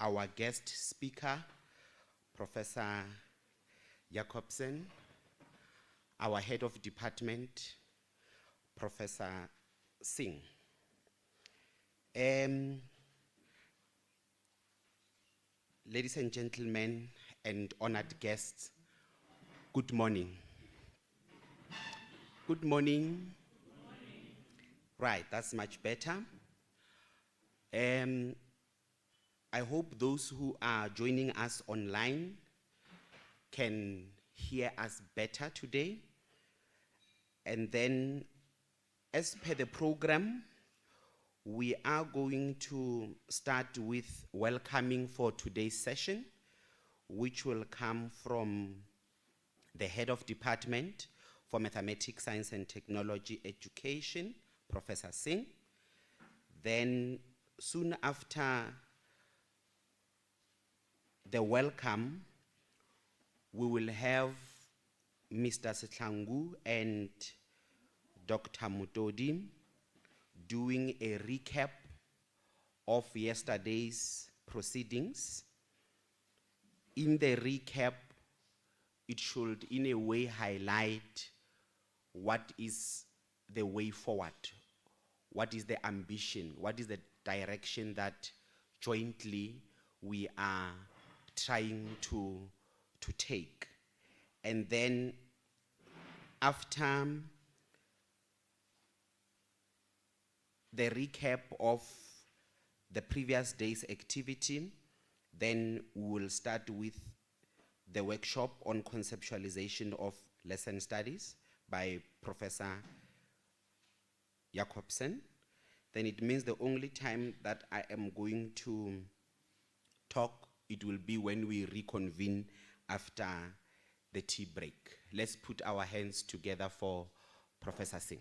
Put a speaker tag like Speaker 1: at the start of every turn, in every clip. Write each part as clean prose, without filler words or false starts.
Speaker 1: our guest speaker, Professor Jacobsen, our head of department, Professor Singh. Ladies and gentlemen and honored guests, good morning. Good morning. Right, that's much better. I hope those who are joining us online can hear us better today. And then, as per the program, we are going to start with welcoming for today's session, which will come from the head of department for Mathematics, Science and Technology Education, Professor Singh. Then soon after the welcome, we will have Mr. Setlangu and Dr. Mutodi doing a recap of yesterday's proceedings. In the recap, it should in a way highlight what is the way forward, what is the ambition, what is the direction that jointly we are trying to take. And then after the recap of the previous day's activity, then we will start with the workshop on conceptualization of lesson studies by Professor Jacobsen. Then it means the only time that I am going to talk, it will be when we reconvene after the tea break. Let's put our hands together for Professor Singh.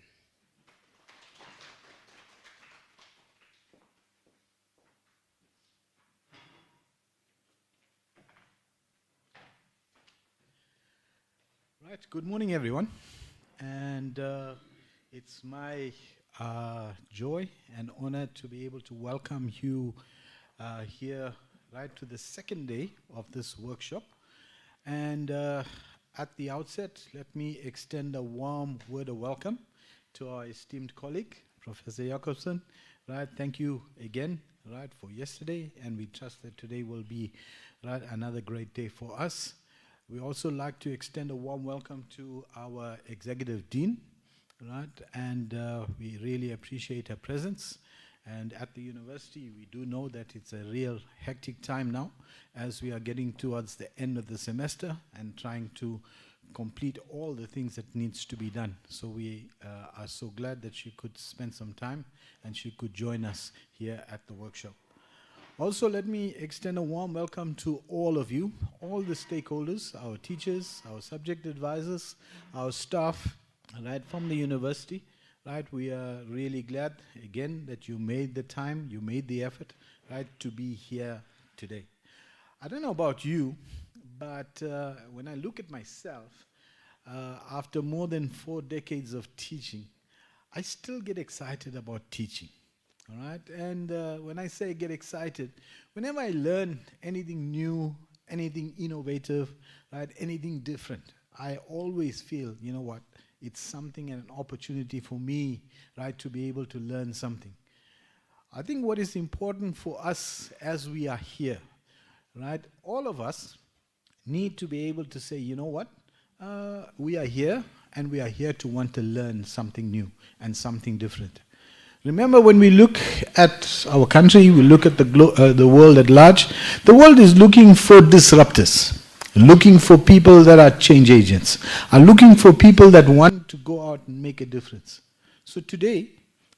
Speaker 2: Right, good morning everyone, and it's my joy and honor to be able to welcome you here right to the second day of this workshop. And at the outset, let me extend a warm word of welcome to our esteemed colleague, Professor Jacobsen. Right, thank you again, right, for yesterday, and we trust that today will be right another great day for us. We also like to extend a warm welcome to our Executive Dean, right? And we really appreciate her presence. And at the university, we do know that it's a real hectic time now as we are getting towards the end of the semester and trying to complete all the things that needs to be done. So we are so glad that she could spend some time and she could join us here at the workshop. Also, let me extend a warm welcome to all of you, all the stakeholders, our teachers, our subject advisors, our staff, right, from the university. Right, we are really glad, again, that you made the time, you made the effort, right, to be here today. I don't know about you, but when I look at myself, after more than 4 decades of teaching, I still get excited about teaching. All right, and when I say get excited, whenever I learn anything new, anything innovative, right, anything different, I always feel, you know what, it's something and an opportunity for me, right, to be able to learn something. I think what is important for us as we are here, right, all of us need to be able to say, you know what, we are here and we are here to want to learn something new and something different. Remember, when we look at our country, we look at the world at large, the world is looking for disruptors, looking for people that are change agents, are looking for people that want to go out and make a difference. So today,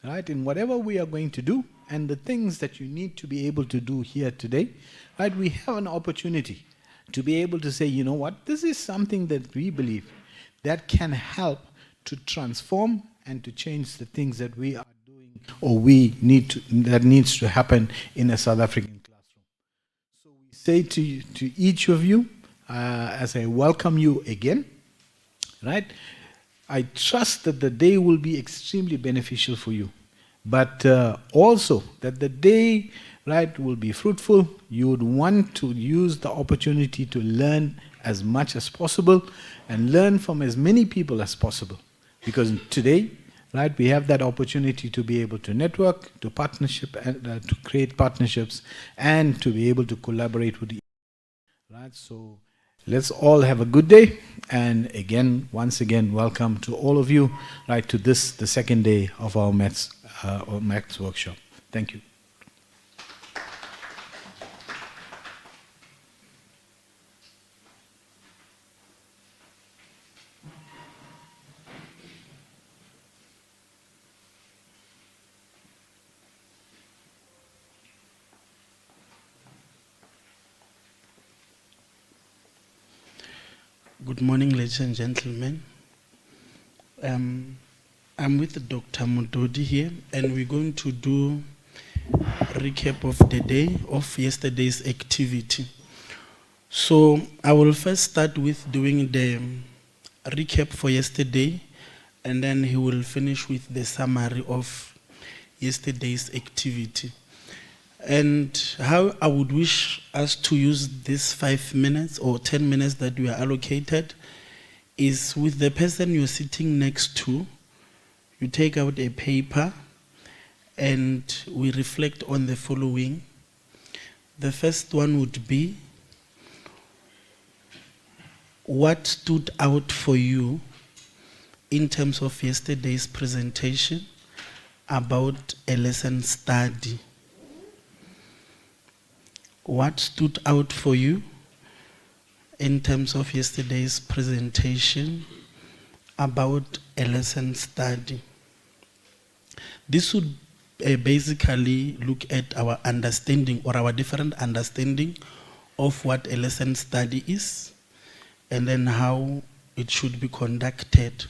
Speaker 2: right, in whatever we are going to do and the things that you need to be able to do here today, right, we have an opportunity to be able to say, you know what, this is something that we believe that can help to transform and to change the things that we are or we need to, that needs to happen in a South African classroom. So we say to each of you, as I welcome you again, right, I trust that the day will be extremely beneficial for you, but also that the day right, will be fruitful. You would want to use the opportunity to learn as much as possible and learn from as many people as possible. Because today, right, we have that opportunity to be able to network, to partnership, to create partnerships, and to be able to collaborate with right? So let's all have a good day. And again, once again, welcome to all of you, right, to this, the second day of our maths workshop. Thank you.
Speaker 3: Good morning, ladies and gentlemen. I'm with Dr. Mudodi here, and we're going to do a recap of the day of yesterday's activity. So I will first start with doing the recap for yesterday, and then he will finish with the summary of yesterday's activity. And how I would wish us to use these 5 minutes or 10 minutes that we are allocated is with the person you're sitting next to, you take out a paper and we reflect on the following. The first one would be, what stood out for you in terms of yesterday's presentation about a lesson study? What stood out for you in terms of yesterday's presentation about a lesson study? This would basically look at our understanding or our different understanding of what a lesson study is and then how it should be conducted.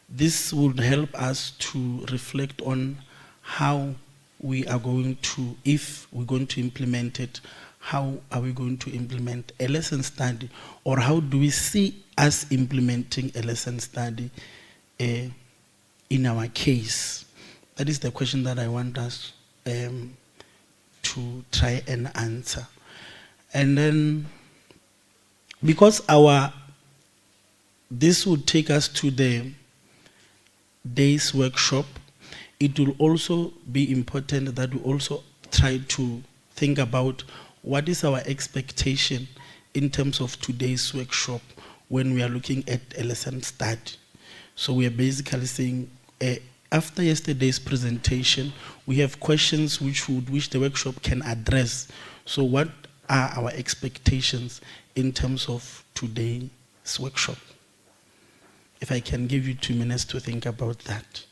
Speaker 3: This would help us to reflect on how we are going to, if we're going to implement it, how are we going to implement a lesson study, or how do we see us implementing a lesson study in our case? That is the question that I want us to try and answer. And then, because this would take us to the day's workshop, it will also be important that we also try to think about what is our expectation in terms of today's workshop when we are looking at a lesson study. So we are basically saying, after yesterday's presentation, we have questions which the workshop can address. So what are our expectations in terms of today's workshop? If I can give you 2 minutes to think about that.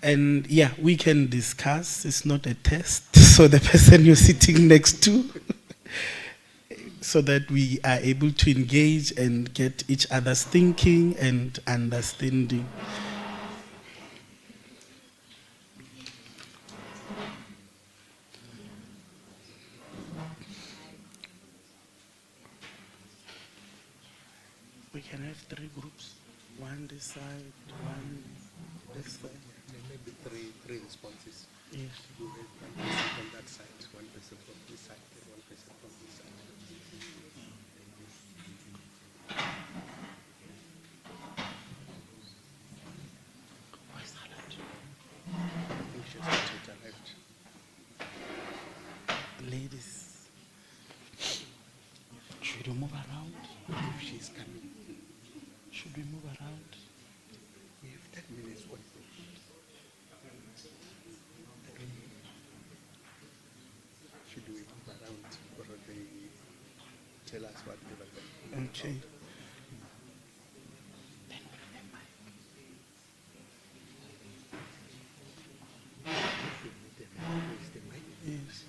Speaker 3: And yeah, we can discuss. It's not a test. So the person you're sitting next to, so that we are able to engage and get each other's thinking and understanding. We can have 3 groups. One this side, one this side.
Speaker 4: Maybe three responses.
Speaker 3: Yes.
Speaker 4: You have one person from that side, one person from this side, and one person from this side. I think she's to the left.
Speaker 3: Ladies, should we move around?
Speaker 4: If she's coming,
Speaker 3: Should we move around?
Speaker 4: we have 10 minutes only. Should we move around or they tell us what they want?
Speaker 3: Okay. Yes.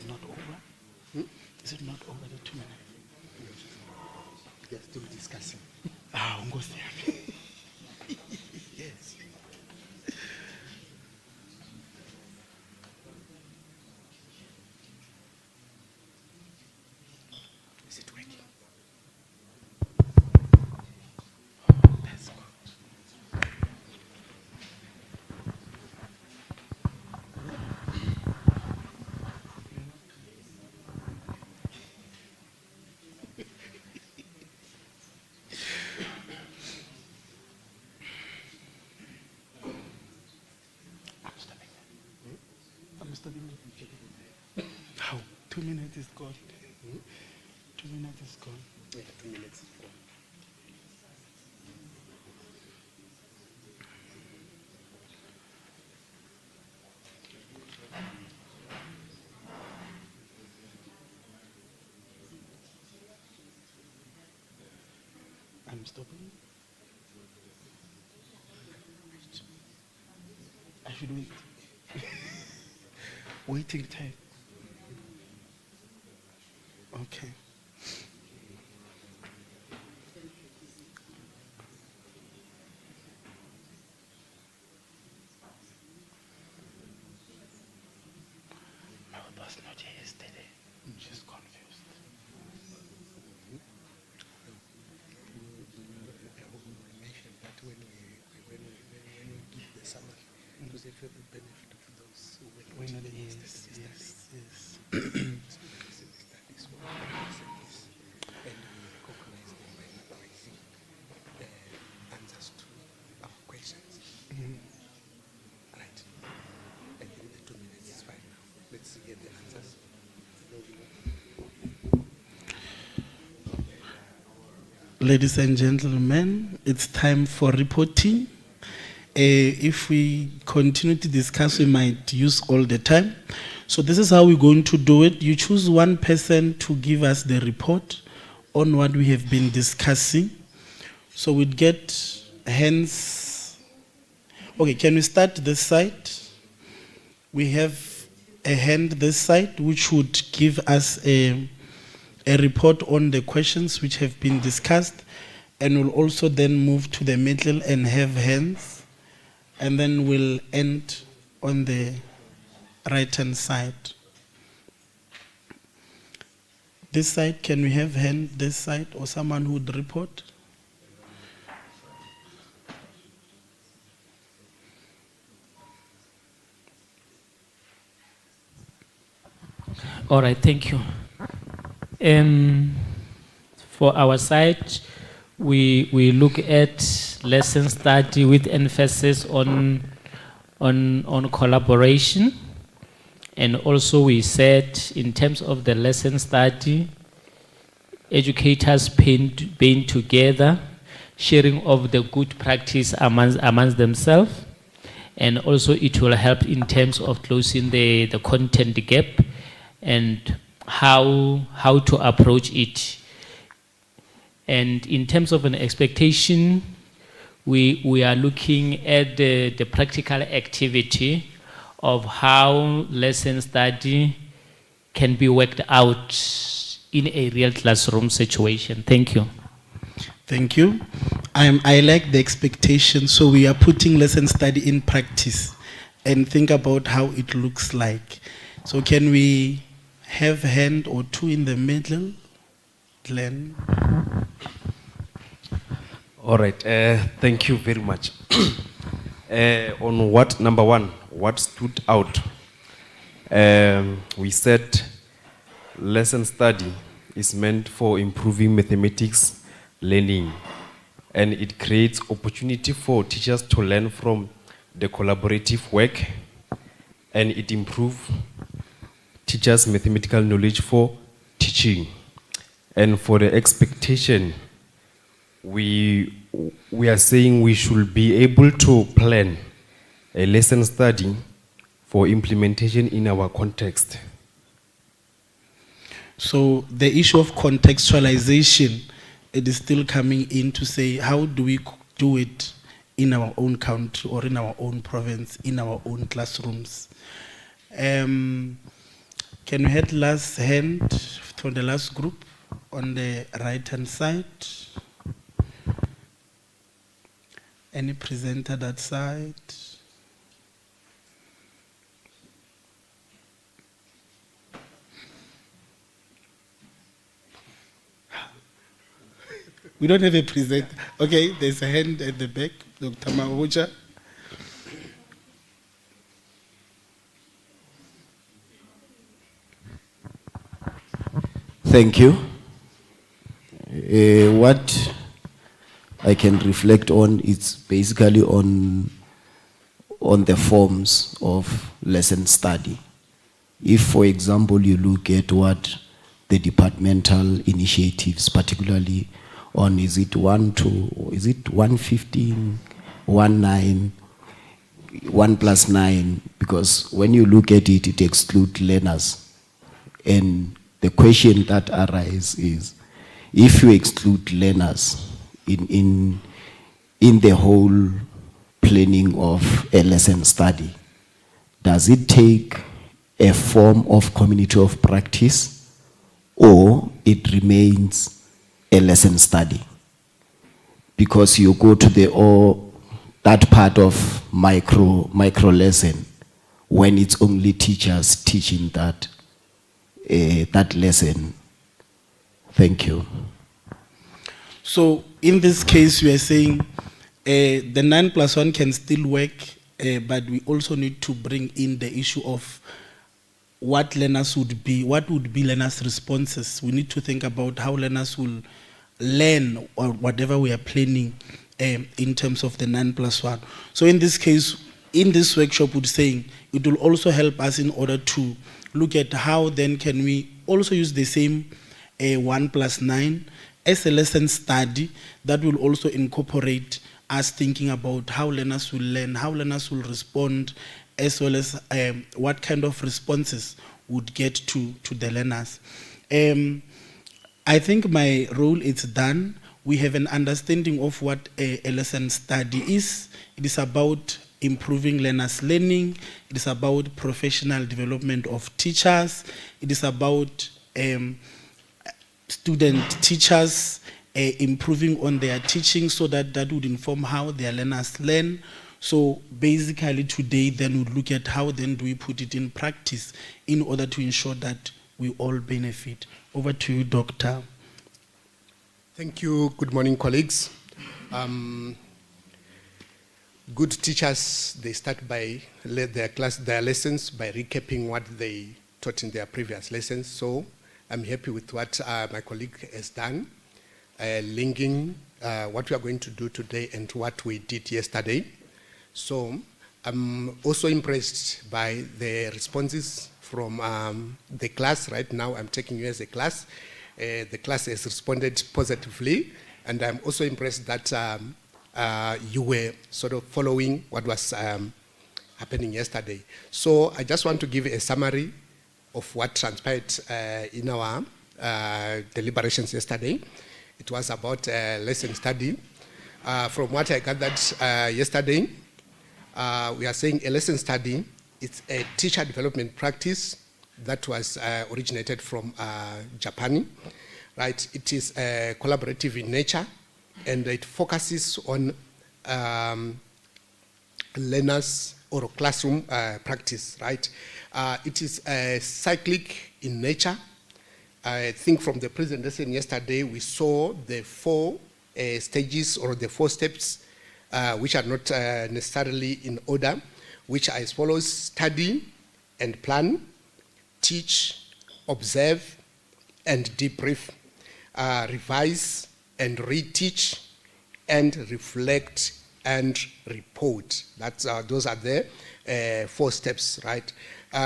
Speaker 3: not over? Is it not over the 2 minutes?
Speaker 4: We are still discussing.
Speaker 3: Ah, Nkosi yami.
Speaker 4: Yes. Is it working?
Speaker 3: That's good. I'm stopping it. How? 2 minutes is gone. 2 minutes is gone.
Speaker 4: Yeah, 2 minutes.
Speaker 3: I'm stopping. I should wait. Waiting time. Okay. My mouth was not here yesterday. She's confused.
Speaker 4: Mentioned that when we give the summary, to the benefit of those who were
Speaker 3: When
Speaker 4: not
Speaker 3: it
Speaker 4: in the
Speaker 3: is,
Speaker 4: study.
Speaker 3: yes.
Speaker 4: So because in the studies, we present this, and we recognize them by memorizing the answers to our questions. Right. I think the 2 minutes is fine now. Let's get the answers.
Speaker 3: Ladies and gentlemen, it's time for reporting. If we continue to discuss, we might use all the time. So this is how we're going to do it. You choose one person to give us the report on what we have been discussing. So we'd get hands. Okay, can we start this side? We have a hand this side which would give us a report on the questions which have been discussed, and we'll also then move to the middle and have hands, and then we'll end on the right-hand side. This side, can we have hand this side, or someone who would report?
Speaker 5: All right, thank you. For our side, we look at lesson study with emphasis on collaboration, and also we said in terms of the lesson study, educators being together, sharing of the good practice amongst themselves, and also it will help in terms of closing the content gap and how to approach it. And in terms of an expectation, we are looking at the practical activity of how lesson study can be worked out in a real classroom situation. Thank you.
Speaker 3: Thank you. I like the expectation, so we are putting lesson study in practice and think about how it looks like. So can we have a hand or two in the middle? Glenn?
Speaker 6: All right, thank you very much. On what, number one, what stood out? We said lesson study is meant for improving mathematics learning, and it creates opportunity for teachers to learn from the collaborative work, and it improves teachers' mathematical knowledge for teaching. And for the expectation, we are saying we should be able to plan a lesson study for implementation in our context.
Speaker 3: So the issue of contextualization, it is still coming in to say, how do we do it in our own country or in our own province, in our own classrooms? Can Can we have last hand from the last group on the right-hand side? Any presenter that side? We don't have a presenter. Okay, there's a hand at the back, Dr. Mahoja.
Speaker 7: Thank you. What I can reflect on is basically on the forms of lesson study. If, for example, you look at what the departmental initiatives, particularly on, is it 115, 19, 1+9, because when you look at it, it excludes learners. And the question that arises is, if you exclude learners in the whole planning of a lesson study, does it take a form of community of practice, or it remains a lesson study? Because you go to that part of micro lesson when it's only teachers teaching that lesson. Thank you.
Speaker 3: So in this case, we are saying the 9+1 can still work, but we also need to bring in the issue of what would be learners' responses. We need to think about how learners will learn or whatever we are planning in terms of the 9+1. So in this case, in this workshop, we're saying it will also help us in order to look at how then can we also use the same 1+9 as a lesson study that will also incorporate us thinking about how learners will learn, how learners will respond, as well as what kind of responses would get to the learners. I think my role is done. We have an understanding of what a lesson study is. It is about improving learners' learning. It is about professional development of teachers. It is about student teachers improving on their teaching so that would inform how their learners learn. So basically today then we'll look at how then do we put it in practice in order to ensure that we all benefit. Over to you, Doctor.
Speaker 4: Thank you. Good morning, colleagues. Good teachers, they start by their lessons by recapping what they taught in their previous lessons. So I'm happy with what my colleague has done, linking what we are going to do today and what we did yesterday. So I'm also impressed by the responses from the class. Right now I'm taking you as a class. The class has responded positively, and I'm also impressed that you were sort of following what was happening yesterday. So I just want to give a summary of what transpired in our deliberations yesterday. It was about lesson study. From what I gathered yesterday, we are saying a lesson study is a teacher development practice that was originated from Japan, right? It is collaborative in nature, and it focuses on learners or classroom practice, right? It is cyclic in nature. I think from the presentation yesterday, we saw the 4 stages or the 4 steps, which are not necessarily in order, which are as follows: study and plan, teach, observe, and debrief, revise and reteach, and reflect and report. That's those are the 4 steps, right?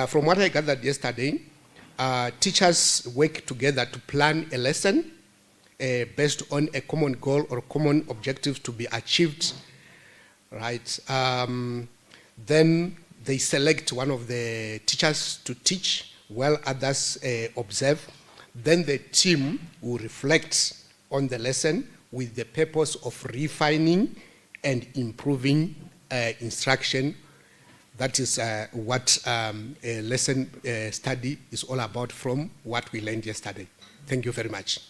Speaker 4: From what I gathered yesterday, teachers work together to plan a lesson based on a common goal or common objectives to be achieved, right? Then they select one of the teachers to teach while others observe. Then the team will reflect on the lesson with the purpose of refining and improving instruction That is what a lesson study is all about from what we learned yesterday. Thank you very much.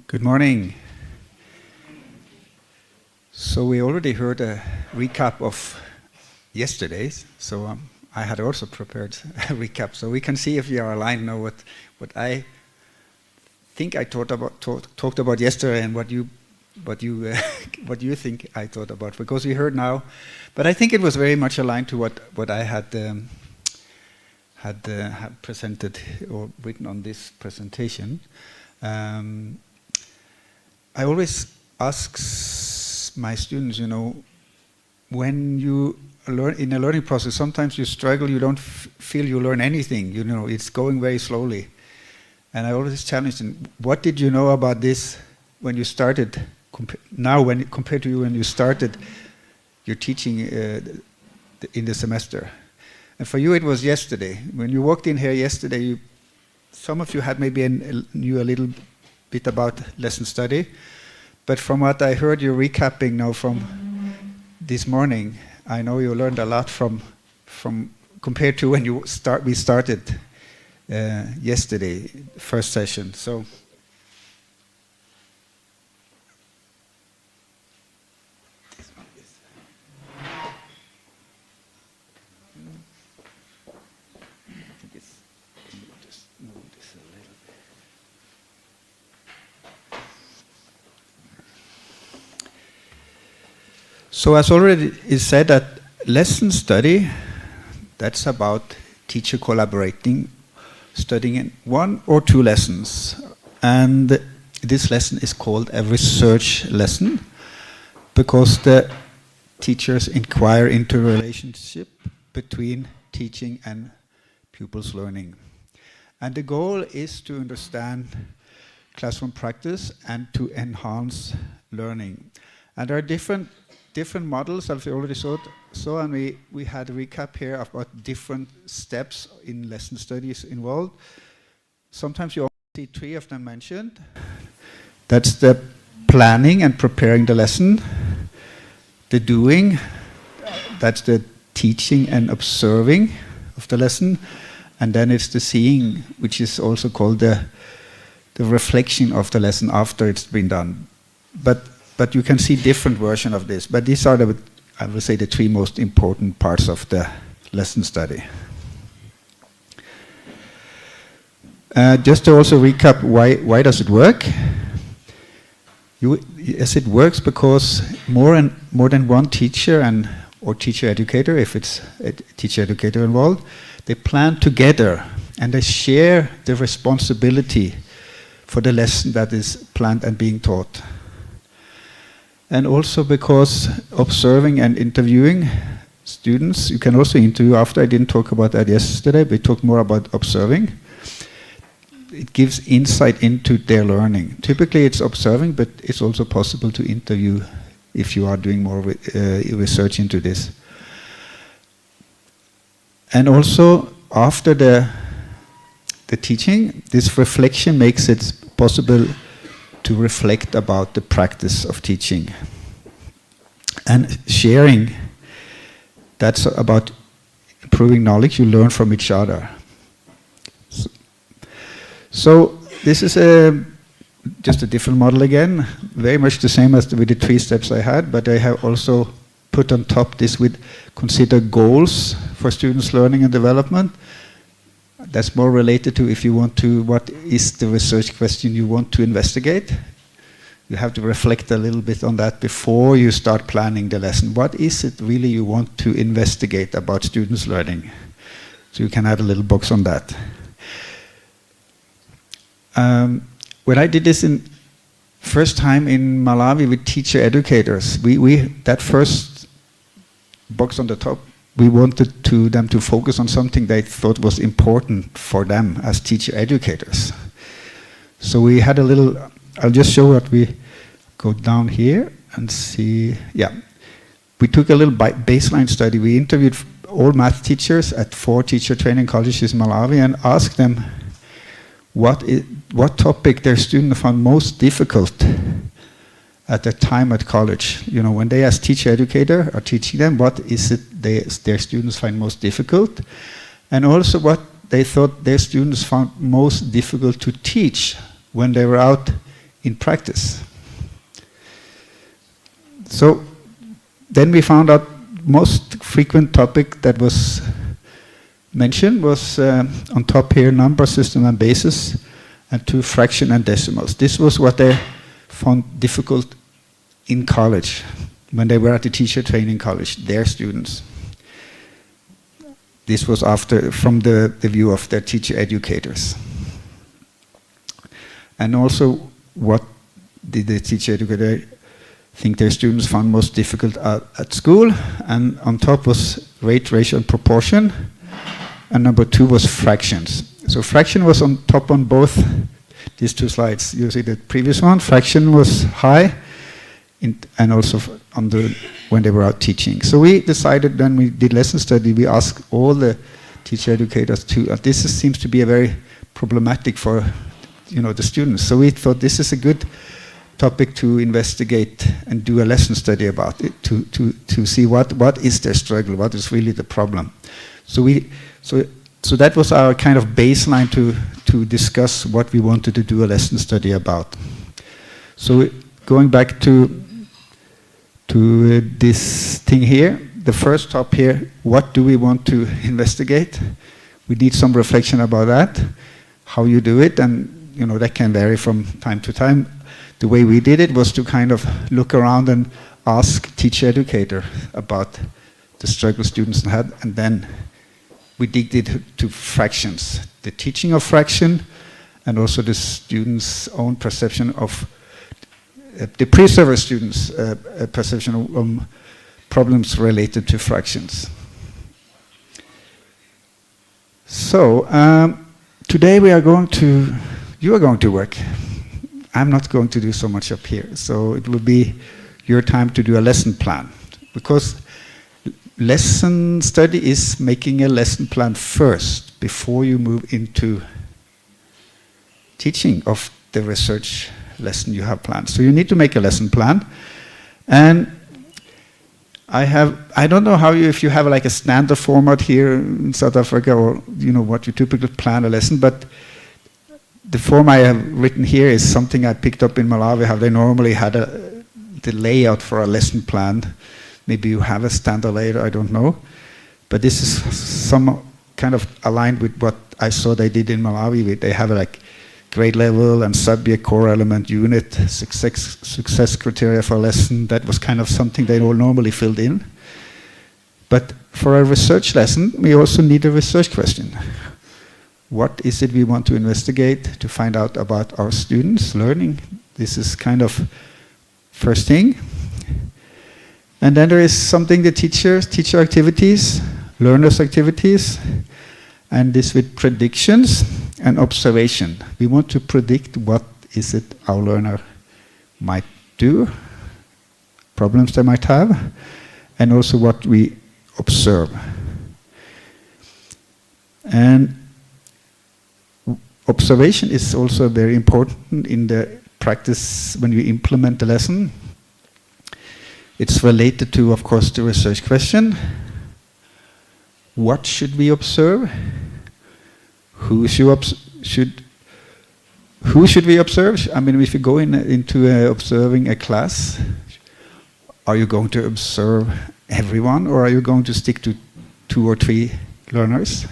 Speaker 2: Good morning. So we already heard a recap of yesterday's, so I had also prepared a recap, so we can see if we are aligned now what I think I talked about yesterday and what you think I thought about, because we heard now, but I think it was very much aligned to what I had presented or written on this presentation. I always ask my students, when you learn in a learning process, sometimes you struggle, you don't feel you learn anything, it's going very slowly. And I always challenge them, what did you know about this when you started, compared to you when you started your teaching in the semester? And for you it was yesterday. When you walked in here yesterday, some of you had maybe knew a little bit about lesson study, but from what I heard you recapping now from this morning, I know you learned a lot from compared to when we started yesterday, first session. So So as already is said, that lesson study, that's about teacher collaborating, studying in 1 or 2 lessons. And this lesson is called a research lesson because the teachers inquire into a relationship between teaching and pupils' learning. And the goal is to understand classroom practice and to enhance learning. And there are different models, as we already saw, and we had a recap here about different steps in lesson studies involved. Sometimes you only see 3 of them mentioned. That's the planning and preparing the lesson, the doing, that's the teaching and observing of the lesson, and then it's the seeing, which is also called the reflection of the lesson after it's been done. But you can see different versions of this. But these are, I would say, the 3 most important parts of the lesson study. Just to also recap, why does it work? Yes, it works because more than one teacher or teacher educator, if it's a teacher educator involved, they plan together and they share the responsibility for the lesson that is planned and being taught. And also because observing and interviewing students, you can also interview after. I didn't talk about that yesterday, but we talked more about observing. it gives insight into their learning. Typically it's observing, but it's also possible to interview if you are doing more research into this. And also after the teaching, this reflection makes it possible to reflect about the practice of teaching. And sharing, that's about improving knowledge, you learn from each other. So this is just a different model again, very much the same as with the 3 steps I had, but I have also put on top this with consider goals for students' learning and development. That's more related to if you want to, what is the research question you want to investigate? You have to reflect a little bit on that before you start planning the lesson. What is it really you want to investigate about students' learning? So you can add a little box on that. When I did this in first time in Malawi with teacher educators, that first box on the top, we wanted them to focus on something they thought was important for them as teacher educators. So we had a little, I'll just show what we go down here and see. Yeah, we took a little baseline study. We interviewed all math teachers at 4 teacher training colleges in Malawi and asked them what topic their students found most difficult at their time at college. You know, when they as teacher educator are teaching them, what is it their students find most difficult, and also what they thought their students found most difficult to teach when they were out in practice. So then we found out most frequent topic that was mentioned was on top here, number system and basis, and 2 fraction and decimals. This was what they found difficult in college when they were at the teacher training college, their students. This was from the view of their teacher educators. And also, what did the teacher educator think their students found most difficult at school? And on top was rate, ratio, and proportion. And number 2 was fractions. So fraction was on top on both these 2 slides. You see the previous one, fraction was high, and also when they were out teaching. So we decided when we did lesson study, we asked all the teacher educators to, this seems to be a very problematic for the students. So we thought this is a good topic to investigate and do a lesson study about it, to see what is their struggle, what is really the problem. So that was our kind of baseline to discuss what we wanted to do a lesson study about. So going back to this thing here, the first top here, what do we want to investigate? We need some reflection about that, how you do it, and that can vary from time to time. The way we did it was to kind of look around and ask teacher educator about the struggle students had, and then we digged into fractions, the teaching of fraction, and also the students' own perception of the pre-server students' perception of problems related to fractions. So today you are going to work. I'm not going to do so much up here. So it will be your time to do a lesson plan, because lesson study is making a lesson plan first before you move into teaching of the research lesson you have planned. So you need to make a lesson plan. And I don't know if you have like a standard format here in South Africa, or what you typically plan a lesson, but the form I have written here is something I picked up in Malawi, how they normally had the layout for a lesson plan. Maybe you have a standard layout, I don't know. But this is some kind of aligned with what I saw they did in Malawi. They have like grade level and subject, core element, unit, success criteria for a lesson. That was kind of something they all normally filled in. But for a research lesson, we also need a research question. What is it we want to investigate to find out about our students' learning? This is kind of first thing. And then there is something the teacher activities, learners activities, and this with predictions. and observation. We want to predict what is it our learner might do, problems they might have, and also what we observe. And observation is also very important in the practice when we implement the lesson. It's related to, of course, the research question. What should we observe? Who should we observe? I mean, if you go into observing a class, are you going to observe everyone, or are you going to stick to 2 or 3 learners?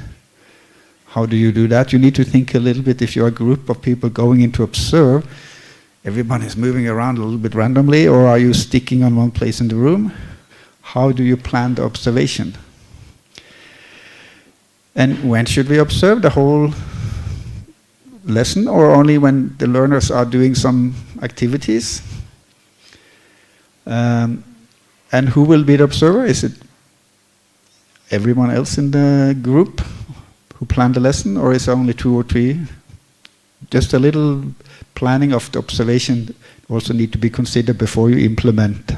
Speaker 2: How do you do that? You need to think a little bit. If you're a group of people going in to observe, everyone is moving around a little bit randomly, or are you sticking on one place in the room? How do you plan the observation? And when should we observe? The whole lesson, or only when the learners are doing some activities? And who will be the observer? Is it everyone else in the group who planned the lesson, or is it only 2 or 3? Just a little planning of the observation also need to be considered before you implement.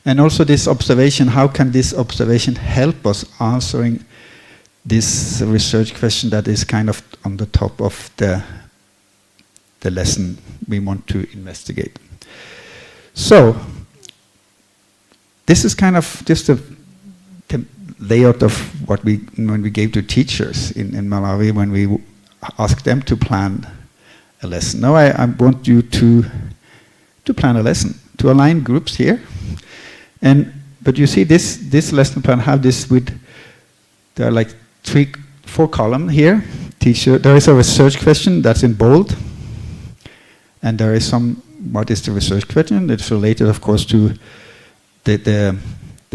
Speaker 2: And also this observation, how can this observation help us answering this research question that is kind of on the top of the lesson we want to investigate? So, this is kind of just a layout of what when we gave to teachers in Malawi, when we asked them to plan a lesson. Now I want you to plan a lesson, to align groups here. But you see this lesson plan have this with, there are like 4 columns here. Teacher, there is a research question that's in bold, and there is what is the research question? It's related, of course, to the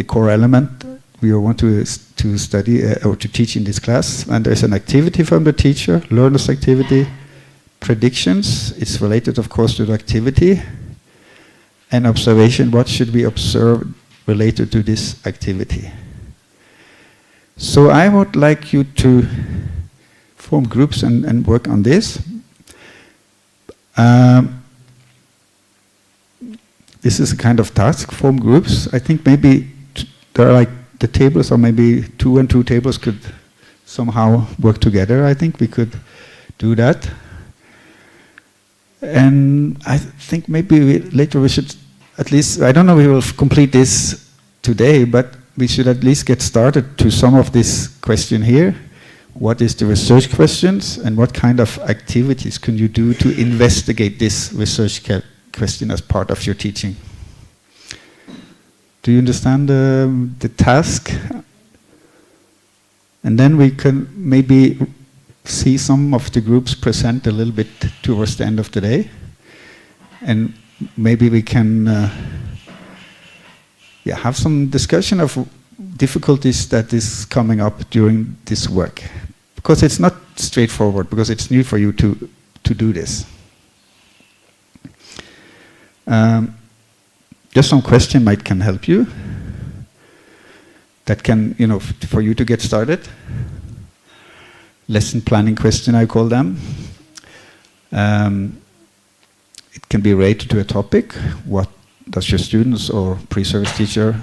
Speaker 2: core element we want to study or to teach in this class. And there's an activity from the teacher, learner's activity, predictions. It's related, of course, to the activity, and observation. What should we observe related to this activity? So I would like you to form groups and work on this. This is a kind of task, form groups. I think maybe there are like the tables, or maybe 2 and 2 tables could somehow work together. I think we could do that. And I think maybe later we should at least, I don't know if we will complete this today, but we should at least get started to some of this question here. What is the research questions, and what kind of activities can you do to investigate this research question as part of your teaching? Do you understand the task? And then we can maybe see some of the groups present a little bit towards the end of the day. And maybe we can have some discussion of difficulties that is coming up during this work. Because it's not straightforward, because it's new for you to do this. Just some question can help you. That can, for you to get started. Lesson planning question, I call them. It can be related to a topic. What does your students or pre-service teacher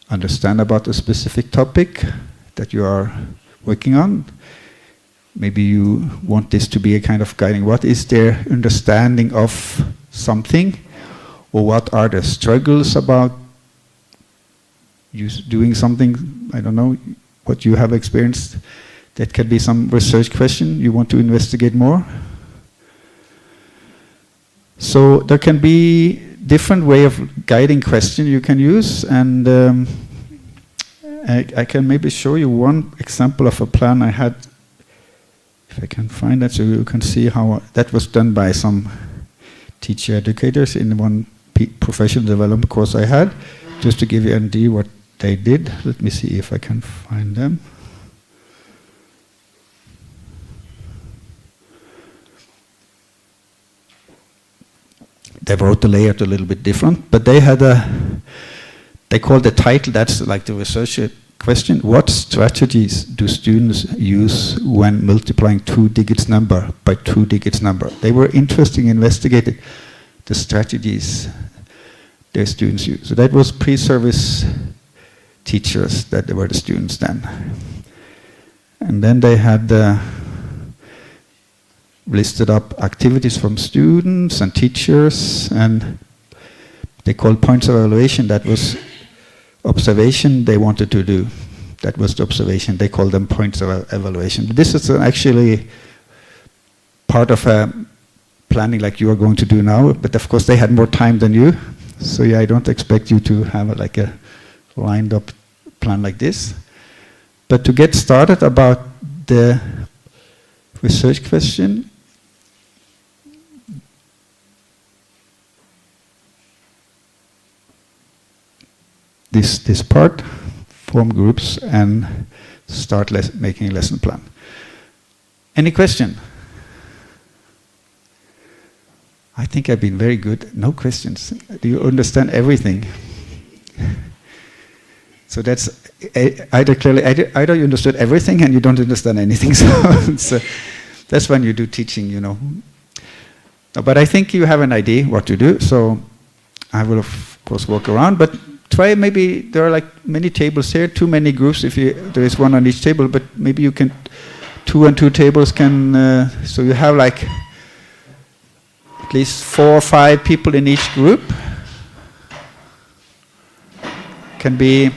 Speaker 2: understand about a specific topic that you are working on? Maybe you want this to be a kind of guiding. What is their understanding of something? Or what are the struggles about you doing something, I don't know, what you have experienced? That can be some research question you want to investigate more. So there can be different way of guiding question you can use, and I can maybe show you one example of a plan I had, if I can find that, so you can see how that was done by some teacher educators in one professional development course I had, just to give you an idea what they did. Let me see if I can find them. They wrote the layout a little bit different, but they had they called the title, that's like the research question, what's
Speaker 8: strategies do students use when multiplying 2 digits number by 2 digits number? They were interesting, investigated the strategies their students use. So that was pre-service teachers that were the students then. And then they had listed up activities from students and teachers, and they called points of evaluation. That was observation they wanted to do. That was the observation. They called them points of evaluation. This is actually part of a planning like you are going to do now, but of course they had more time than you. So yeah, I don't expect you to have a lined up plan like this. But to get started about the research question, this part, form groups and start making a lesson plan. Any question? I think I've been very good. No questions. Do you understand everything? So that's either you understood everything and you don't understand anything. So that's when you do teaching, you know. But I think you have an idea what to do. So I will of course walk around, but try maybe, there are like many tables here, too many groups if there is one on each table, but maybe you can, 2 and 2 tables can, so you have like at least 4 or 5 people in each group. Can be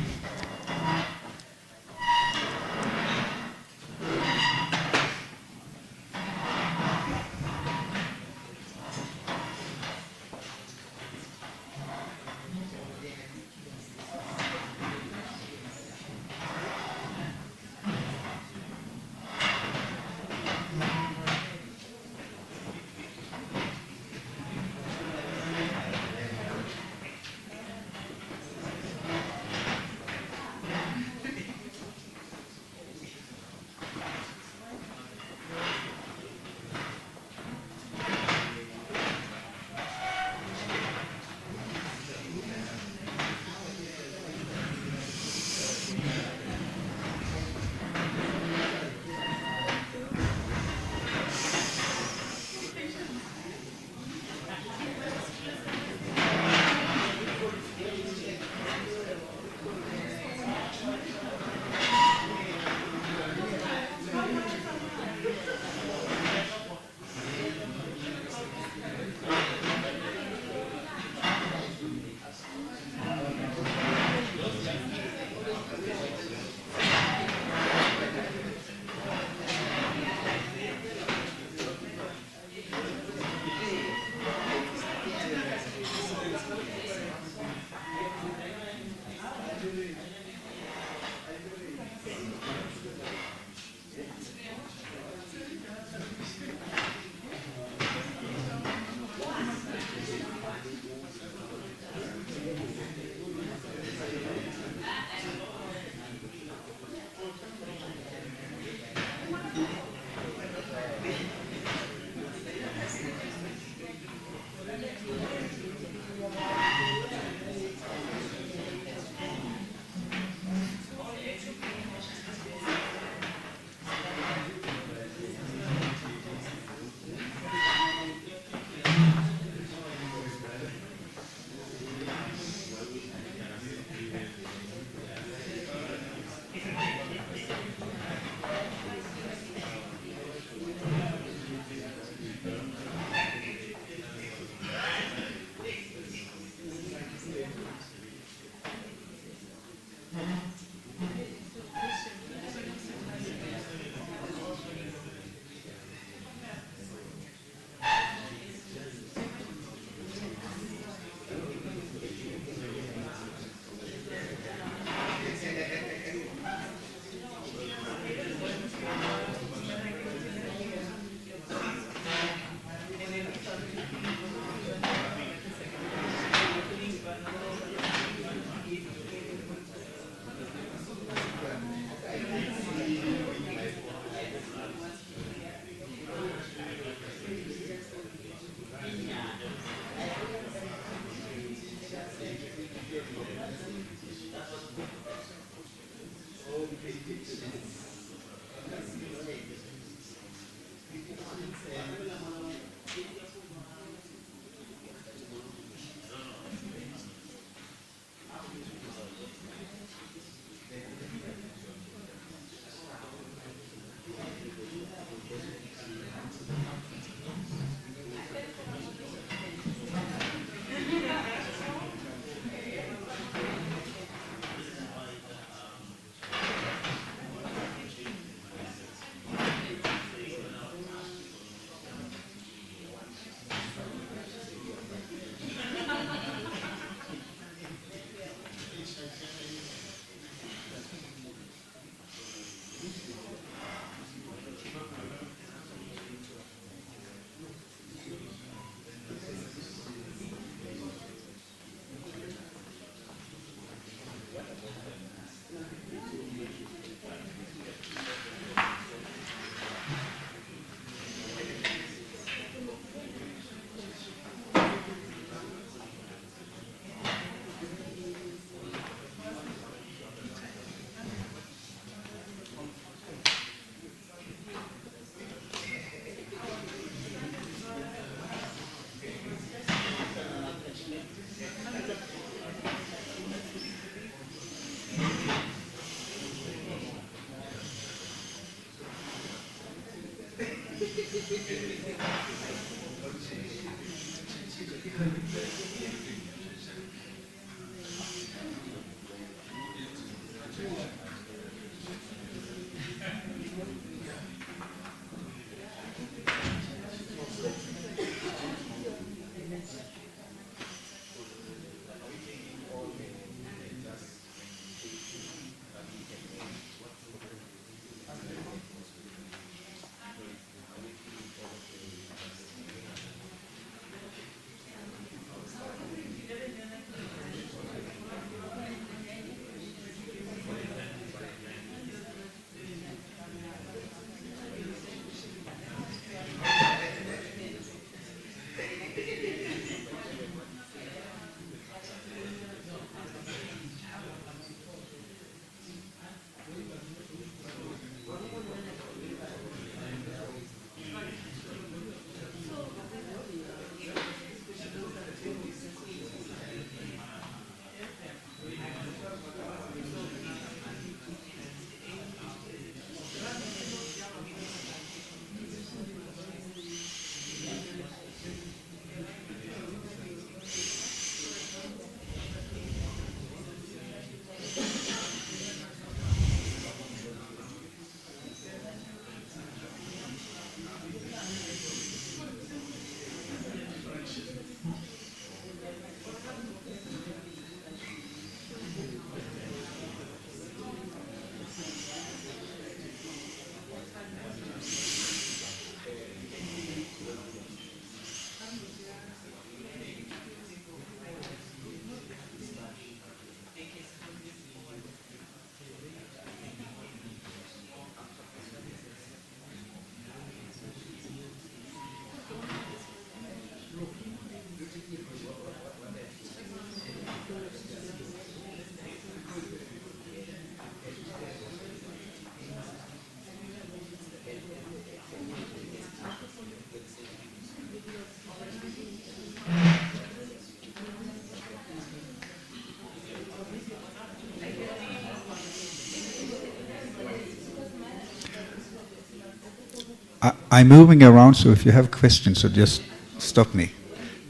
Speaker 8: I'm moving around, so if you have questions, so just stop me.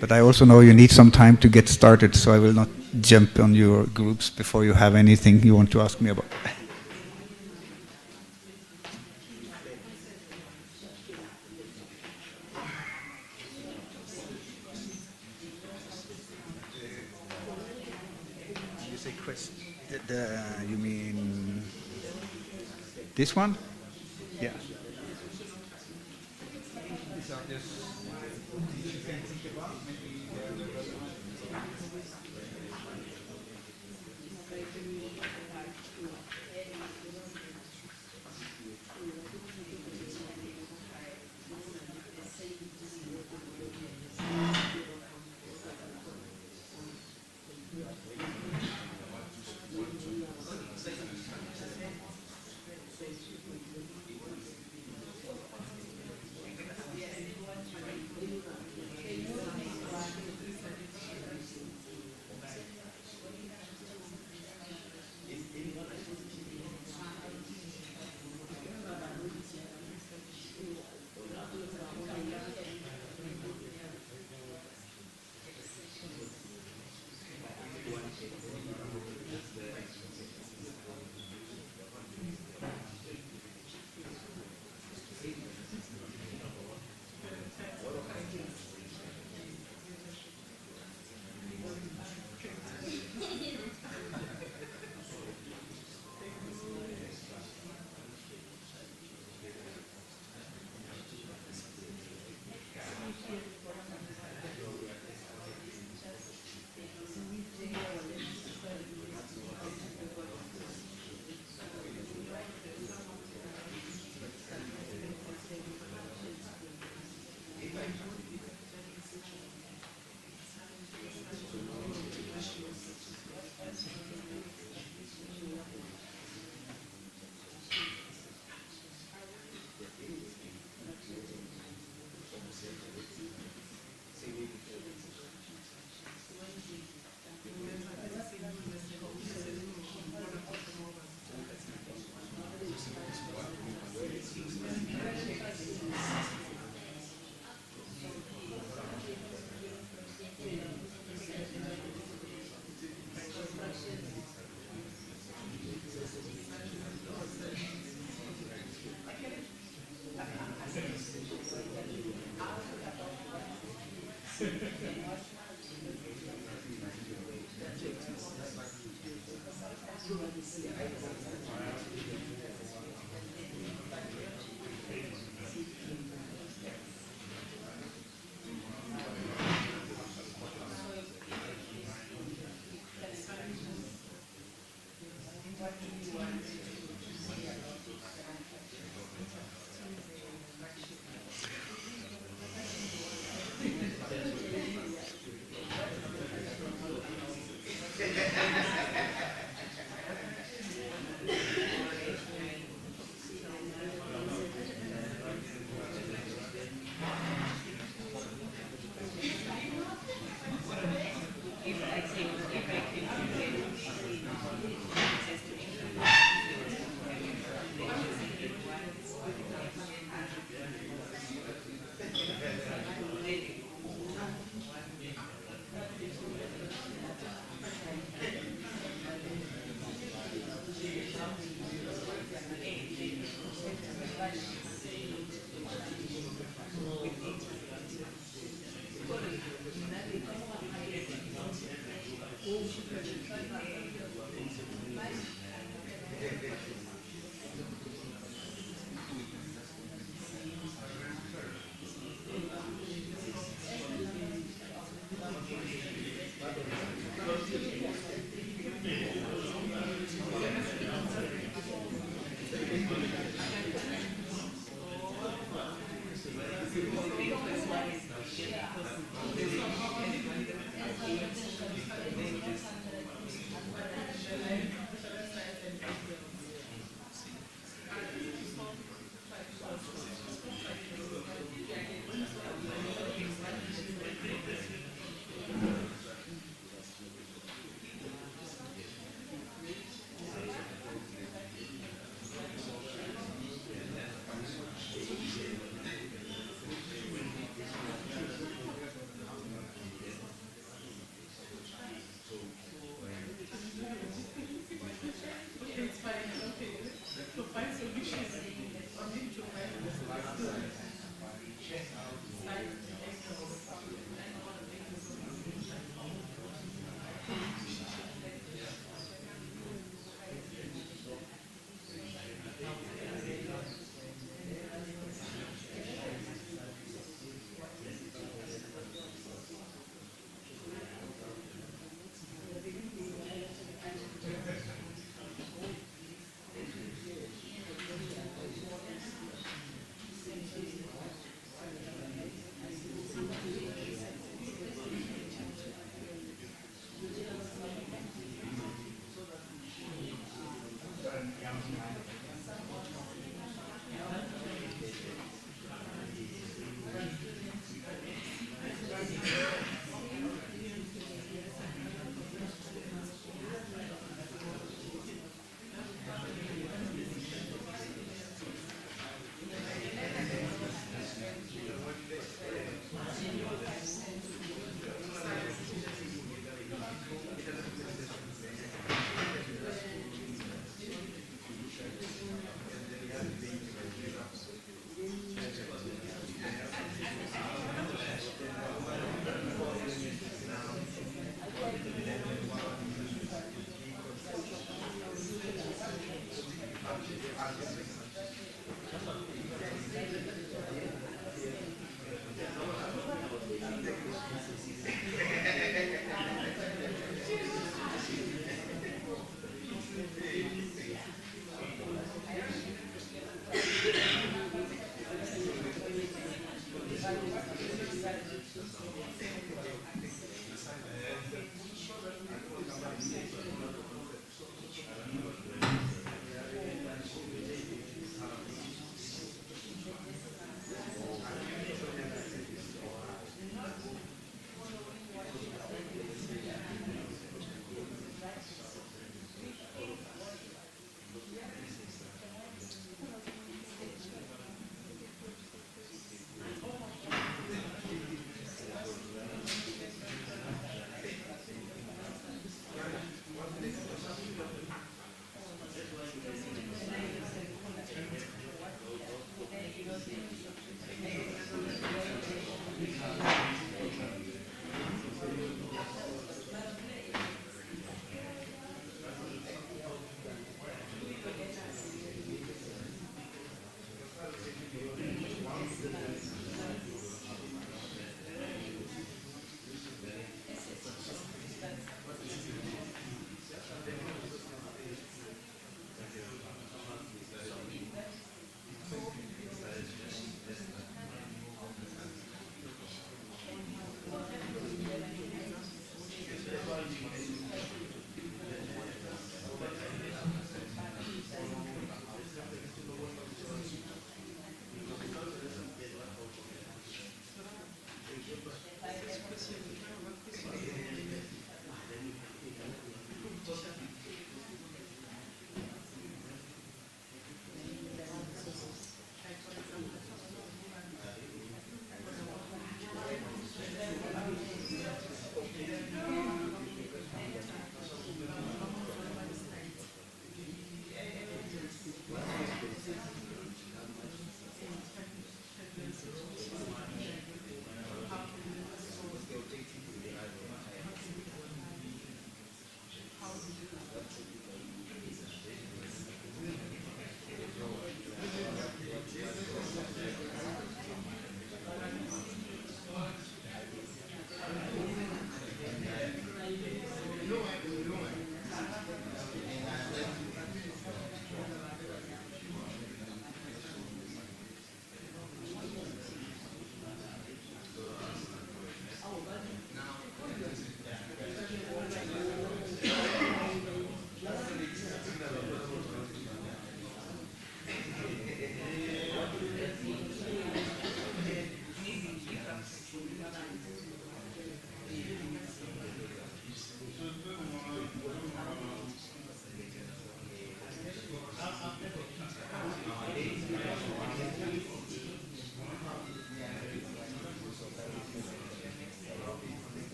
Speaker 8: But I also know you need some time to get started, so I will not jump on your groups before you have anything you want to ask me about. You say question? You mean this one? Yeah. These are just things you can think about.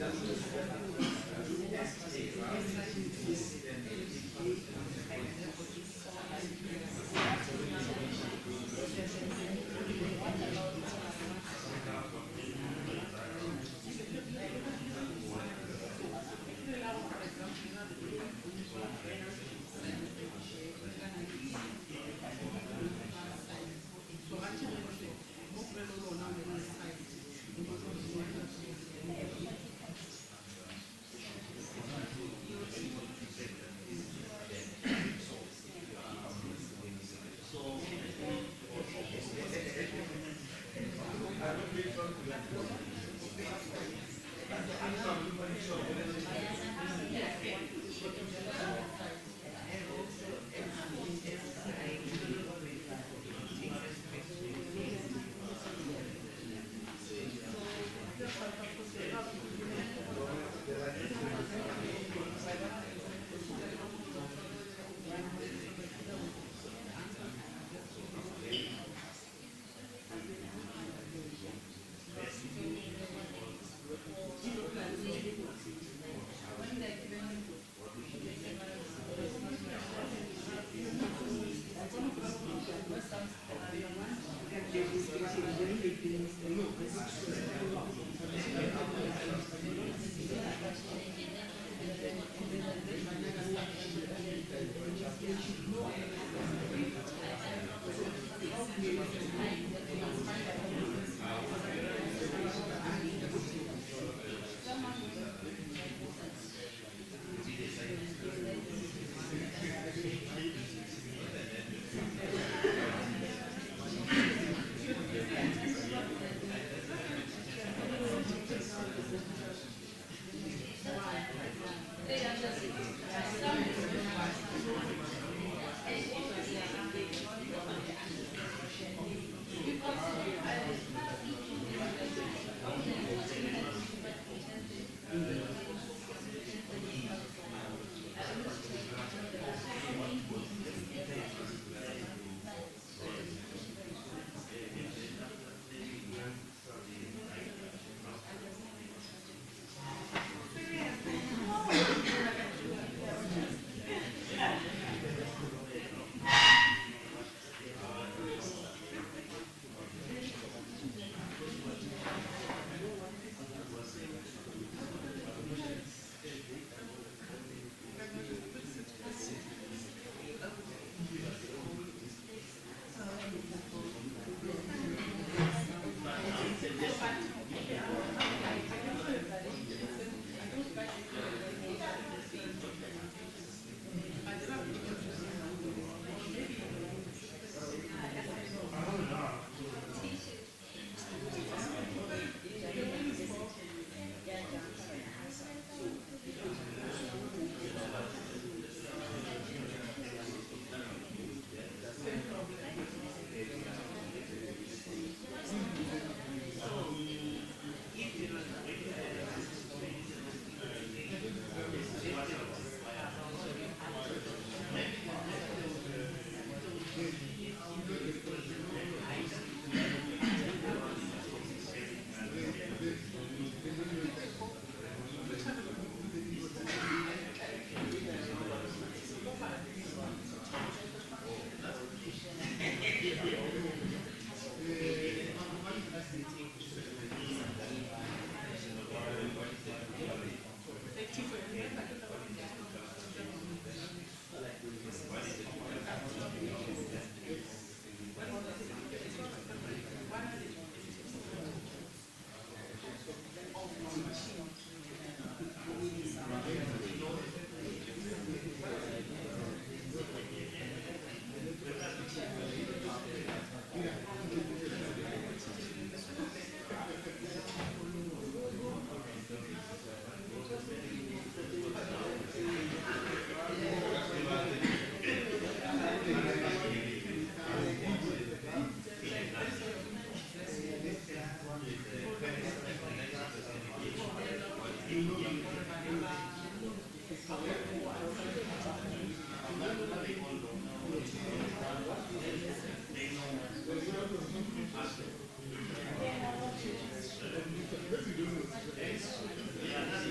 Speaker 9: Thank you.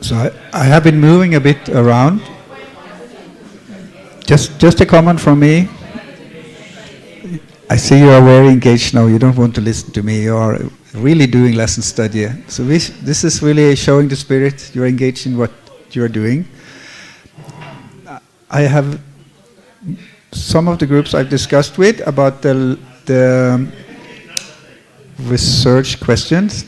Speaker 8: So I have been moving a bit around. Just a comment from me. I see you are very engaged now. You don't want to listen to me. You are really doing lesson study. So this is really showing the spirit. You're engaged in what you're doing. I have some of the groups I've discussed with about the research questions.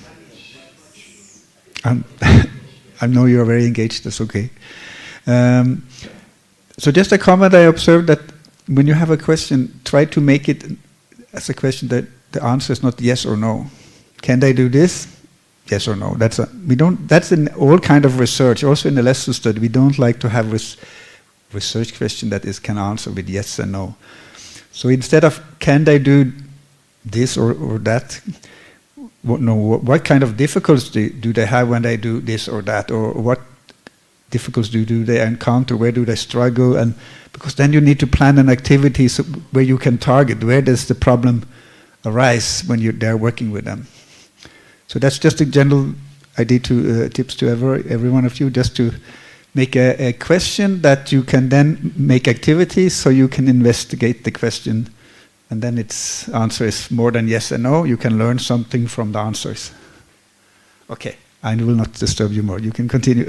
Speaker 8: I know you're very engaged. That's okay. So just a comment. I observed that when you have a question, try to make it as a question that the answer is not yes or no. Can they do this? Yes or no. That's in all kind of research. Also in the lesson study, we don't like to have research question that can answer with yes and no. So instead of can they do this or that, what kind of difficulties do they have when they do this or that, or what difficulties do they encounter? Where do they struggle? And because then you need to plan an activity where you can target where does the problem arise when you're there working with them. So that's just a general idea to tips to every one of you, just to make a question that you can then make activities so you can investigate the question, and then its answer is more than yes and no. You can learn something from the answers. Okay, I will not disturb you more. You can continue.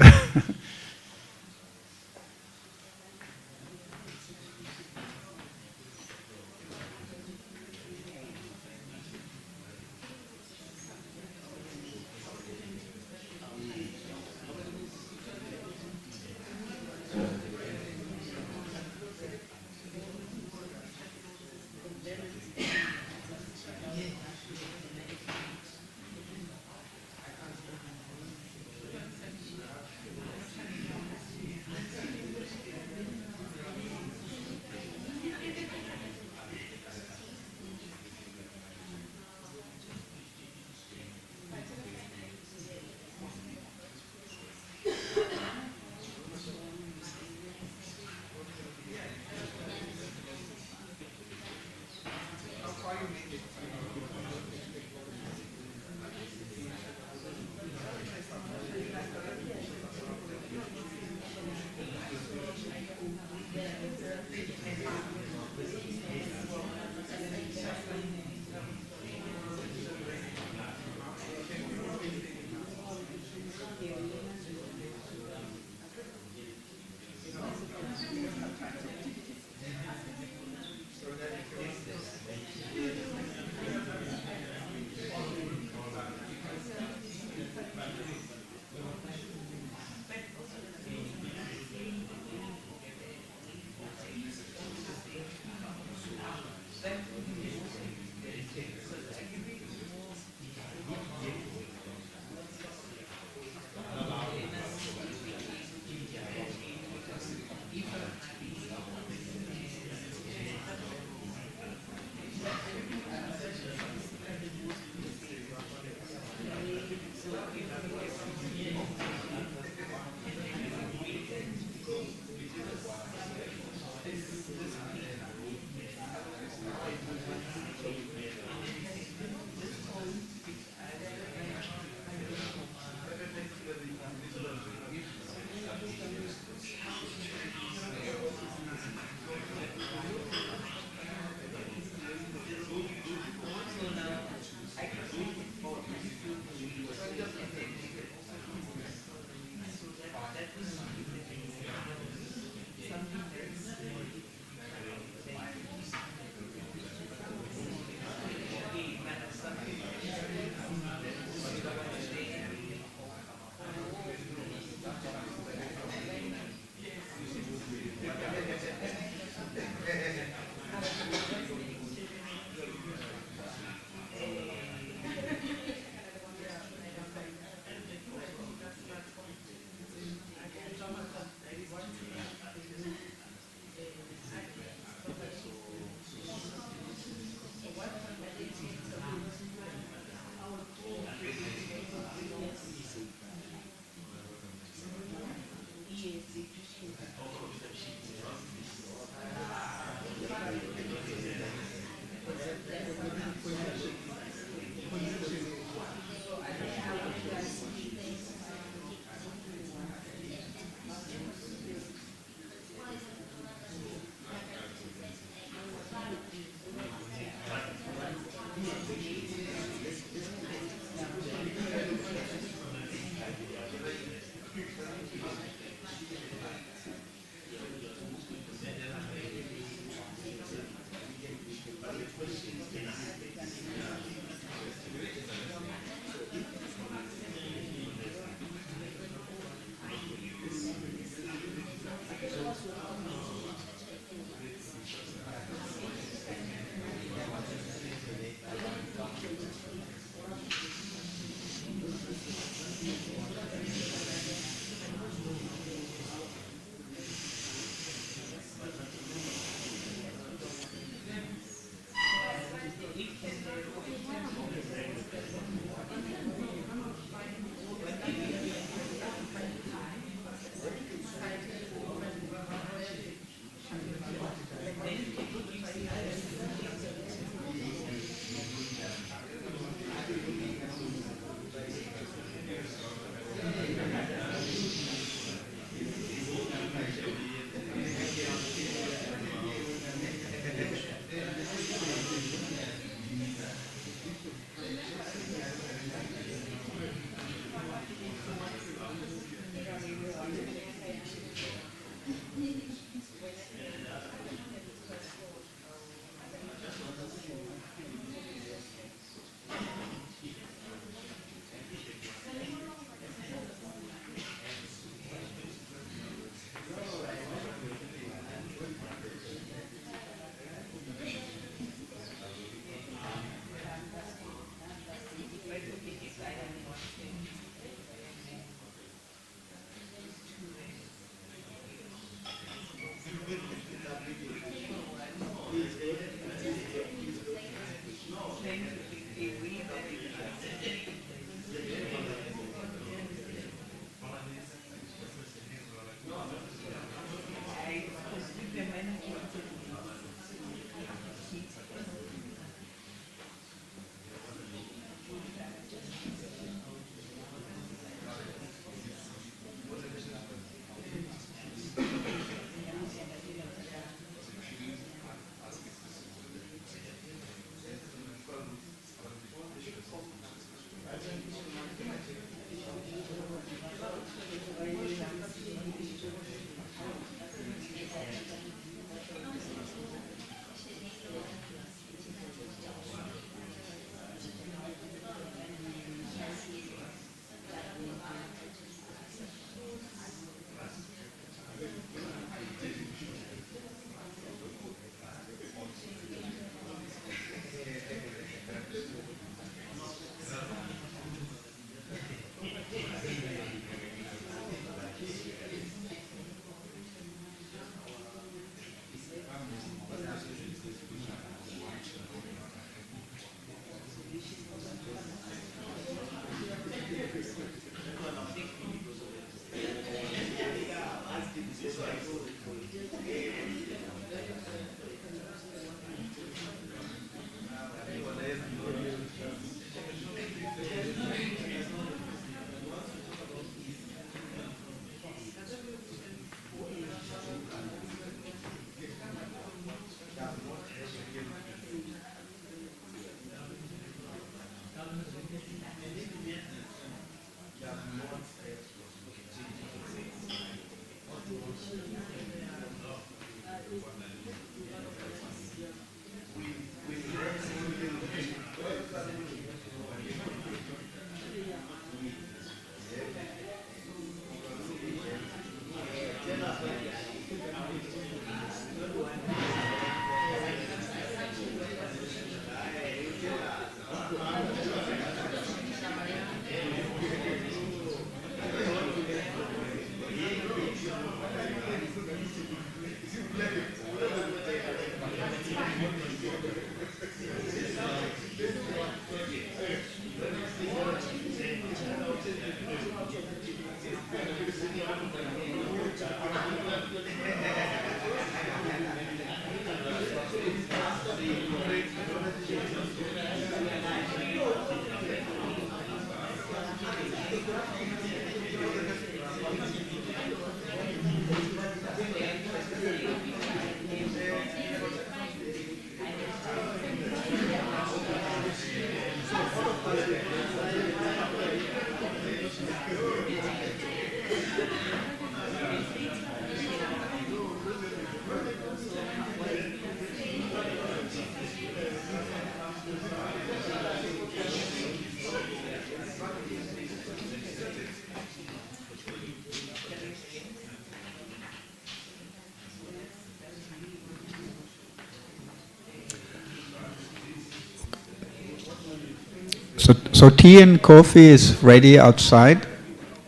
Speaker 8: So tea and coffee is ready outside,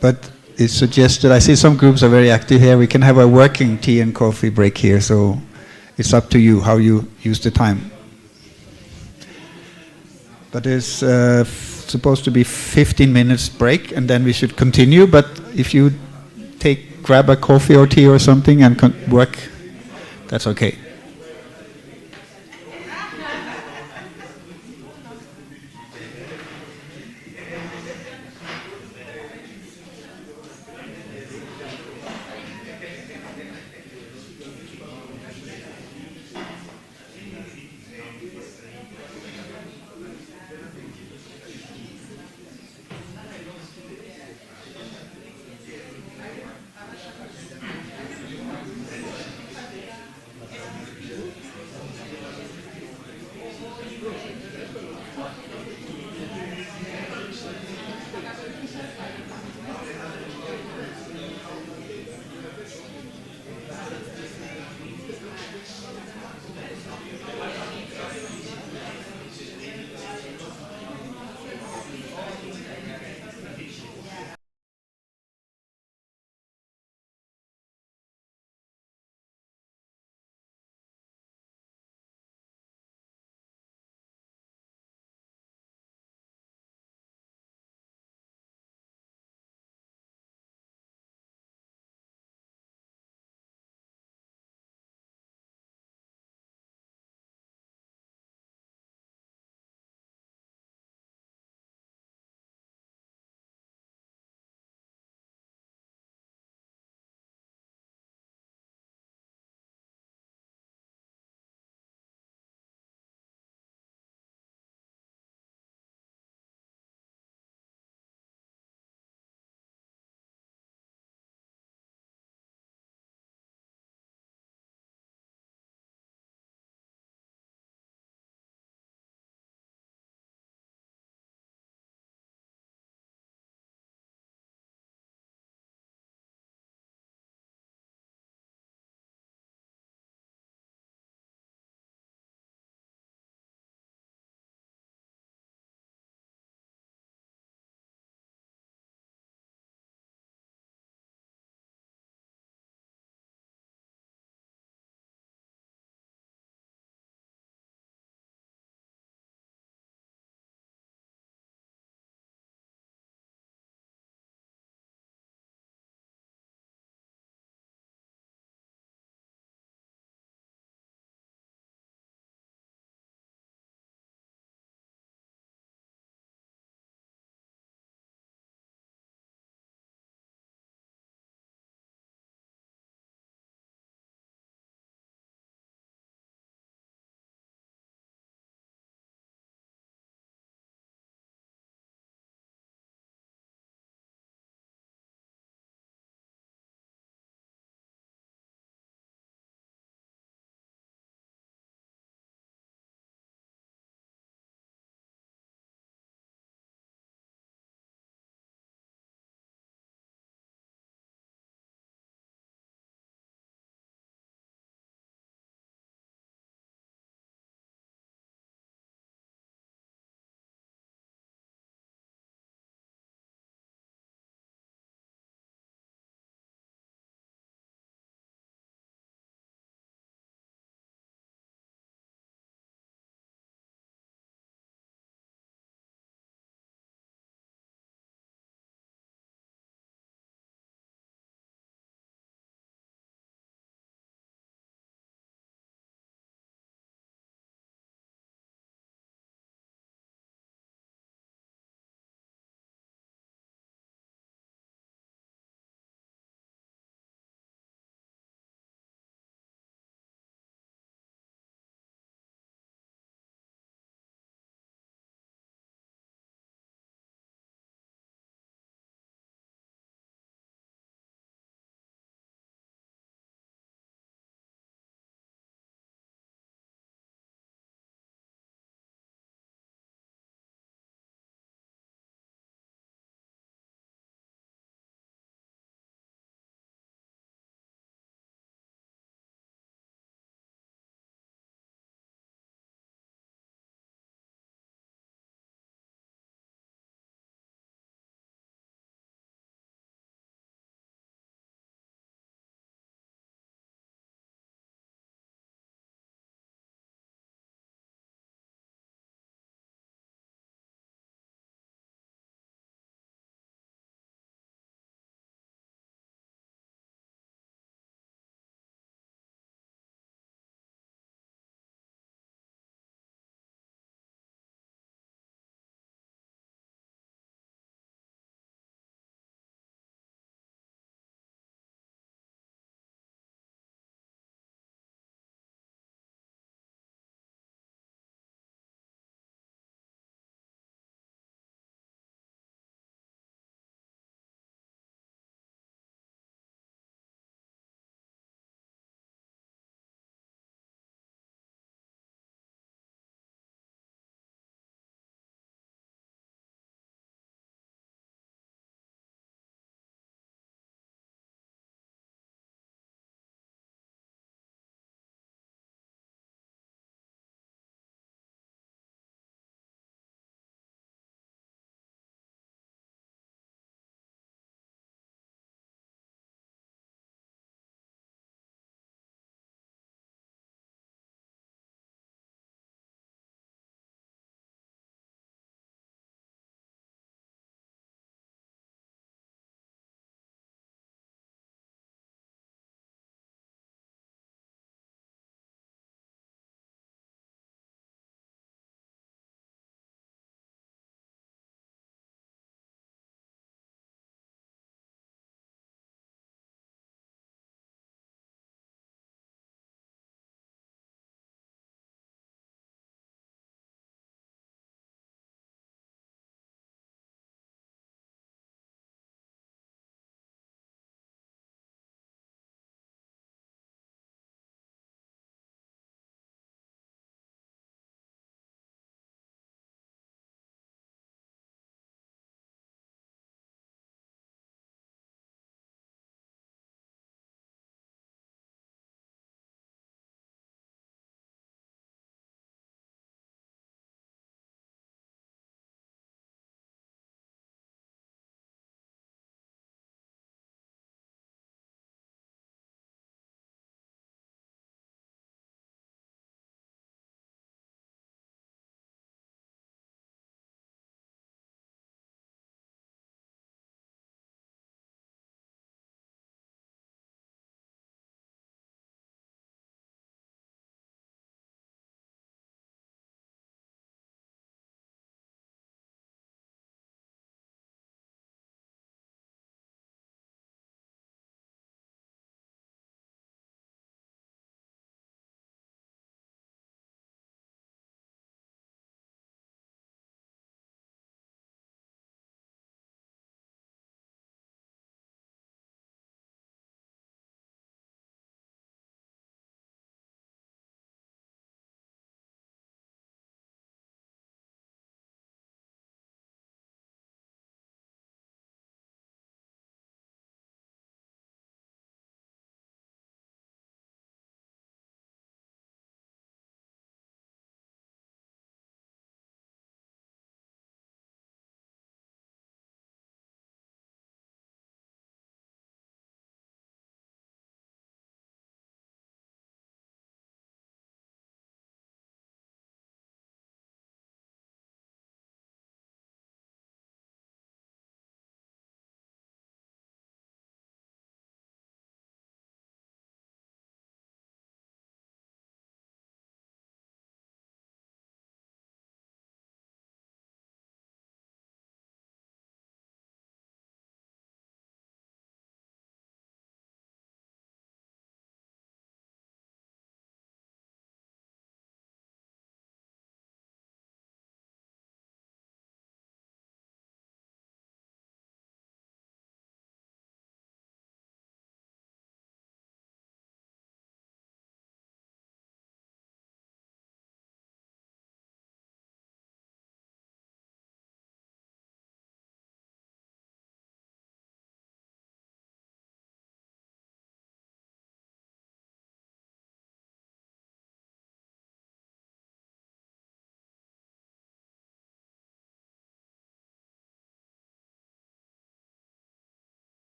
Speaker 8: but it's suggested, I see some groups are very active here, we can have a working tea and coffee break here, so it's up to you how you use the time. But there's supposed to be 15 minutes break, and then we should continue, but if you grab a coffee or tea or something and work, that's okay.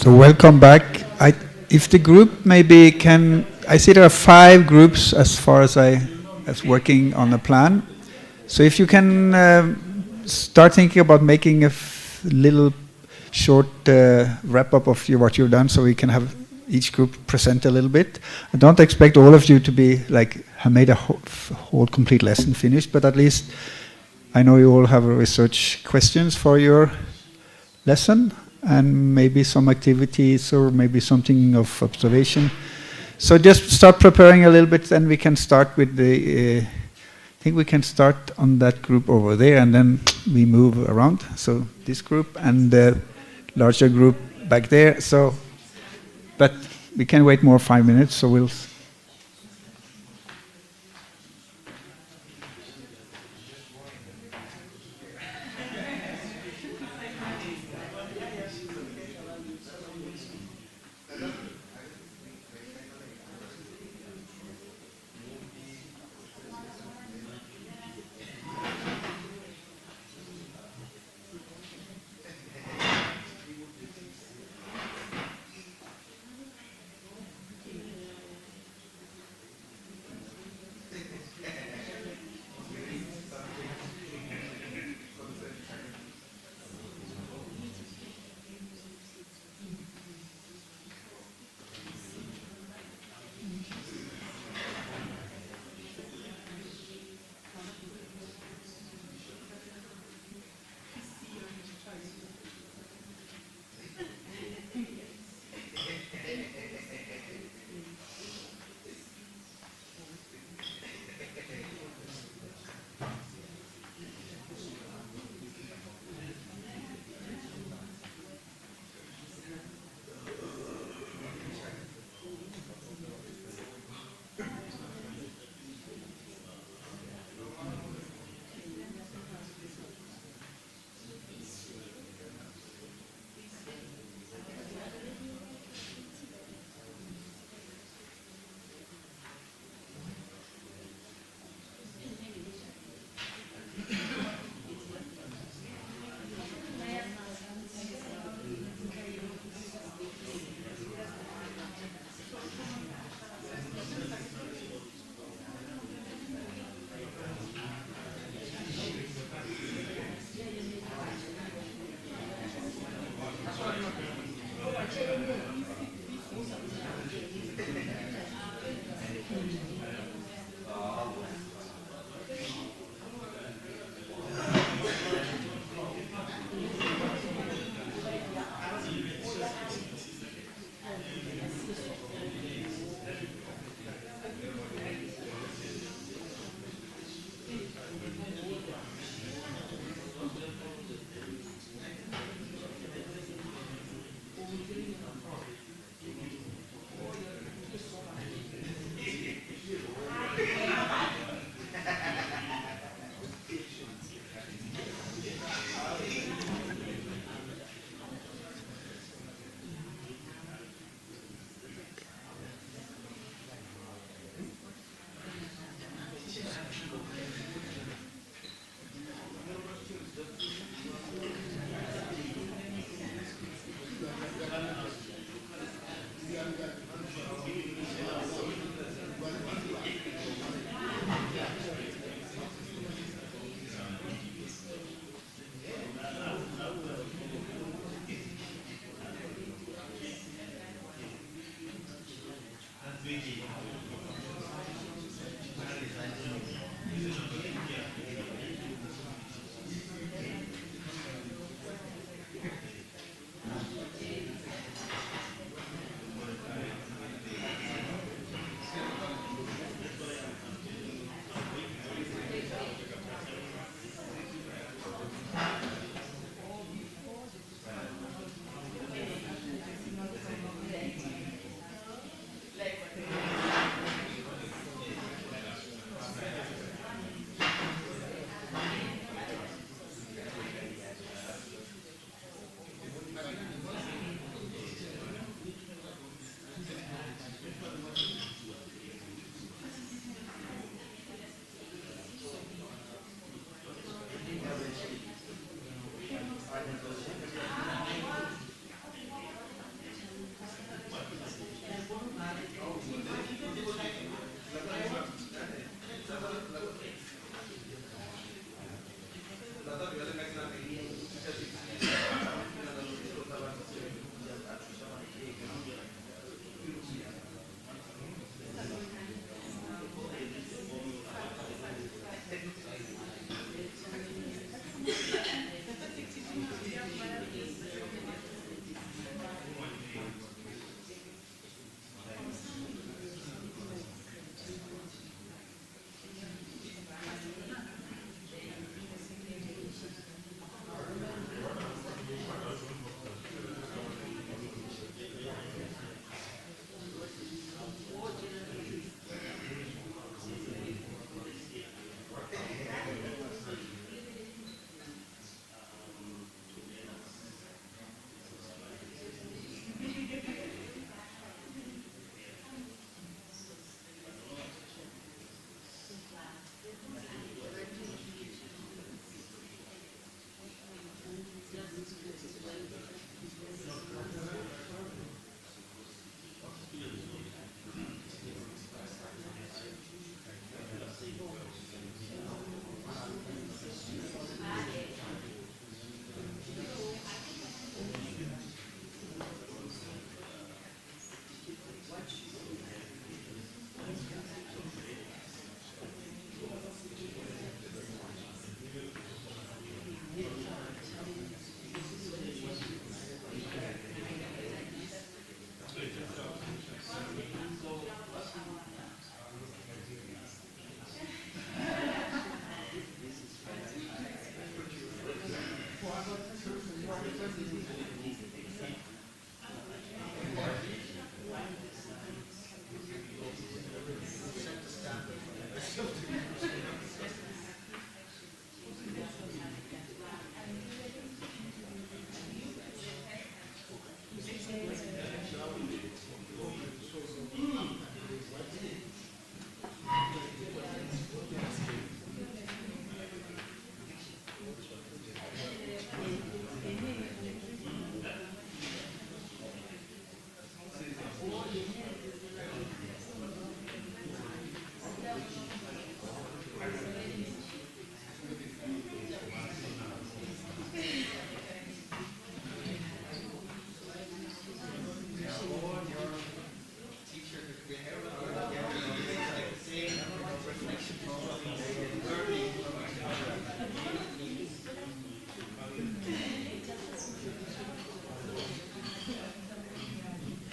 Speaker 8: So welcome back. If the group maybe can, I see there are 5 groups as far as as working on the plan. So if you can start thinking about making a little short wrap-up of what you've done, so we can have each group present a little bit. I don't expect all of you to be like have made a whole complete lesson finished, but at least I know you all have research questions for your lesson, and maybe some activities or maybe something of observation. So just start preparing a little bit, and we can start with the, I think we can start on that group over there, and then we move around. So this group and the larger group back there. So, but we can wait more 5 minutes, so we'll.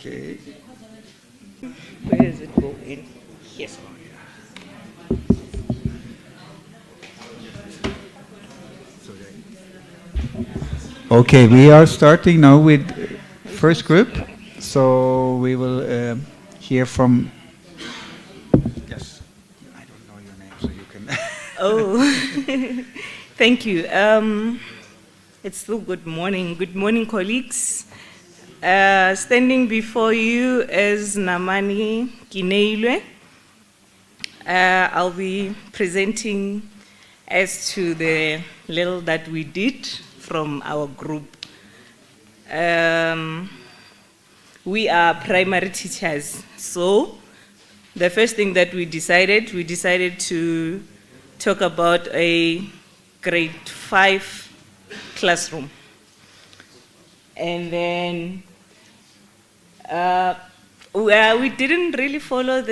Speaker 8: Okay.
Speaker 9: Where does it go in? Yes.
Speaker 8: Okay, we are starting now with first group. So we will hear from. Yes, I don't know your name, so you can.
Speaker 9: Oh, thank you. It's still good morning. Good morning, colleagues. Standing before you is Namani Kineilwe. I'll be presenting as to the little that we did from our group. We are primary teachers, so the first thing that we decided to talk about a grade 5 classroom. And then we didn't really follow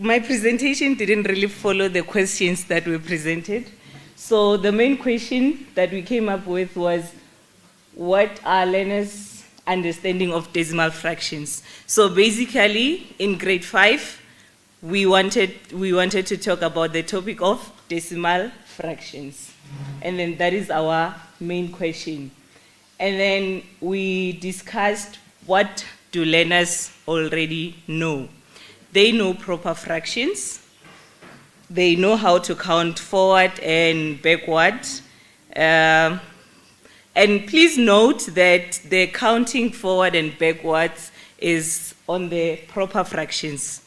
Speaker 9: my presentation didn't really follow the questions that were presented. So the main question that we came up with was, what are learners' understanding of decimal fractions? So basically, in grade 5, we wanted to talk about the topic of decimal fractions. And then that is our main question. And then we discussed, what do learners already know? They know proper fractions. They know how to count forward and backward. And please note that the counting forward and backwards is on the proper fractions.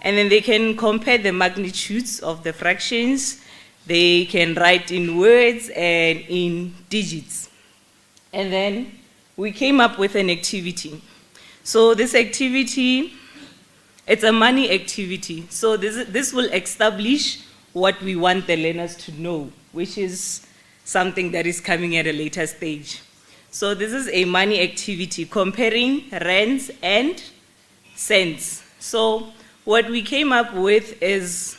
Speaker 9: And then they can compare the magnitudes of the fractions. They can write in words and in digits. And then we came up with an activity. So this activity, it's a money activity. So this will establish what we want the learners to know, which is something that is coming at a later stage. So this is a money activity comparing rands and cents. So what we came up with is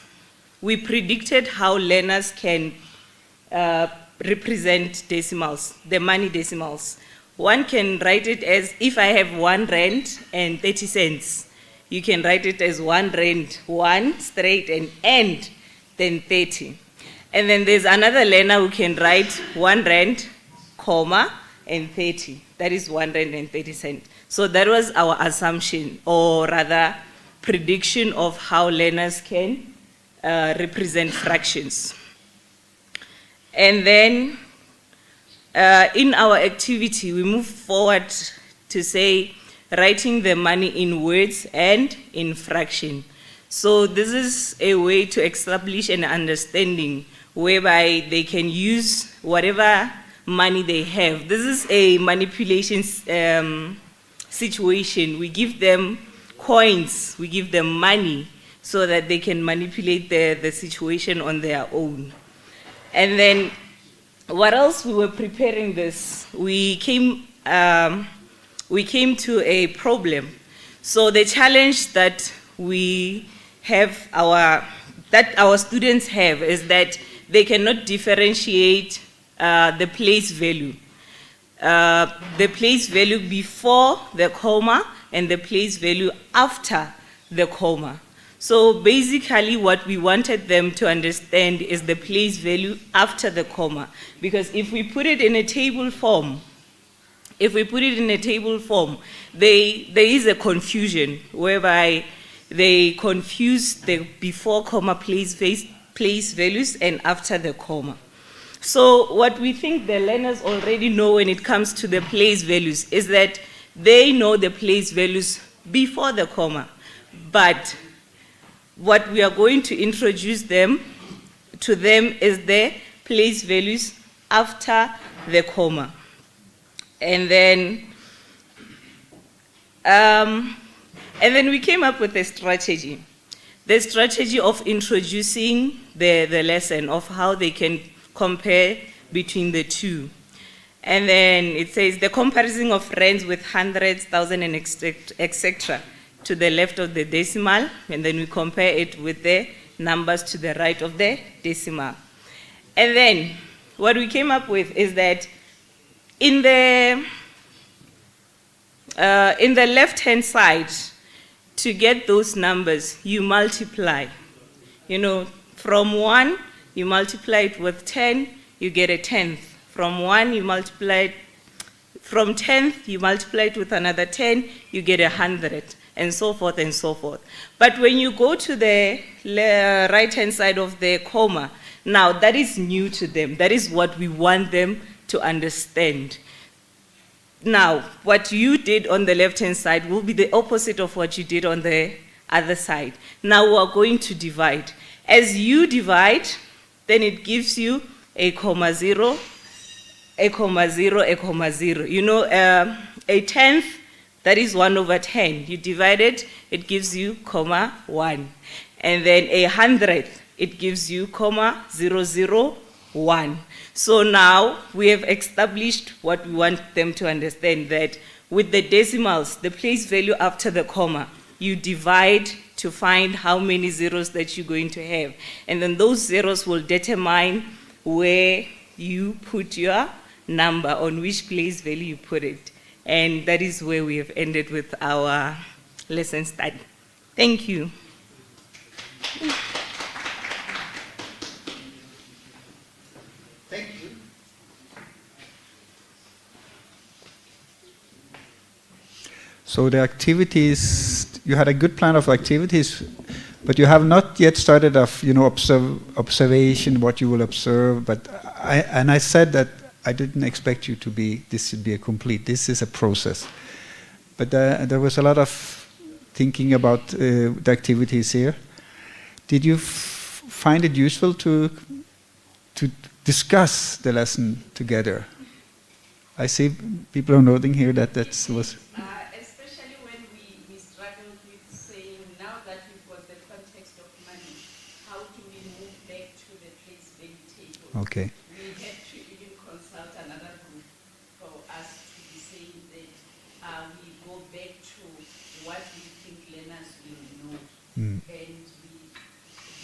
Speaker 9: we predicted how learners can represent decimals, the money decimals. One can write it as, if I have 1 rand and 30 cents, you can write it as 1 rand, 1 straight and then 30. And then there's another learner who can write 1 rand, comma, and 30. That is 1 rand and 30 cents. So that was our assumption, or rather prediction of how learners can represent fractions. And then in our activity, we move forward to say, writing the money in words and in fraction. So this is a way to establish an understanding whereby they can use whatever money they have. This is a manipulation situation. We give them coins, we give them money so that they can manipulate the situation on their own. And then what else? We were preparing this. We came to a problem. So the challenge that we have, that our students have, is that they cannot differentiate the place value. The place value before the comma and the place value after the comma. So basically what we wanted them to understand is the place value after the comma. Because if we put it in a table form, there is a confusion whereby they confuse the before comma place values and after the comma. So what we think the learners already know when it comes to the place values is that they know the place values before the comma, but what we are going to introduce to them is the place values after the comma. And then we came up with a strategy. The strategy of introducing the lesson of how they can compare between the two. And then it says the comparison of rands with hundreds, thousand, and etc. to the left of the decimal, and then we compare it with the numbers to the right of the decimal. And then what we came up with is that in the in the left-hand side, to get those numbers, you multiply. You know, from 1, you multiply it with 10, you get a tenth. From 1, you multiply it, from 10th, you multiply it with another 10, you get 100, and so forth and so forth. But when you go to the right-hand side of the comma, now that is new to them. That is what we want them to understand. Now, what you did on the left-hand side will be the opposite of what you did on the other side. Now we are going to divide. As you divide, then it gives you a comma 0, a comma 0, a comma 0. You know, a tenth, that is 1 over 10. You divide it, it gives you comma 1. And then a hundredth, it gives you comma 001. So now we have established what we want them to understand, that with the decimals, the place value after the comma, you divide to find how many zeros that you're going to have. And then those zeros will determine where you put your number, on which place value you put it. And that is where we have ended with our lesson study. Thank you.
Speaker 2: Thank you. So the activities, you had a good plan of activities, but you have not yet started off, you know, observation, what you will observe. But I said that I didn't expect you to be, this should be a complete, this is a process. But there was a lot of thinking about the activities here. Did you find it useful to discuss the lesson together? I see people are nodding here that that was...
Speaker 10: Especially when we struggled with saying, now that we've got the context of money, how do we move back to the place value table?
Speaker 2: Okay.
Speaker 10: We had to even consult another group for us to be saying that we go back to what we think learners will know.
Speaker 2: Mm.
Speaker 10: And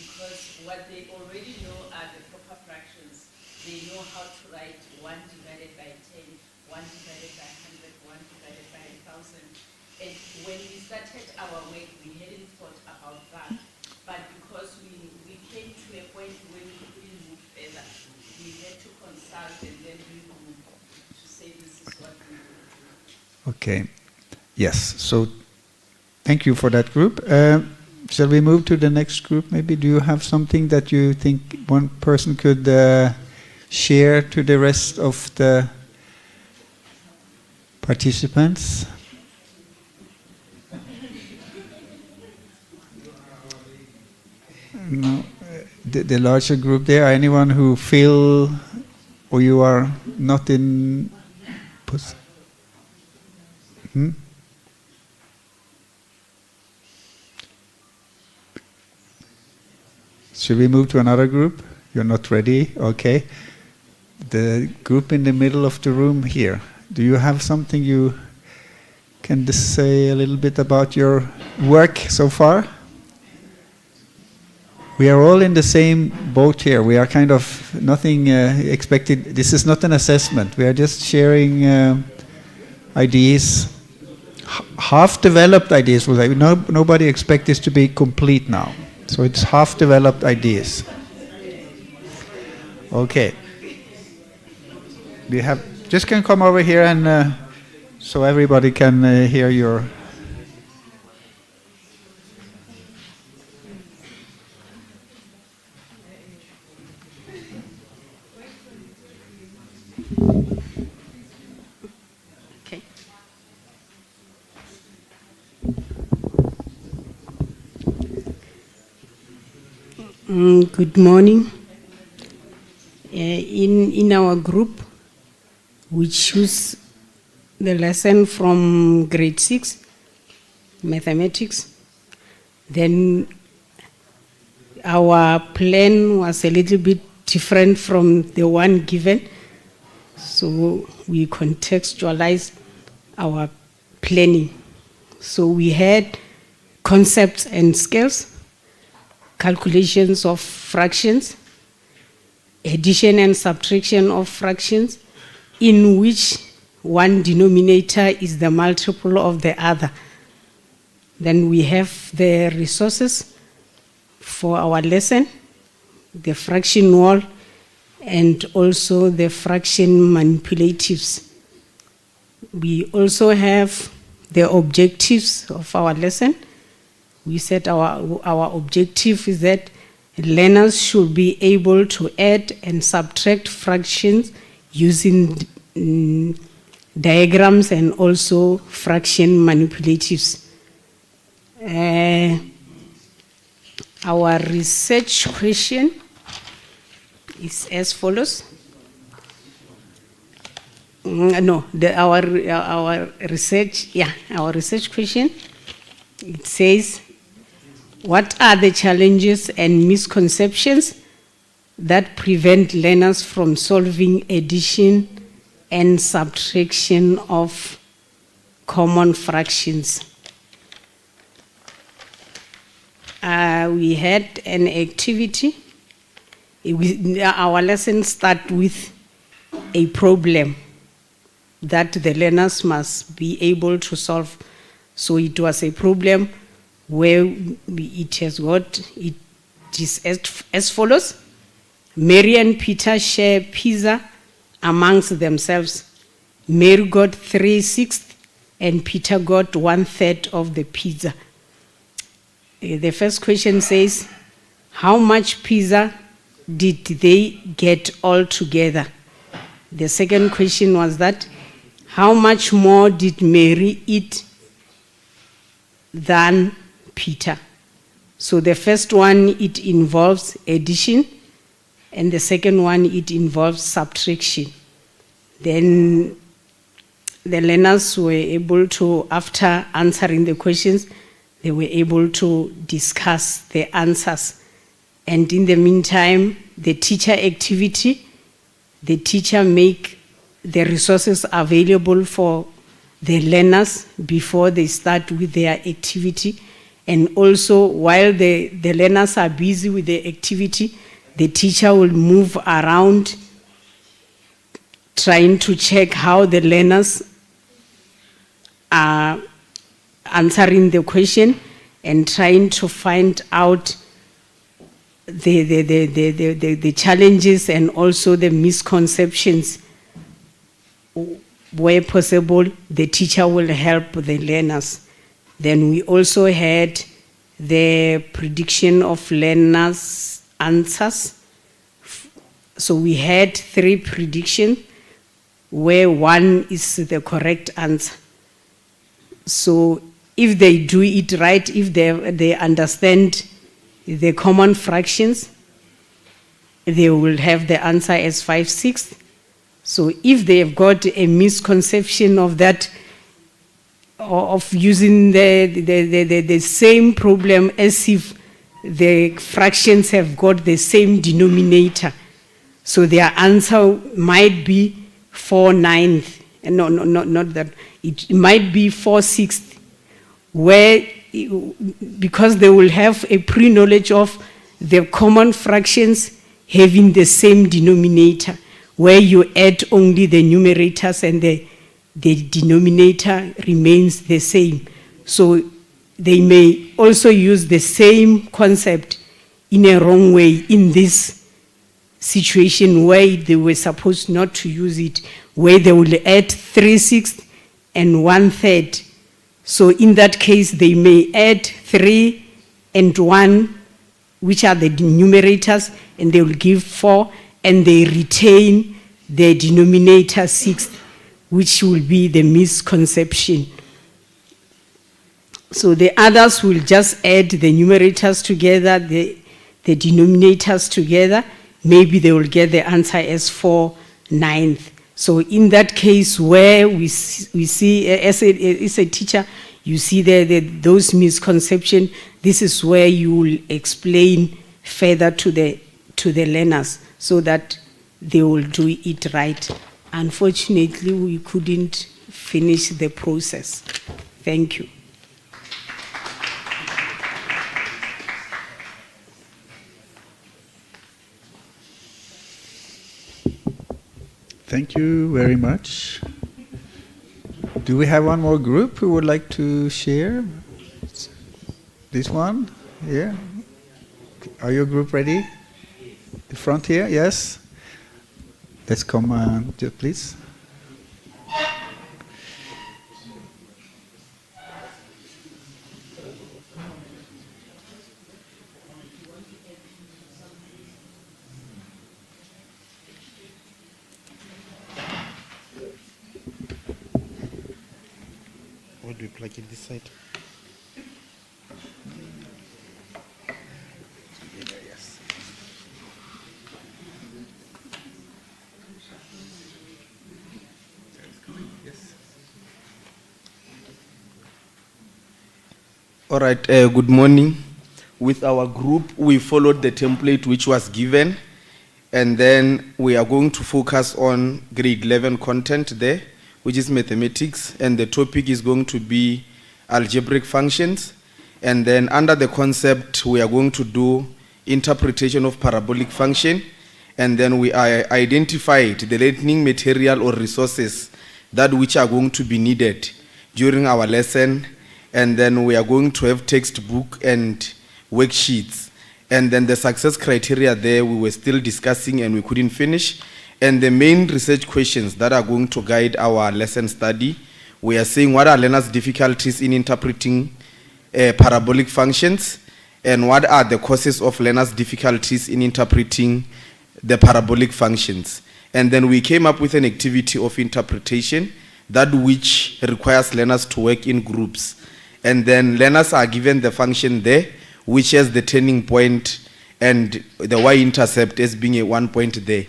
Speaker 10: because what they already know are the proper fractions, they know how to write 1 divided by 10, 1 divided by 100, 1 divided by 1,000. And when we started our work, we hadn't thought about that. But because we came to a point where we couldn't move further, we had to consult and then regroup to say this is what we will do.
Speaker 2: Okay. Yes. So thank you for that group. Shall we move to the next group? Maybe do you have something that you think one person could share to the rest of the participants? No. The larger group there, anyone who feel or you are not in... Should we move to another group? You're not ready? Okay. The group in the middle of the room here. Do you have something you can just say a little bit about your work so far? We are all in the same boat here. We are kind of nothing expected. This is not an assessment. We are just sharing ideas, half-developed ideas. Nobody expects this to be complete now. So it's half-developed ideas. Okay. We have just can come over here and so everybody can hear your.
Speaker 9: Okay.
Speaker 11: Good morning. In our group, we choose the lesson from grade 6, mathematics. Then our plan was a little bit different from the one given. So we contextualized our planning. So we had concepts and skills, calculations of fractions, addition and subtraction of fractions, in which one denominator is the multiple of the other. Then we have the resources for our lesson, the fraction wall, and also the fraction manipulatives. We also have the objectives of our lesson. We said our objective is that learners should be able to add and subtract fractions using diagrams and also fraction manipulatives. Our research question is as follows. Our research question, it says, what are the challenges and misconceptions that prevent learners from solving addition and subtraction of common fractions? We had an activity. Our lesson starts with a problem that the learners must be able to solve. So it was a problem where it is as follows. Mary and Peter share pizza amongst themselves. Mary got 3/6 and Peter got 1/3 of the pizza. The first question says, how much pizza did they get all together? The second question was that, how much more did Mary eat than Peter? So the first one, it involves addition, and the second one, it involves subtraction. Then the learners were able to, after answering the questions, they were able to discuss the answers. And in the meantime, the teacher activity, the teacher make the resources available for the learners before they start with their activity. And also, while the learners are busy with the activity, the teacher will move around trying to check how the learners are answering the question and trying to find out the challenges and also the misconceptions. Where possible, the teacher will help the learners. Then we also had the prediction of learners' answers. So we had 3 predictions where 1 is the correct answer. So if they do it right, if they understand the common fractions, they will have the answer as 5/6. So if they have got a misconception of that, of using the same problem as if the fractions have got the same denominator, so their answer might be 4/9. No, not that. It might be 4/6, where, because they will have a pre-knowledge of the common fractions having the same denominator, where you add only the numerators and the denominator remains the same. So they may also use the same concept in a wrong way in this situation where they were supposed not to use it, where they will add 3/6 and 1/3. So in that case, they may add 3 and 1, which are the numerators, and they will give 4, and they retain the denominator 6, which will be the misconception. So the others will just add the numerators together, the denominators together. Maybe they will get the answer as 4/9. So in that case, where we see as a teacher, you see those misconceptions, this is where you will explain further to the learners so that they will do it right. Unfortunately, we couldn't finish the process. Thank you.
Speaker 8: Thank you very much. Do we have one more group who would like to share? This one? Yeah? Are your group ready? The front here, yes? Let's come, please.
Speaker 1: Where do we plug in this side?
Speaker 12: All right, good morning. With our group, we followed the template which was given, and then we are going to focus on grade 11 content there, which is mathematics, and the topic is going to be algebraic functions. And then under the concept, we are going to do interpretation of parabolic function, and then we identified the learning material or resources that which are going to be needed during our lesson. And then we are going to have textbook and worksheets. And then the success criteria there, we were still discussing and we couldn't finish. And the main research questions that are going to guide our lesson study, we are saying what are learners' difficulties in interpreting parabolic functions, and what are the causes of learners' difficulties in interpreting the parabolic functions. And then we came up with an activity of interpretation, that which requires learners to work in groups. And then learners are given the function there, which has the turning point and the y-intercept as being a 1 point there.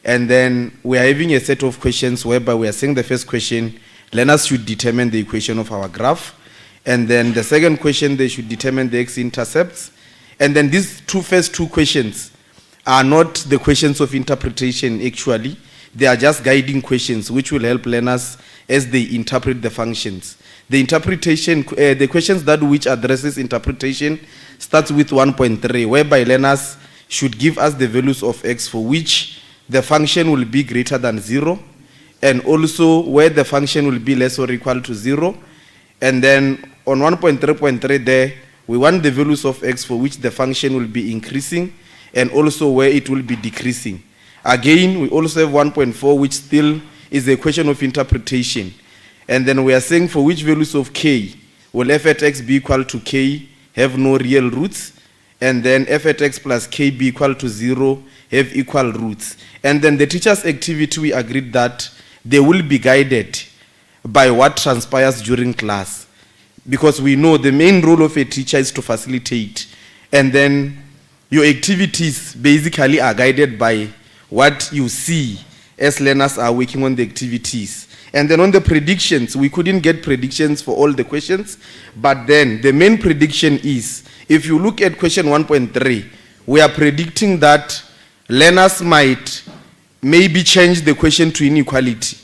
Speaker 12: And then we are having a set of questions whereby we are saying the first question, learners should determine the equation of our graph. And then the second question, they should determine the x-intercepts. And then these first two questions are not the questions of interpretation actually. They are just guiding questions which will help learners as they interpret the functions. The interpretation, the questions that which addresses interpretation starts with 1.3, whereby learners should give us the values of x for which the function will be greater than 0, and also where the function will be less or equal to 0. And then on 1.3.3 there, we want the values of x for which the function will be increasing, and also where it will be decreasing. Again, we also have 1.4, which still is a question of interpretation. And then we are saying for which values of k will f at x be equal to k have no real roots, and then f at x plus k be equal to 0 have equal roots. And then the teacher's activity, we agreed that they will be guided by what transpires during class, because we know the main role of a teacher is to facilitate. And then your activities basically are guided by what you see as learners are working on the activities. And then on the predictions, we couldn't get predictions for all the questions, but then the main prediction is, if you look at question 1.3, we are predicting that learners might maybe change the question to inequality.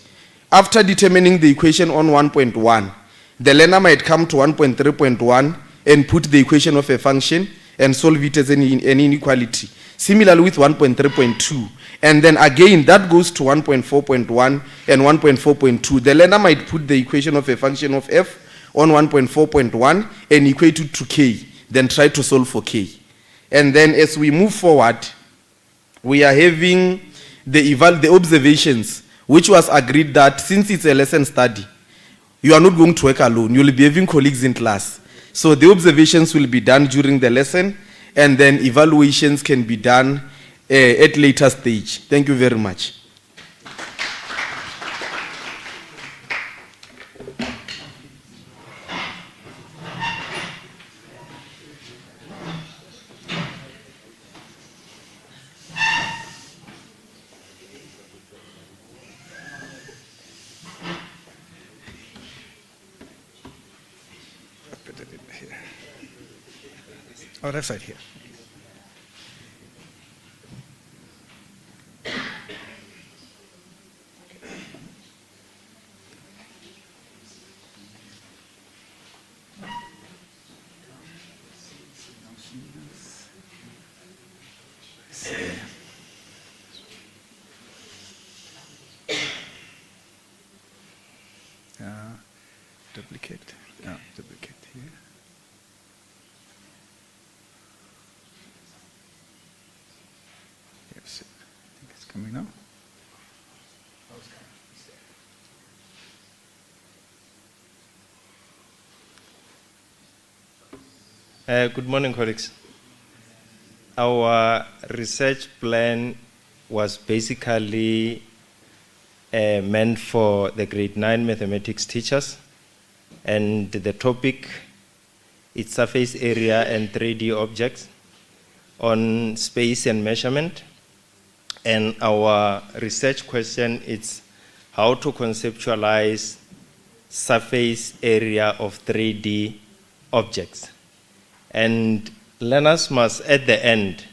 Speaker 12: After determining the equation on 1.1, the learner might come to 1.3.1 and put the equation of a function and solve it as an inequality. Similarly with 1.3.2. And then again, that goes to 1.4.1 and 1.4.2. The learner might put the equation of a function of f on 1.4.1 and equate it to k, then try to solve for k. And then as we move forward, we are having the observations, which was agreed that since it's a lesson study, you are not going to work alone. You will be having colleagues in class. So the observations will be done during the lesson, and then evaluations can be done at later stage. Thank you very much.
Speaker 8: Oh, that side here. think it's coming now.
Speaker 13: Good morning, colleagues. Our research plan was basically meant for the grade 9 mathematics teachers, and the topic is surface area and 3D objects on space and measurement. And our research question is how to conceptualize surface area of 3D objects. And learners must, at the end,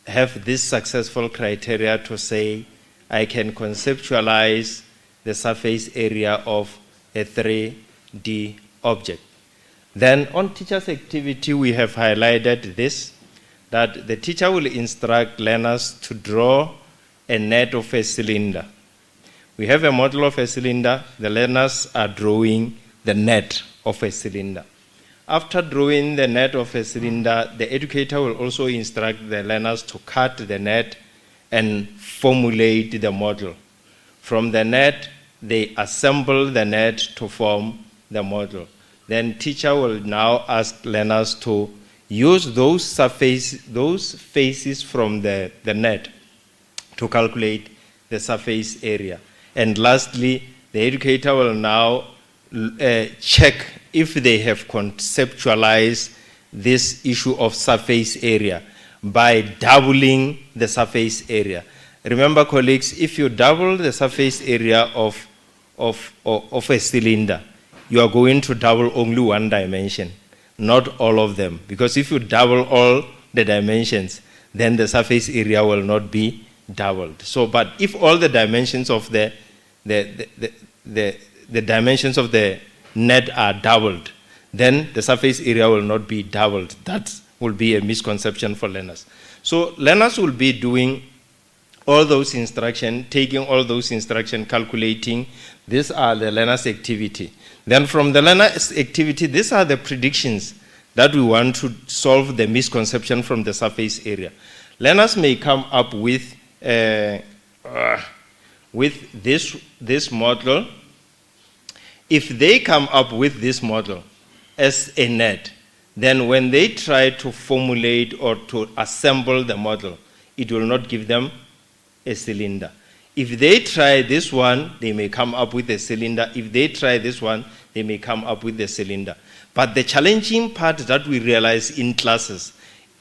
Speaker 13: have this successful criteria to say, I can conceptualize the surface area of a 3D object. Then on teacher's activity, we have highlighted this, that the teacher will instruct learners to draw a net of a cylinder. We have a model of a cylinder. The learners are drawing the net of a cylinder. After drawing the net of a cylinder, the educator will also instruct the learners to cut the net and formulate the model. From the net, they assemble the net to form the model. Then teacher will now ask learners to use those faces from the net to calculate the surface area. And lastly, the educator will now check if they have conceptualized this issue of surface area by doubling the surface area. Remember, colleagues, if you double the surface area of a cylinder, you are going to double only one dimension, not all of them. Because if you double all the dimensions, then the surface area will not be doubled. So, but if all the dimensions of the dimensions of the net are doubled, then the surface area will not be doubled. That will be a misconception for learners. So learners will be doing all those instructions, taking all those instructions, calculating. These are the learner's activity. Then from the learner's activity, these are the predictions that we want to solve the misconception from the surface area. Learners may come up with this model. If they come up with this model as a net, then when they try to formulate or to assemble the model, it will not give them a cylinder. If they try this one, they may come up with a cylinder. If they try this one, they may come up with a cylinder. But the challenging part that we realize in classes,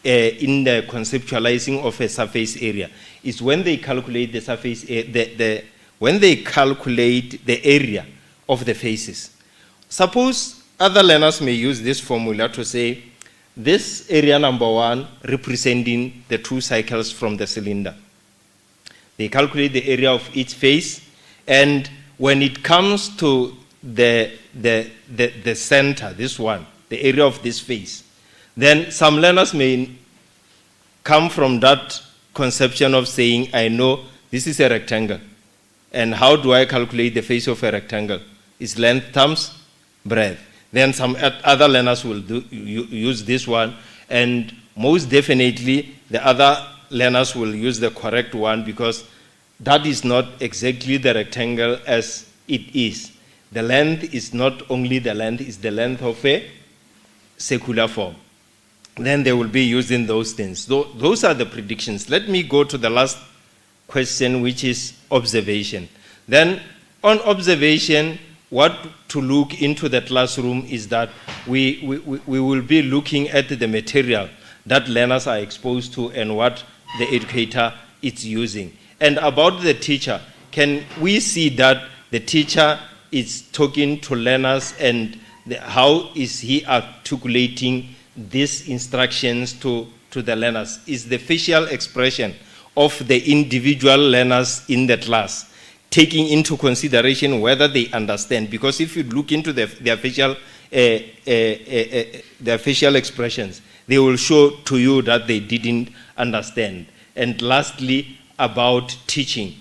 Speaker 13: in the conceptualizing of a surface area, is when they calculate the surface, when they calculate the area of the faces. Suppose other learners may use this formula to say, this area number 1 representing the 2 cycles from the cylinder. They calculate the area of each face, and when it comes to the center, this one, the area of this face, then some learners may come from that conception of saying, I know this is a rectangle, and how do I calculate the face of a rectangle? It's length times breadth. Then some other learners will use this one, and most definitely the other learners will use the correct one, because that is not exactly the rectangle as it is. The length is not only the length, it's the length of a circular form. Then they will be using those things. Those are the predictions. Let me go to the last question, which is observation. Then on observation, what to look into the classroom is that we will be looking at the material that learners are exposed to and what the educator is using. And about the teacher, can we see that the teacher is talking to learners, and how is he articulating these instructions to the learners? Is the facial expression of the individual learners in the class taking into consideration whether they understand? Because if you look into their facial expressions, they will show to you that they didn't understand. And lastly, about teaching.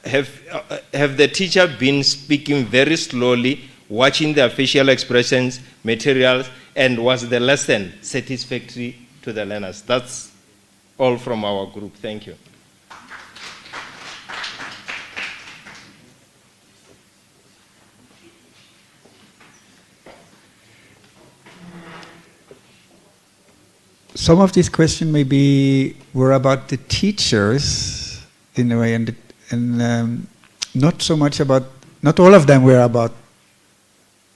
Speaker 13: Have the teacher been speaking very slowly, watching their facial expressions, materials, and was the lesson satisfactory to the learners? That's all from our group. Thank you.
Speaker 8: Some of these questions maybe were about the teachers in a way, and not so much about, not all of them were about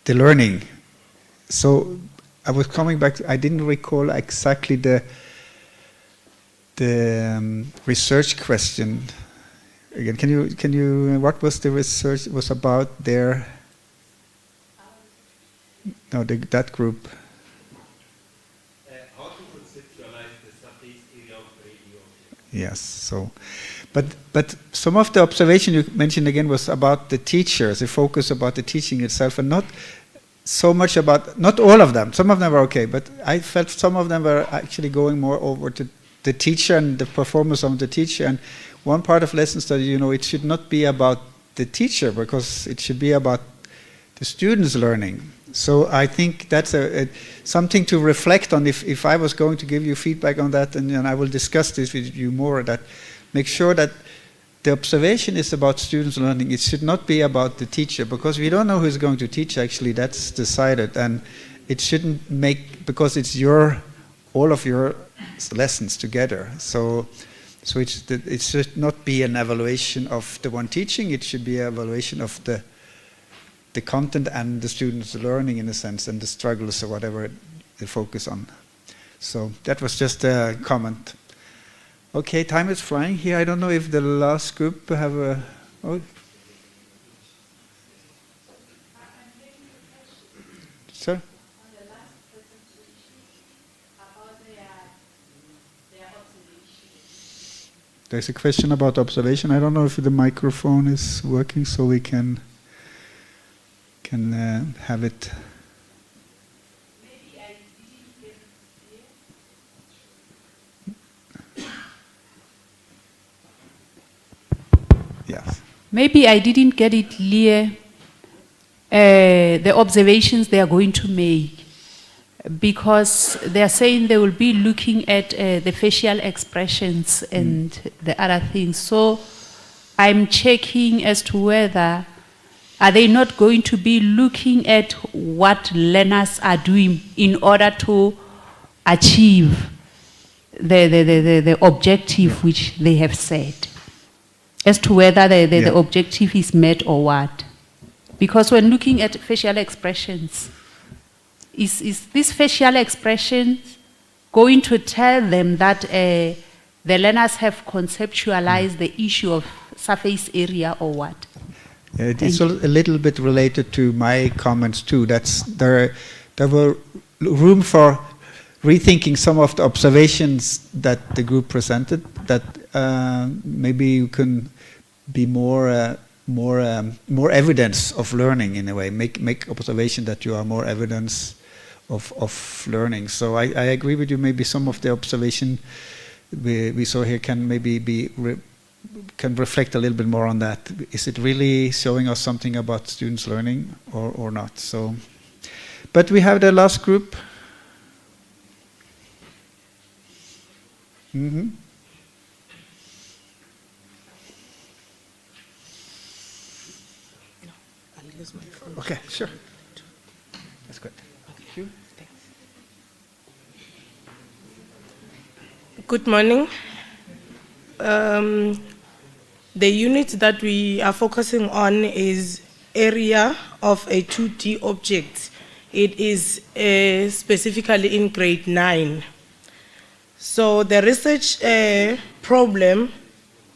Speaker 8: the learning. So I was coming back, I didn't recall exactly the research question. Again, can you, what was the research, it was about their, no, that group.
Speaker 6: How to conceptualize the surface area of radio.
Speaker 8: Yes, so, but some of the observation you mentioned again was about the teachers, the focus about the teaching itself, and not so much about, not all of them, some of them were okay, but I felt some of them were actually going more over to the teacher and the performance of the teacher. And one part of lesson study, you know, it should not be about the teacher, because it should be about the students learning. So I think that's something to reflect on. If I was going to give you feedback on that, and I will discuss this with you more, that make sure that the observation is about students learning. It should not be about the teacher, because we don't know who's going to teach actually, that's decided. And it shouldn't make, because it's all of your lessons together. So it should not be an evaluation of the one teaching, it should be an evaluation of the content and the students learning in a sense, and the struggles or whatever they focus on. So that was just a comment. Okay, time is flying here. I don't know if the last group have a... Oh. Sir? There's a question about observation. I don't know if the microphone is working, so we can have it.
Speaker 10: Maybe I didn't get it clear.
Speaker 8: Yes.
Speaker 14: Maybe I didn't get it clear, the observations they are going to make, because they are saying they will be looking at the facial expressions and the other things. So I'm checking as to whether are they not going to be looking at what learners are doing in order to achieve the objective which they have set, as to whether the objective is met or what? Because when looking at facial expressions, is this facial expression going to tell them that the learners have conceptualized the issue of surface area or what?
Speaker 8: It is a little bit related to my comments too. There were room for rethinking some of the observations that the group presented, that maybe you can be more evidence of learning in a way, make observation that you are more evidence of learning. So I agree with you. Maybe some of the observation we saw here can maybe can reflect a little bit more on that. Is it really showing us something about students learning or not? So, but we have the last group. Mm-hmm. Okay, sure. That's good. Thank you.
Speaker 15: Good morning. The unit that we are focusing on is area of a 2D object. It is specifically in grade 9. So the research problem,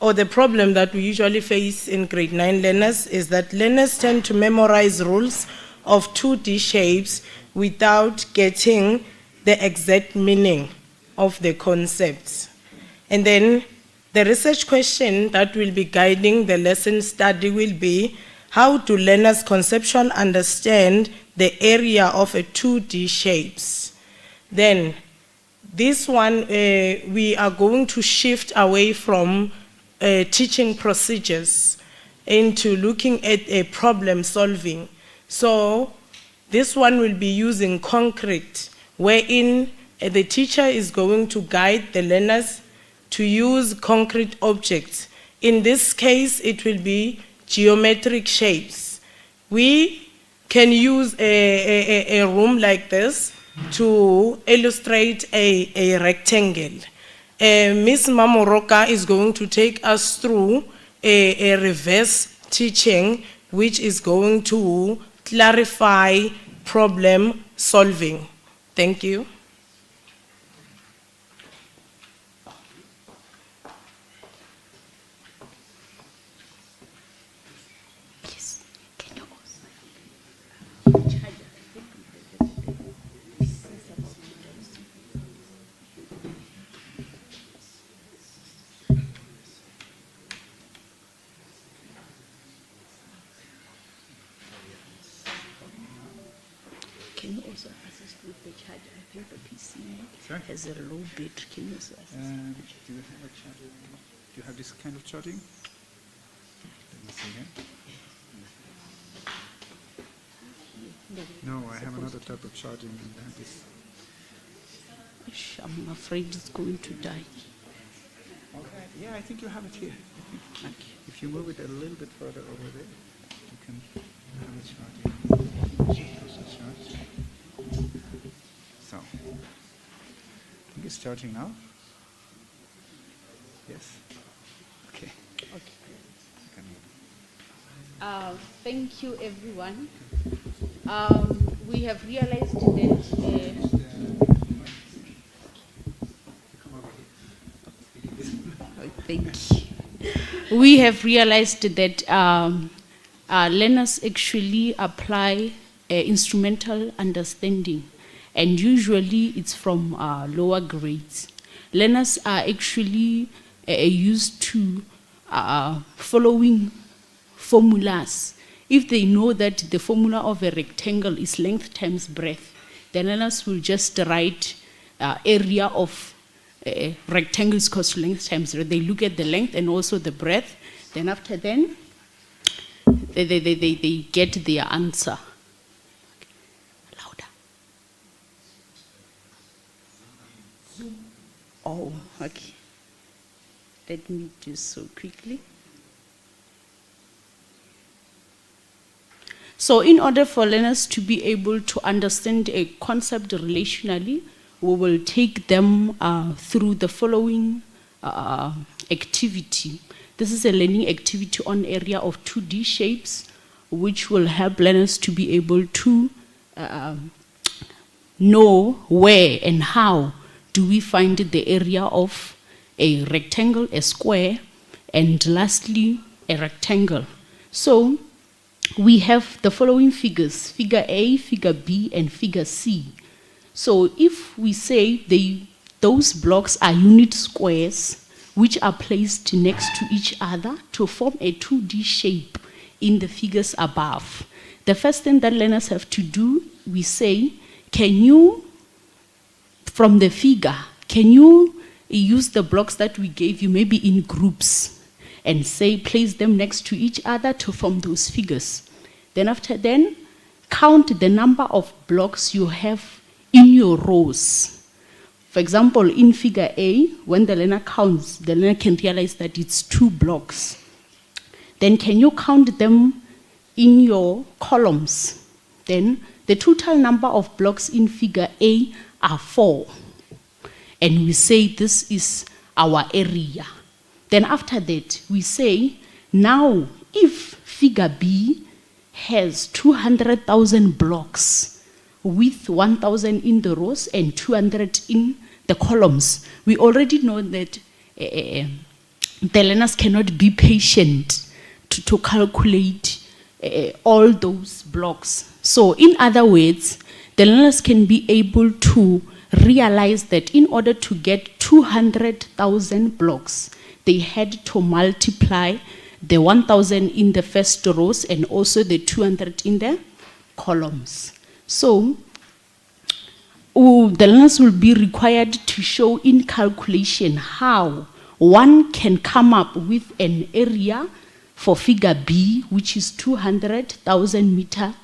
Speaker 15: or the problem that we usually face in grade 9 learners, is that learners tend to memorize rules of 2D shapes without getting the exact meaning of the concepts. And then the research question that will be guiding the lesson study will be, how do learners conceptually understand the area of a 2D shapes? Then this one, we are going to shift away from teaching procedures into looking at a problem solving. So this one will be using concrete, wherein the teacher is going to guide the learners to use concrete objects. In this case, it will be geometric shapes. We can use a room like this to illustrate a rectangle. Ms. Mamoroka is going to take us through a reverse teaching, which is going to clarify problem solving. Thank you.
Speaker 14: Can you also assist with the charger? I think the PC has a low bit. Can you also assist?
Speaker 8: Do you have a charger? Do you have this kind of charging? Let me see here. No, I have another type of charging than this.
Speaker 14: I'm afraid it's going to die.
Speaker 8: Okay. Yeah, I think you have it here. If you move it a little bit further over there, you can have it charging. So, I think it's charging now. Yes. Okay.
Speaker 14: Thank you, everyone. We have realized that. Thank you. We have realized that learners actually apply instrumental understanding, and usually it's from lower grades. Learners are actually used to following formulas. If they know that the formula of a rectangle is length times breadth, the learners will just write area of rectangle is equals to length times breadth. They look at the length and also the breadth. Then after then, they get their answer. Louder. Oh, okay. Let me do so quickly. So in order for learners to be able to understand a concept relationally, we will take them through the following activity. This is a learning activity on area of 2D shapes, which will help learners to be able to know where and how do we find the area of a rectangle, a square, and lastly, a rectangle. So we have the following figures, figure A, figure B, and figure C. So if we say those blocks are unit squares which are placed next to each other to form a 2D shape in the figures above, the first thing that learners have to do, we say, can you, from the figure, can you use the blocks that we gave you maybe in groups and say place them next to each other to form those figures. Then after then, count the number of blocks you have in your rows. For example, in figure A, when the learner counts, the learner can realize that it's 2 blocks. Then can you count them in your columns? Then the total number of blocks in figure A are 4. And we say this is our area. Then after that, we say, now if figure B has 200,000 blocks with 1,000 in the rows and 200 in the columns, we already know that the learners cannot be patient to calculate all those blocks. So in other words, the learners can be able to realize that in order to get 200,000 blocks, they had to multiply the 1,000 in the first rows and also the 200 in the columns. So the learners will be required to show in calculation how one can come up with an area for figure B, which is 200,000 meter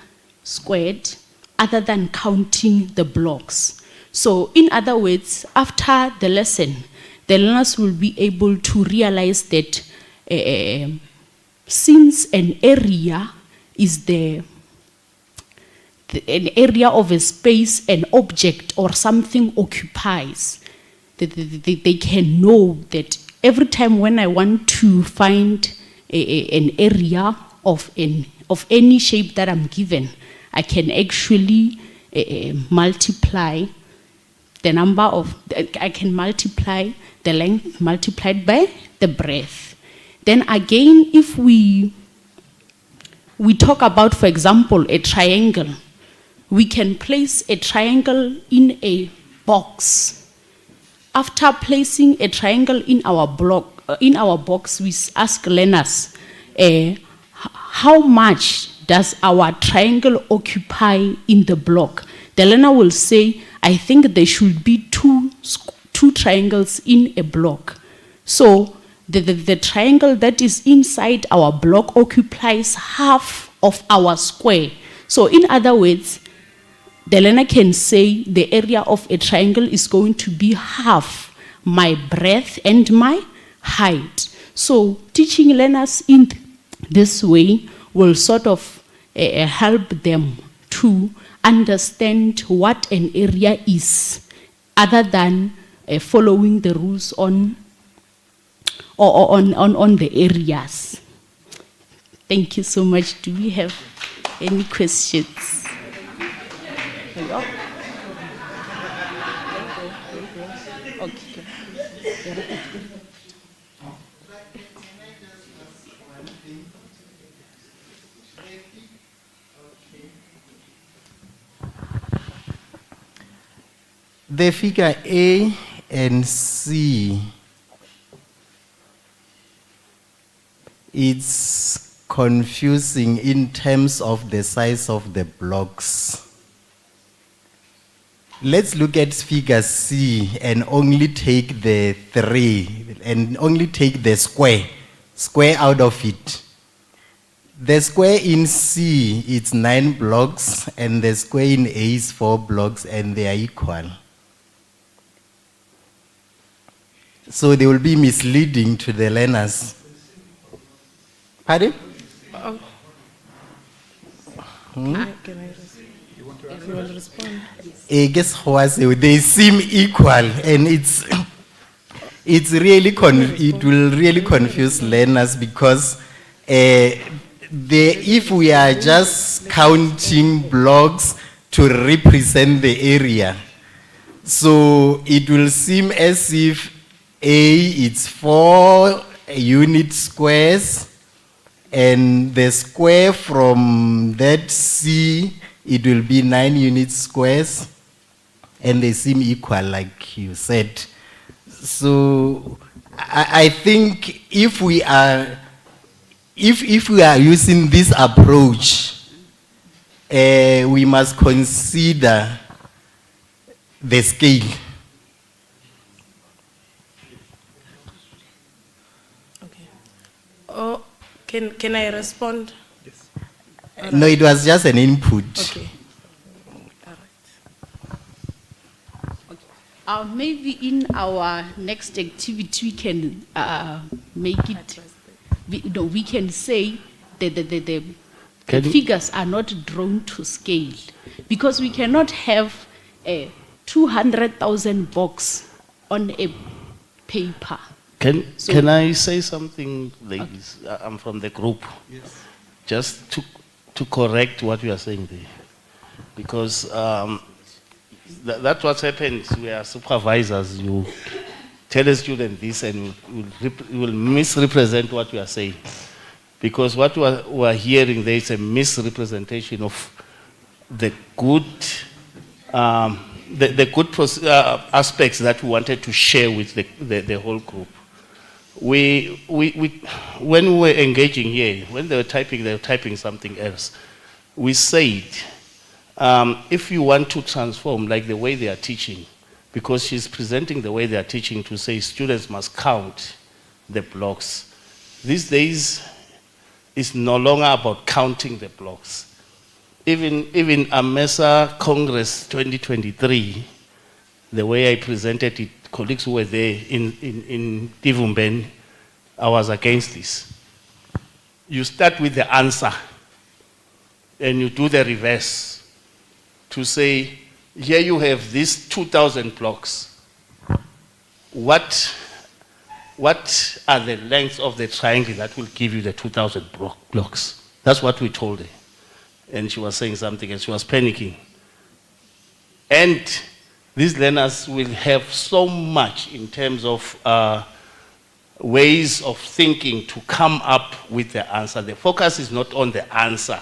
Speaker 14: squared, other than counting the blocks. So in other words, after the lesson, the learners will be able to realize that since an area is an area of a space, an object or something occupies, they can know that every time when I want to find an area of any shape that I'm given, I can actually multiply the number of, I can multiply the length multiplied by the breadth. Then again, if we talk about, for example, a triangle, we can place a triangle in a box. After placing a triangle in our box, we ask learners, how much does our triangle occupy in the block? The learner will say, I think there should be two triangles in a block. So the triangle that is inside our block occupies half of our square. So in other words, the learner can say the area of a triangle is going to be half my breadth and my height. So teaching learners in this way will sort of help them to understand what an area is, other than following the rules on the areas. Thank you so much. Do we have any questions?
Speaker 16: The figure A and C, it's confusing in terms of the size of the blocks. Let's look at figure C and only take the 3 and only take the square out of it. The square in C, it's 9 blocks, and the square in A is 4 blocks, and they are equal. So they will be misleading to the learners. Pardon?
Speaker 15: Can I you want to respond?
Speaker 16: Guess what? They seem equal, and it will really confuse learners, because if we are just counting blocks to represent the area, so it will seem as if A, it's 4 unit squares, and the square from that C, it will be 9 unit squares, and they seem equal, like you said. So I think if we are using this approach, we must consider the scale.
Speaker 15: Oh, can I respond?
Speaker 16: Yes. No, it was just an input.
Speaker 15: Okay.
Speaker 14: Maybe in our next activity we can make it. We can say that the figures are not drawn to scale, because we cannot have a 200,000 box on a paper.
Speaker 17: Can I say something, ladies? Okay. I'm from the group. Yes. Just to correct what you are saying there. Because that's what happens. We are supervisors. You tell a student this and you will misrepresent what you are saying. Because what we are hearing there is a misrepresentation of the good aspects that we wanted to share with the whole group. When we were engaging here, when they were typing something else. We said, if you want to transform like the way they are teaching, because she's presenting the way they are teaching to say students must count the blocks. These days, it's no longer about counting the blocks. Even AMESA Congress 2023, the way I presented it colleagues who were there in Tivumben, I was against this. You start with the answer and you do the reverse to say, here you have these 2,000 blocks. What are the lengths of the triangle that will give you the 2,000 blocks? That's what we told her. And she was saying something and she was panicking. And these learners will have so much in terms of ways of thinking to come up with the answer. The focus is not on the answer.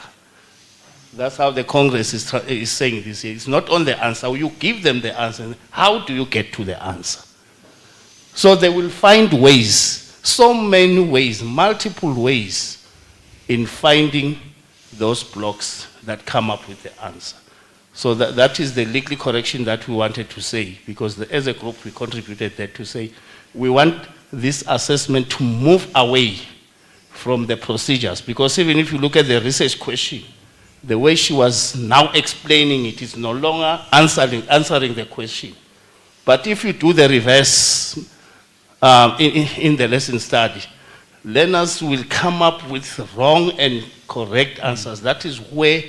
Speaker 17: That's how the Congress is saying this year. It's not on the answer. You give them the answer. How do you get to the answer? So they will find ways, so many ways, multiple ways in finding those blocks that come up with the answer. So that is the legal correction that we wanted to say, because as a group we contributed that to say we want this assessment to move away from the procedures, because even if you look at the research question, the way she was now explaining it is no longer answering the question. But if you do the reverse in the lesson study, learners will come up with wrong and correct answers. That is where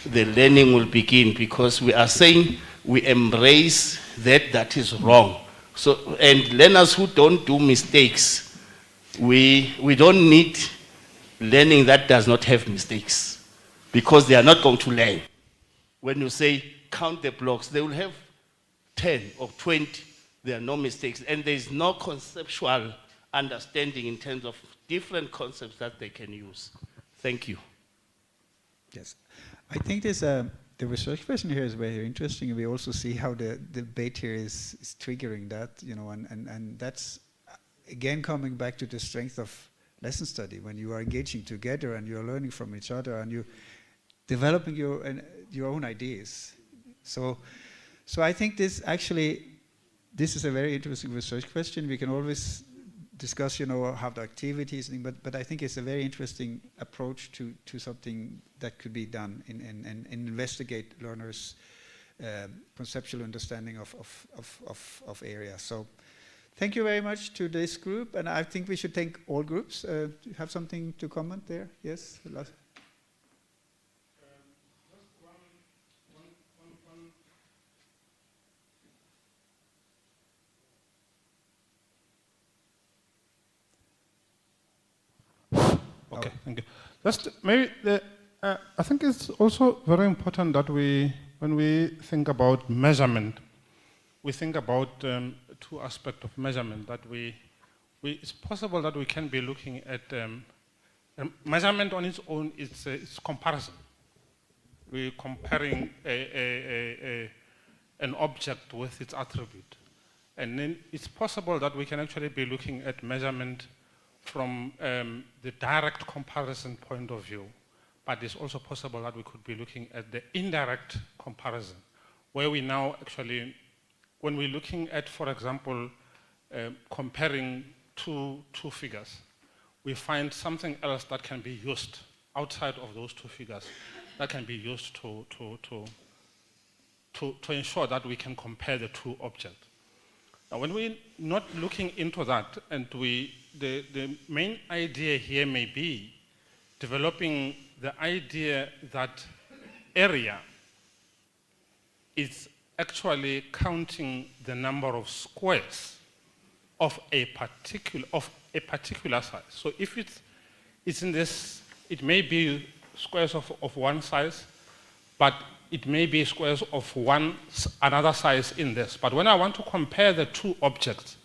Speaker 17: the learning will begin, because we are saying we embrace that is wrong. So, and learners who don't do mistakes, we don't need learning that does not have mistakes, because they are not going to learn. When you say count the blocks, they will have 10 or 20. There are no mistakes, and there is no conceptual understanding in terms of different concepts that they can use. Thank you.
Speaker 8: Yes. I think there's the research question here is very interesting. We also see how the debate here is triggering that, you know, and that's again coming back to the strength of lesson study, when you are engaging together and you're learning from each other and you're developing your own ideas. So I think this is a very interesting research question. We can always discuss, you know, how the activities, but I think it's a very interesting approach to something that could be done and investigate learners' conceptual understanding of areas. So thank you very much to this group, and I think we should thank all groups. Do you have something to comment there? Yes?
Speaker 18: Okay, thank you. Just maybe I think it's also very important that when we think about measurement, we think about two aspects of measurement. That it's possible that we can be looking at measurement on its own. It's comparison. We're comparing an object with its attribute, and then it's possible that we can actually be looking at measurement from the direct comparison point of view, but it's also possible that we could be looking at the indirect comparison, where we now actually, when we're looking at, for example, comparing two figures, we find something else that can be used outside of those two figures that can be used to ensure that we can compare the two objects. Now, when we're not looking into that, and the main idea here may be developing the idea that area is actually counting the number of squares of a particular size. So if it's in this, it may be squares of one size, but it may be squares of another size in this. But when I want to compare the two objects,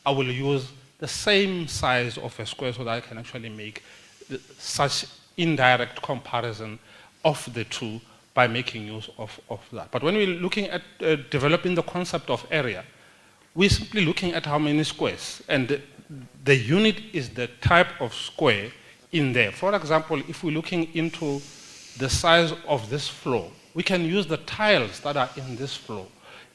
Speaker 18: I will use the same size of a square so that I can actually make such indirect comparison of the two by making use of that. But when we're looking at developing the concept of area, we're simply looking at how many squares, and the unit is the type of square in there. For example, if we're looking into the size of this floor, we can use the tiles that are in this floor,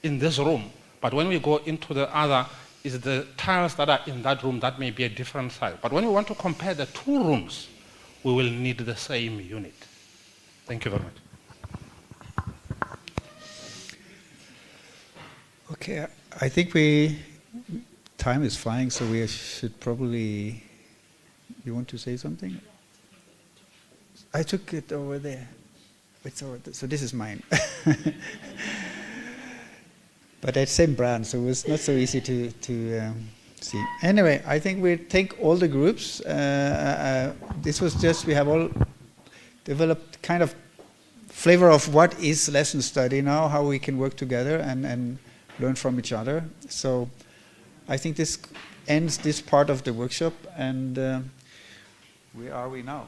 Speaker 18: in this room. But when we go into the other, is the tiles that are in that room that may be a different size. But when we want to compare the two rooms, we will need the same unit. Thank you very much.
Speaker 8: Okay, I think we time is flying, so we should probably... You want to say something? I took it over there. It's over there. So this is mine. But it's same brand, so it's not so easy to see. Anyway, I think we thank all the groups. This was just, we have all developed kind of flavor of what is lesson study now, how we can work together and learn from each other. So I think this ends this part of the workshop, and where are we now?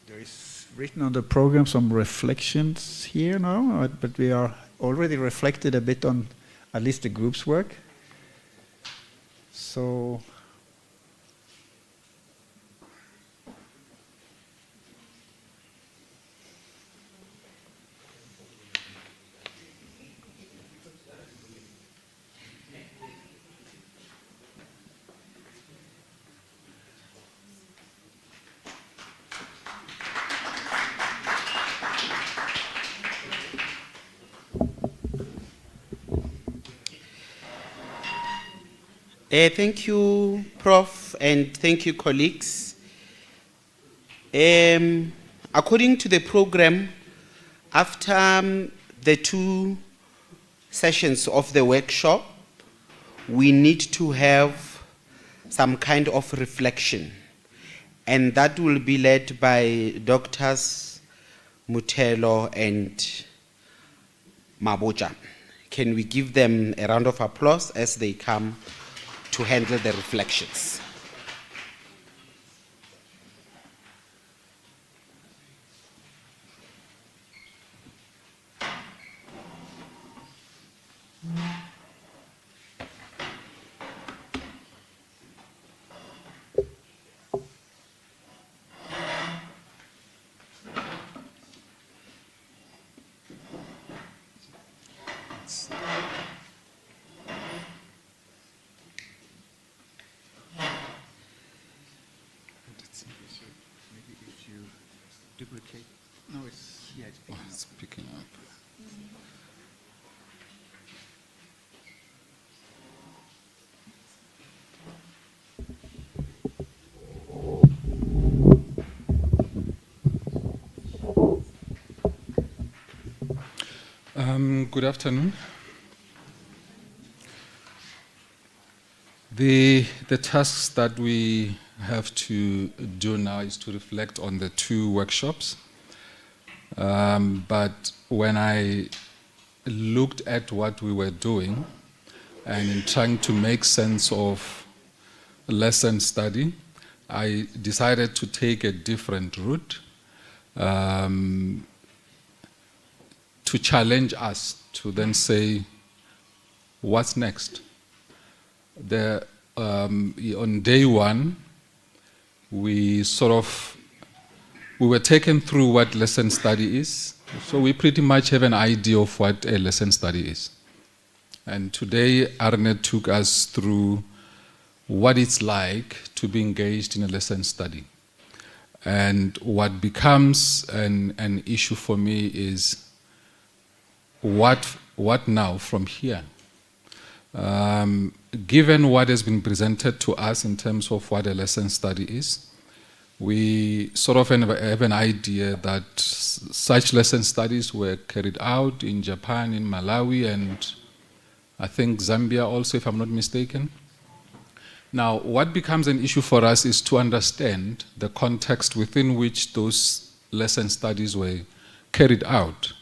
Speaker 8: There is written on the program some reflections here now, but we are already reflected a bit on at least the group's work. So
Speaker 1: thank you, Prof, and thank you, colleagues. According to the program, after the 2 sessions of the workshop, we need to have some kind of reflection, and that will be led by Doctors Mutelo and Maboja. Can we give them a round of applause as they come to handle the reflections?
Speaker 8: duplicate. No, it's, yeah, it's picking up.
Speaker 19: Good afternoon. The tasks that we have to do now is to reflect on the 2 workshops. But when I looked at what we were doing and in trying to make sense of lesson study, I decided to take a different route to challenge us to then say, what's next? On day 1, we were taken through what lesson study is. So we pretty much have an idea of what a lesson study is. And today, Arne took us through what it's like to be engaged in a lesson study. And what becomes an issue for me is what now from here? Given what has been presented to us in terms of what a lesson study is, we sort of have an idea that such lesson studies were carried out in Japan, in Malawi, and I think Zambia also, if I'm not mistaken. Now, what becomes an issue for us is to understand the context within which those lesson studies were carried out,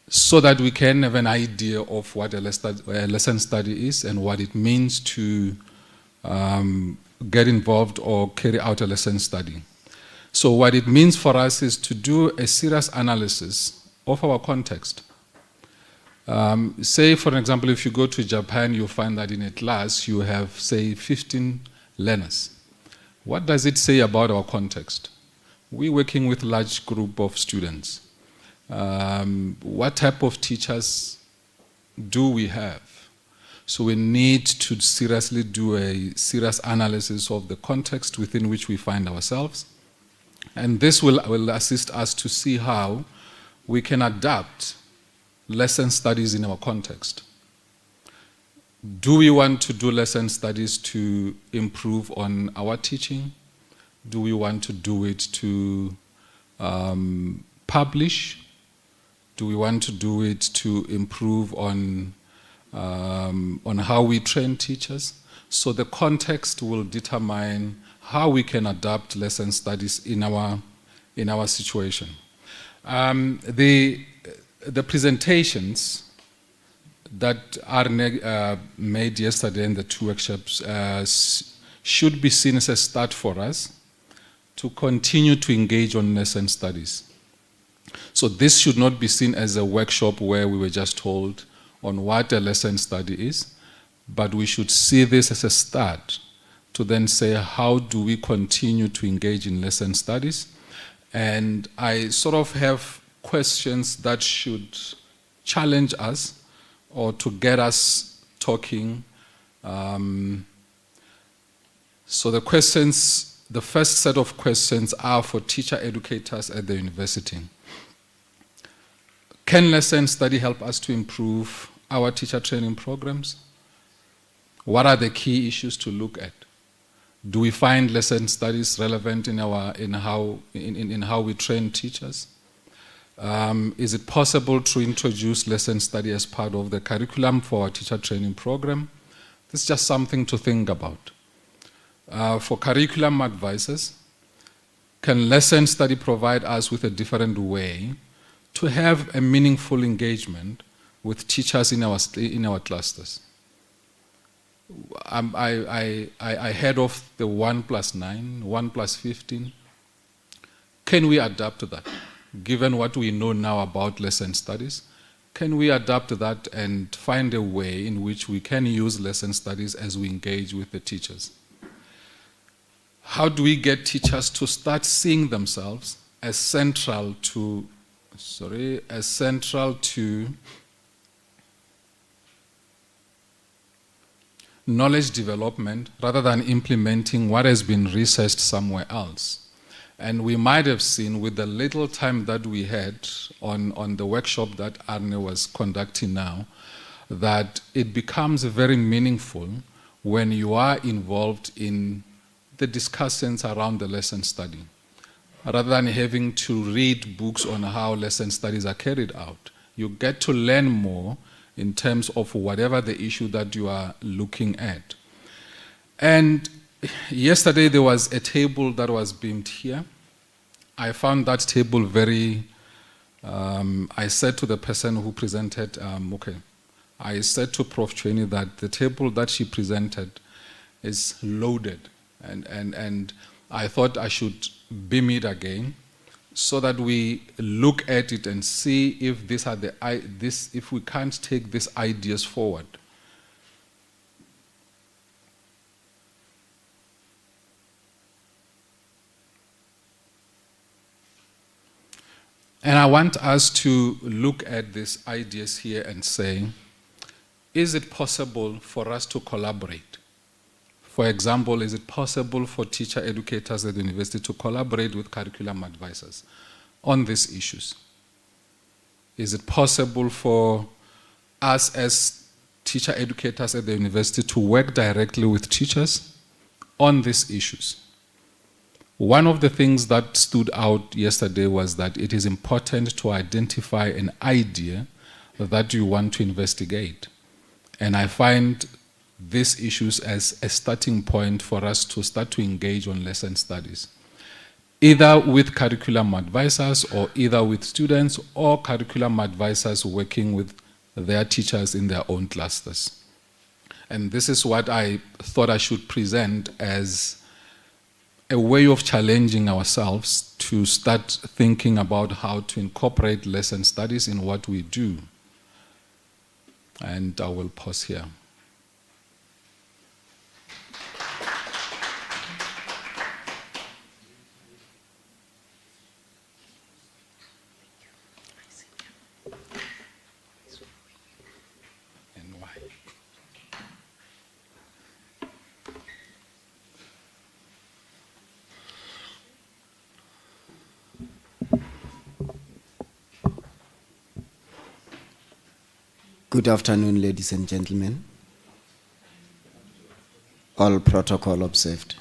Speaker 19: so that we can have an idea of what a lesson study is and what it means to get involved or carry out a lesson study. So what it means for us is to do a serious analysis of our context. Say, for example, if you go to Japan, you'll find that in a class you have, say, 15 learners. What does it say about our context? We're working with a large group of students. What type of teachers do we have? So we need to seriously do a serious analysis of the context within which we find ourselves. And this will assist us to see how we can adapt lesson studies in our context. Do we want to do lesson studies to improve on our teaching? Do we want to do it to publish? Do we want to do it to improve on how we train teachers? So the context will determine how we can adapt lesson studies in our situation. The presentations that are made yesterday in the 2 workshops should be seen as a start for us to continue to engage on lesson studies. So this should not be seen as a workshop where we were just told on what a lesson study is, but we should see this as a start to then say, how do we continue to engage in lesson studies? And I sort of have questions that should challenge us or to get us talking. So the first set of questions are for teacher educators at the university. Can lesson study help us to improve our teacher training programs? What are the key issues to look at? Do we find lesson studies relevant in how we train teachers? Is it possible to introduce lesson study as part of the curriculum for our teacher training program? This is just something to think about. For curriculum advisors, can lesson study provide us with a different way to have a meaningful engagement with teachers in our clusters? I heard of the 1+9, 1+15. Can we adapt that? Given what we know now about lesson studies, can we adapt that and find a way in which we can use lesson studies as we engage with the teachers? How do we get teachers to start seeing themselves as central to knowledge development rather than implementing what has been researched somewhere else? And we might have seen with the little time that we had on the workshop that Arne was conducting now, that it becomes very meaningful when you are involved in the discussions around the lesson study, rather than having to read books on how lesson studies are carried out. You get to learn more in terms of whatever the issue that you are looking at. And yesterday there was a table that was beamed here. I found that table very, I said to the person who presented, I said to Prof. Cheney that the table that she presented is loaded. And I thought I should beam it again so that we look at it and see if if we can't take these ideas forward. And I want us to look at these ideas here and say, is it possible for us to collaborate? For example, is it possible for teacher educators at the university to collaborate with curriculum advisors on these issues? Is it possible for us as teacher educators at the university to work directly with teachers on these issues? One of the things that stood out yesterday was that it is important to identify an idea that you want to investigate. And I find these issues as a starting point for us to start to engage on lesson studies, either with curriculum advisors or either with students or curriculum advisors working with their teachers in their own clusters. And this is what I thought I should present as a way of challenging ourselves to start thinking about how to incorporate lesson studies in what we do. And I will pause here.
Speaker 7: Good afternoon, ladies and gentlemen. All protocol observed.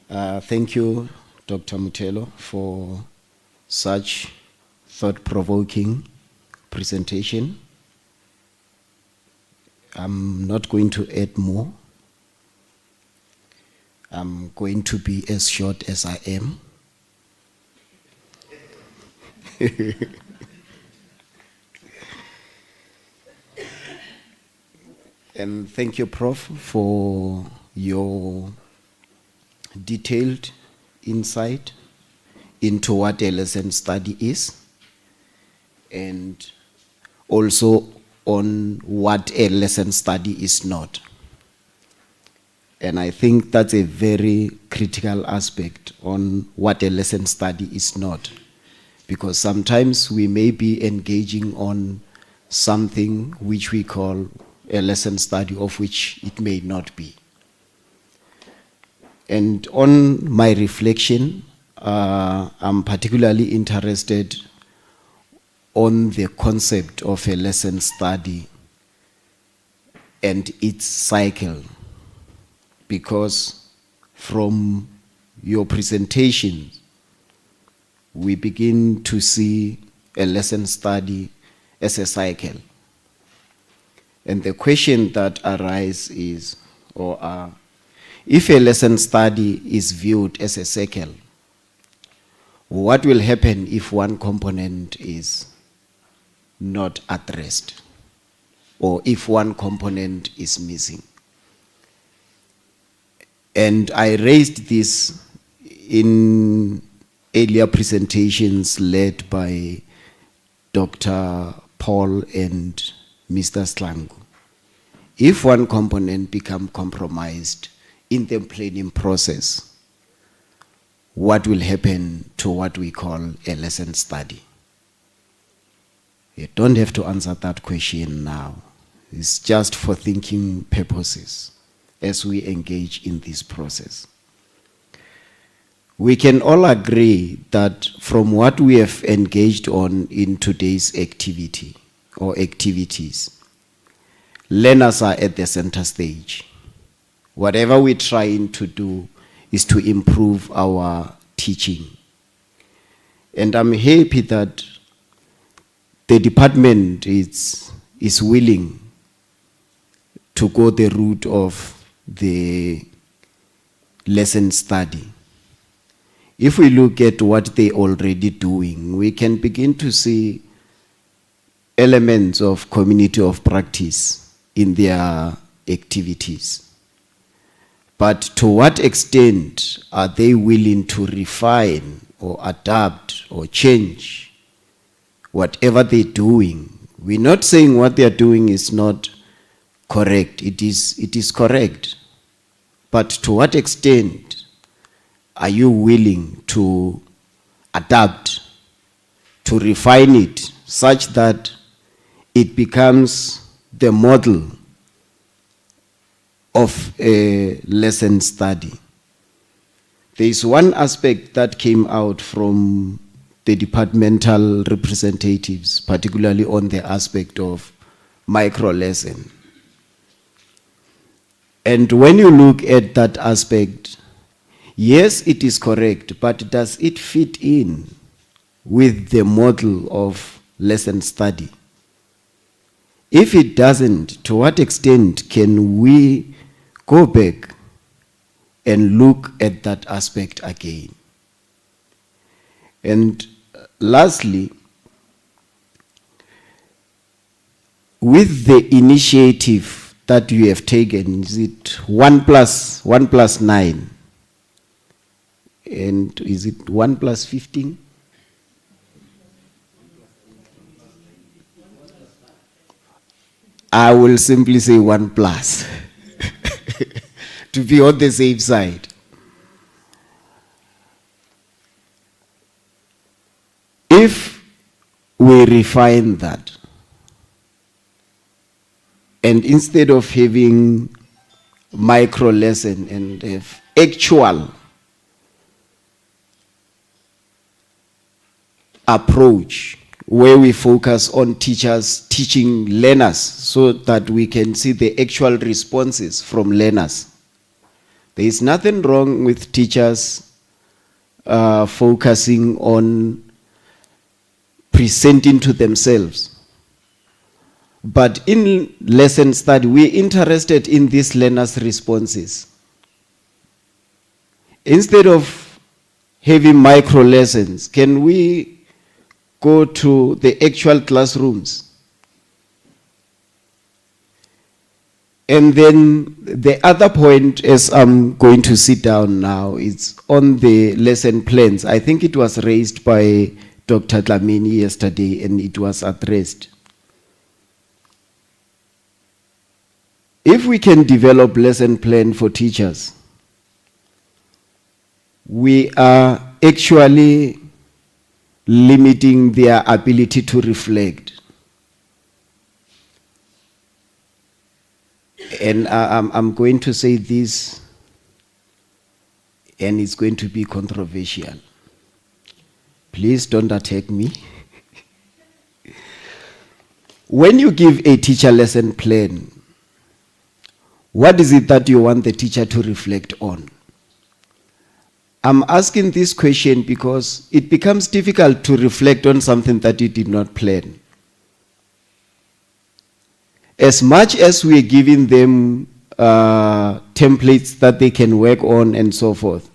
Speaker 7: Thank you, Dr. Mutelo, for such thought-provoking presentation. I'm not going to add more. I'm going to be as short as I am. And thank you, Prof, for your detailed insight into what a lesson study is, and also on what a lesson study is not. And I think that's a very critical aspect on what a lesson study is not. Because sometimes we may be engaging on something which we call a lesson study, of which it may not be. And on my reflection, I'm particularly interested on the concept of a lesson study and its cycle, because from your presentation, we begin to see a lesson study as a cycle. And the question that arises is, if a lesson study is viewed as a cycle, what will happen if one component is not addressed, or if one component is missing? And I raised this in earlier presentations led by Dr. Paul and Mr. Slangu. If one component becomes compromised in the planning process, what will happen to what we call a lesson study? You don't have to answer that question now. It's just for thinking purposes as we engage in this process. We can all agree that from what we have engaged on in today's activity or activities, learners are at the center stage. Whatever we're trying to do is to improve our teaching. And I'm happy that the department is willing to go the route of the lesson study. If we look at what they're already doing, we can begin to see elements of community of practice in their activities. But to what extent are they willing to refine or adapt or change whatever they're doing? We're not saying what they're doing is not correct. It is correct. But to what extent are you willing to adapt, to refine it such that it becomes the model of a lesson study? There is one aspect that came out from the departmental representatives, particularly on the aspect of micro lesson. And when you look at that aspect, yes, it is correct, but does it fit in with the model of lesson study? If it doesn't, to what extent can we go back and look at that aspect again? And lastly, with the initiative that you have taken, is it 1 plus 9? And is it 1 plus 15? I will simply say 1 plus to be on the safe side. If we refine that, and instead of having micro lesson and have actual approach where we focus on teachers teaching learners so that we can see the actual responses from learners. There is nothing wrong with teachers focusing on presenting to themselves. But in lesson study, we're interested in these learners' responses. Instead of having micro lessons, can we go to the actual classrooms? And then the other point, as I'm going to sit down now, is on the lesson plans. I think it was raised by Dr. Dlamini yesterday and it was addressed. If we can develop lesson plan for teachers, we are actually limiting their ability to reflect. And I'm going to say this, and it's going to be controversial. Please don't attack me. When you give a teacher lesson plan, what is it that you want the teacher to reflect on? I'm asking this question because it becomes difficult to reflect on something that you did not plan. As much as we're giving them templates that they can work on and so forth,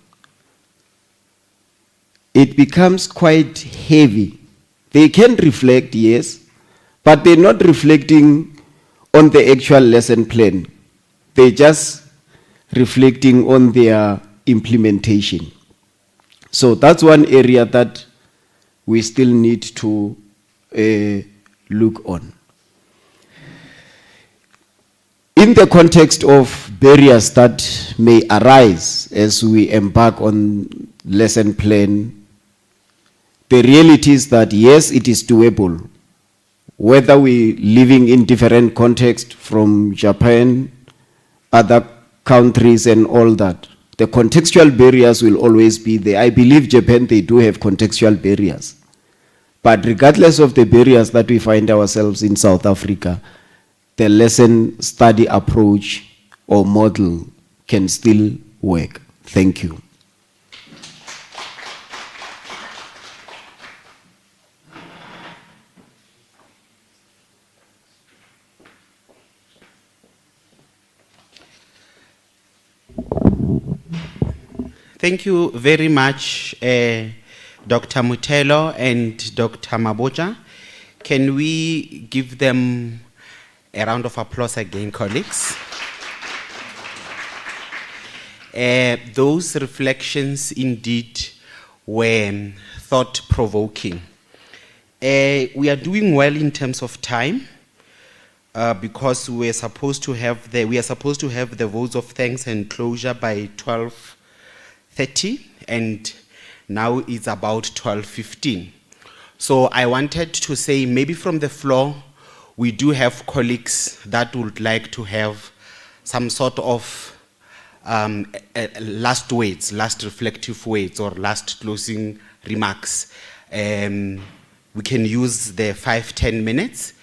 Speaker 7: it becomes quite heavy. They can reflect, yes, but they're not reflecting on the actual lesson plan. They're just reflecting on their implementation. So that's one area that we still need to look on. In the context of barriers that may arise as we embark on lesson plan, the reality is that yes, it is doable. Whether we're living in different contexts from Japan, other countries and all that, the contextual barriers will always be there. I believe Japan, they do have contextual barriers. But regardless of the barriers that we find ourselves in South Africa, the lesson study approach or model can still work. Thank you.
Speaker 1: Thank you very much, Dr. Mutelo and Dr. Maboja. Can we give them a round of applause again, colleagues? Those reflections indeed were thought-provoking. We are doing well in terms of time because we are supposed to have the votes of thanks and closure by 12:30, and now it's about 12:15. So I wanted to say maybe from the floor, we do have colleagues that would like to have some sort of last words, last reflective words, or last closing remarks. We can use the 5-10 minutes.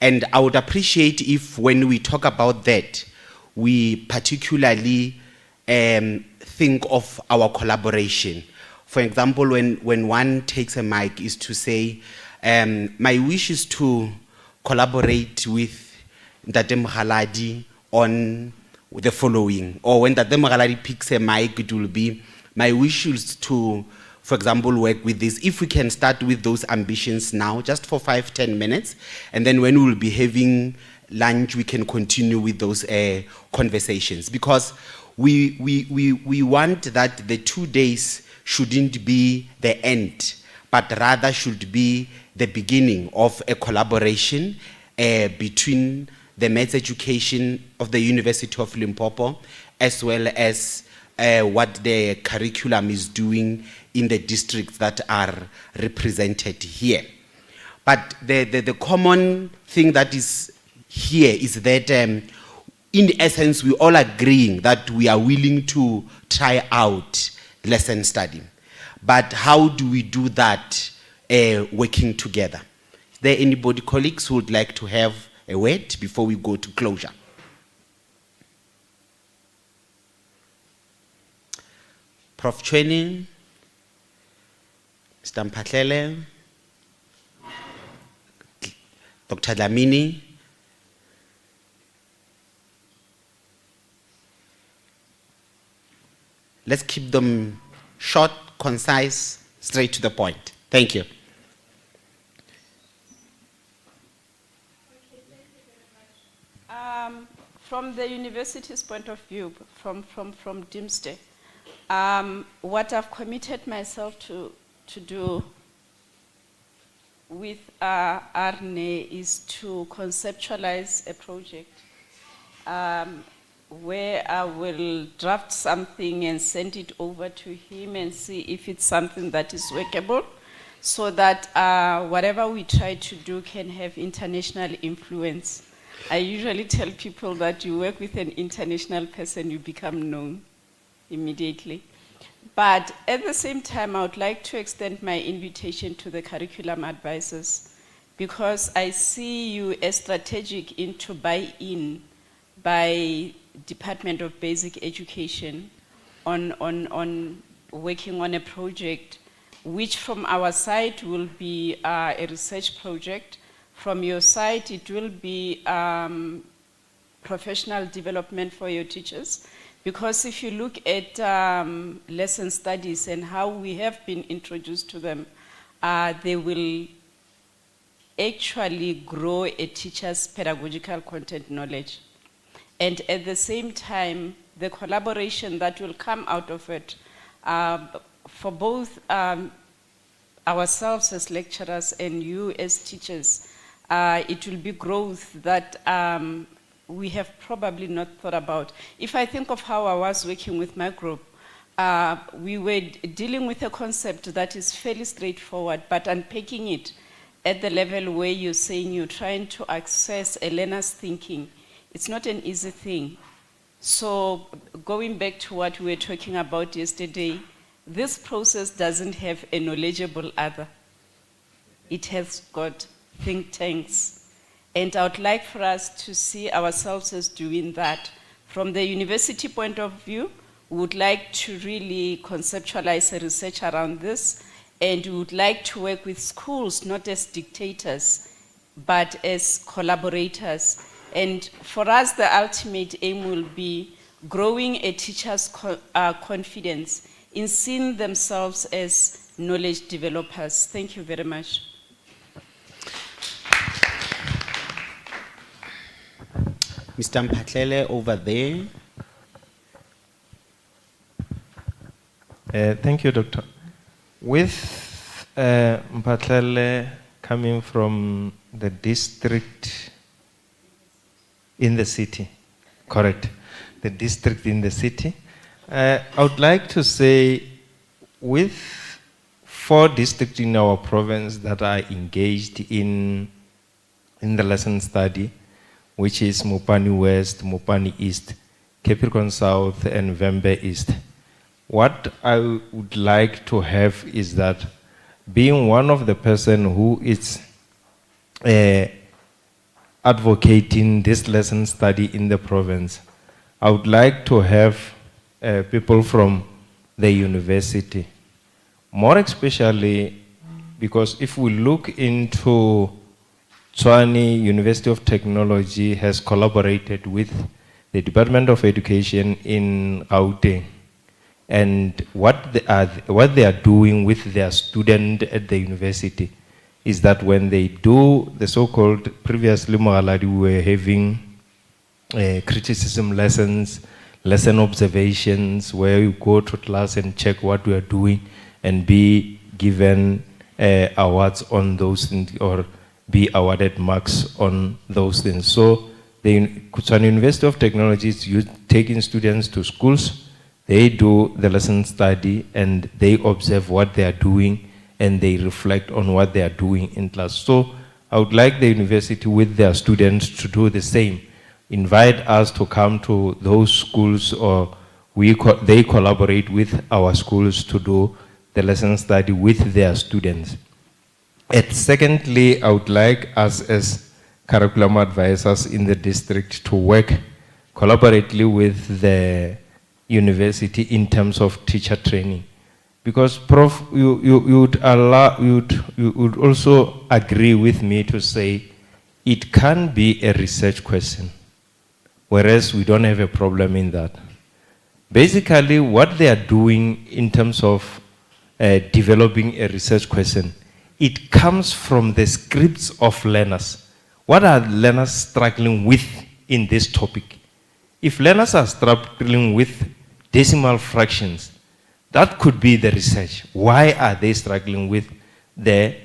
Speaker 1: And I would appreciate if when we talk about that, we particularly think of our collaboration. For example, when one takes a mic, is to say, my wish is to collaborate with Ndate Mkhaladi on the following. Or when Ndate Mkhaladi picks a mic, it will be, my wish is to, for example, work with this. If we can start with those ambitions now, just for 5-10 minutes, and then when we'll be having lunch, we can continue with those conversations. Because we want that the 2 days shouldn't be the end, but rather should be the beginning of a collaboration between the maths education of the University of Limpopo, as well as what the curriculum is doing in the districts that are represented here. But the common thing that is here is that in essence, we all agreeing that we are willing to try out lesson study. But how do we do that working together? there anybody, colleagues, who would like to have a word before we go to closure? Prof. Chweni, Mr. Mpatlele, Dr. Dlamini, let's keep them short, concise, straight to the point. Thank you.
Speaker 10: From the university's point of view, from Doomsday, what I've committed myself to do with Arne is to conceptualize a project where I will draft something and send it over to him and see if it's something that is workable, so that whatever we try to do can have international influence. I usually tell people that you work with an international person, you become known immediately. But at the same time, I would like to extend my invitation to the curriculum advisors, because I see you as strategic into buy-in by Department of Basic Education on working on a project which from our side will be a research project. From your side, it will be professional development for your teachers. Because if you look at lesson studies and how we have been introduced to them, they will actually grow a teacher's pedagogical content knowledge. And at the same time, the collaboration that will come out of it for both ourselves as lecturers and you as teachers, it will be growth that we have probably not thought about. If I think of how I was working with my group, we were dealing with a concept that is fairly straightforward, but unpacking it at the level where you're saying you're trying to access a learner's thinking, it's not an easy thing. So going back to what we were talking about yesterday, this process doesn't have a knowledgeable other. It has got think tanks. And I would like for us to see ourselves as doing that. From the university point of view, we would like to really conceptualize a research around this, and we would like to work with schools, not as dictators, but as collaborators. And for us, the ultimate aim will be growing a teacher's confidence in seeing themselves as knowledge developers. Thank you very much.
Speaker 1: Mr. Mpatlele over there.
Speaker 13: Thank you, Doctor. With Mpatlele coming from the district in the city, correct, the district in the city, I would like to say with 4 districts in our province that are engaged in the lesson study, which is Mopani West, Mopani East, Capricorn South, and Vembe East. What I would like to have is that, being one of the person who is advocating this lesson study in the province, I would like to have people from the university. More especially because if we look into Tshwane University of Technology has collaborated with the Department of Education in Gauteng, and what they are doing with their student at the university is that when they do the so-called, previously Mogaladi, we were having criticism lessons, lesson observations, where you go to class and check what we are doing and be given awards on those things, or be awarded marks on those things. So the Tshwane University of Technology is taking students to schools, they do the lesson study, and they observe what they are doing, and they reflect on what they are doing in class. So I would like the university with their students to do the same. Invite us to come to those schools, or they collaborate with our schools to do the lesson study with their students.
Speaker 6: And secondly, I would like us as curriculum advisors in the district to work collaboratively with the university in terms of teacher training. Because Prof, you would also agree with me to say it can be a research question, whereas we don't have a problem in that. Basically, what they are doing in terms of developing a research question, it comes from the scripts of learners. What are learners struggling with in this topic? If learners are struggling with decimal fractions, that could be the research. Why are they struggling with the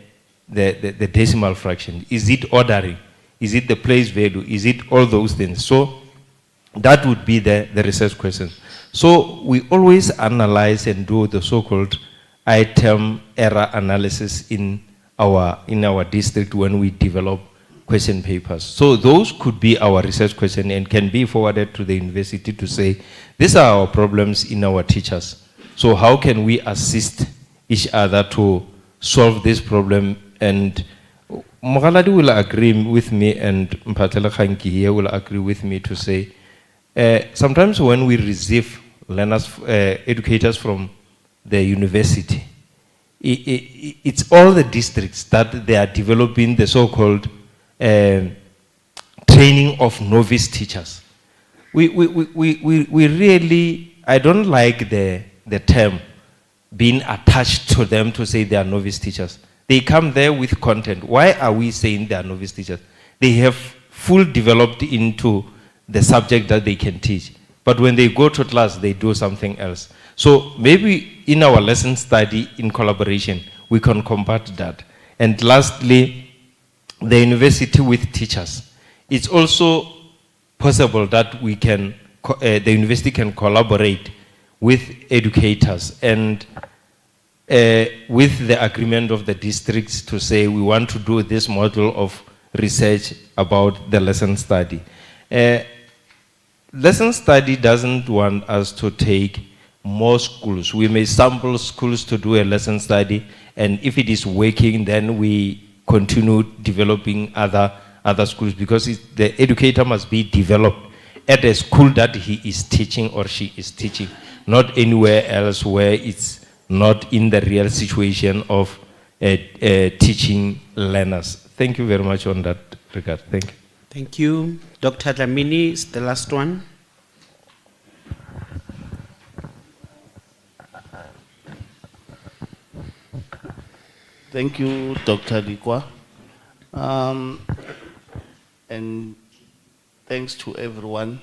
Speaker 6: decimal fraction? Is it ordering? Is it the place value? Is it all those things? So that would be the research question. So we always analyze and do the so-called item error analysis in our district when we develop question papers. So those could be our research question and can be forwarded to the university to say, these are our problems in our teachers. So how can we assist each other to solve this problem? And Mogaladi will agree with me, and Mpatela Khanki here will agree with me to say, sometimes when we receive learners, educators from the university, it's all the districts that they are developing the so-called training of novice teachers. We really, I don't like the term being attached to them to say they are novice teachers. They come there with content. Why are we saying they are novice teachers? They have full developed into the subject that they can teach. But when they go to class, they do something else. So maybe in our lesson study, in collaboration, we can combat that. And lastly, the university with teachers. It's also possible that we can, the university can collaborate with educators and with the agreement of the districts to say we want to do this model of research about the lesson study. Lesson study doesn't want us to take more schools. We may sample schools to do a lesson study, and if it is working, then we continue developing other schools, because the educator must be developed at a school that he is teaching or she is teaching, not anywhere else where it's not in the real situation of teaching learners. Thank you very much on that regard. Thank you.
Speaker 1: Thank you. Dr. Dlamini is the last one.
Speaker 17: Thank you, Dr. Likwa. And thanks to everyone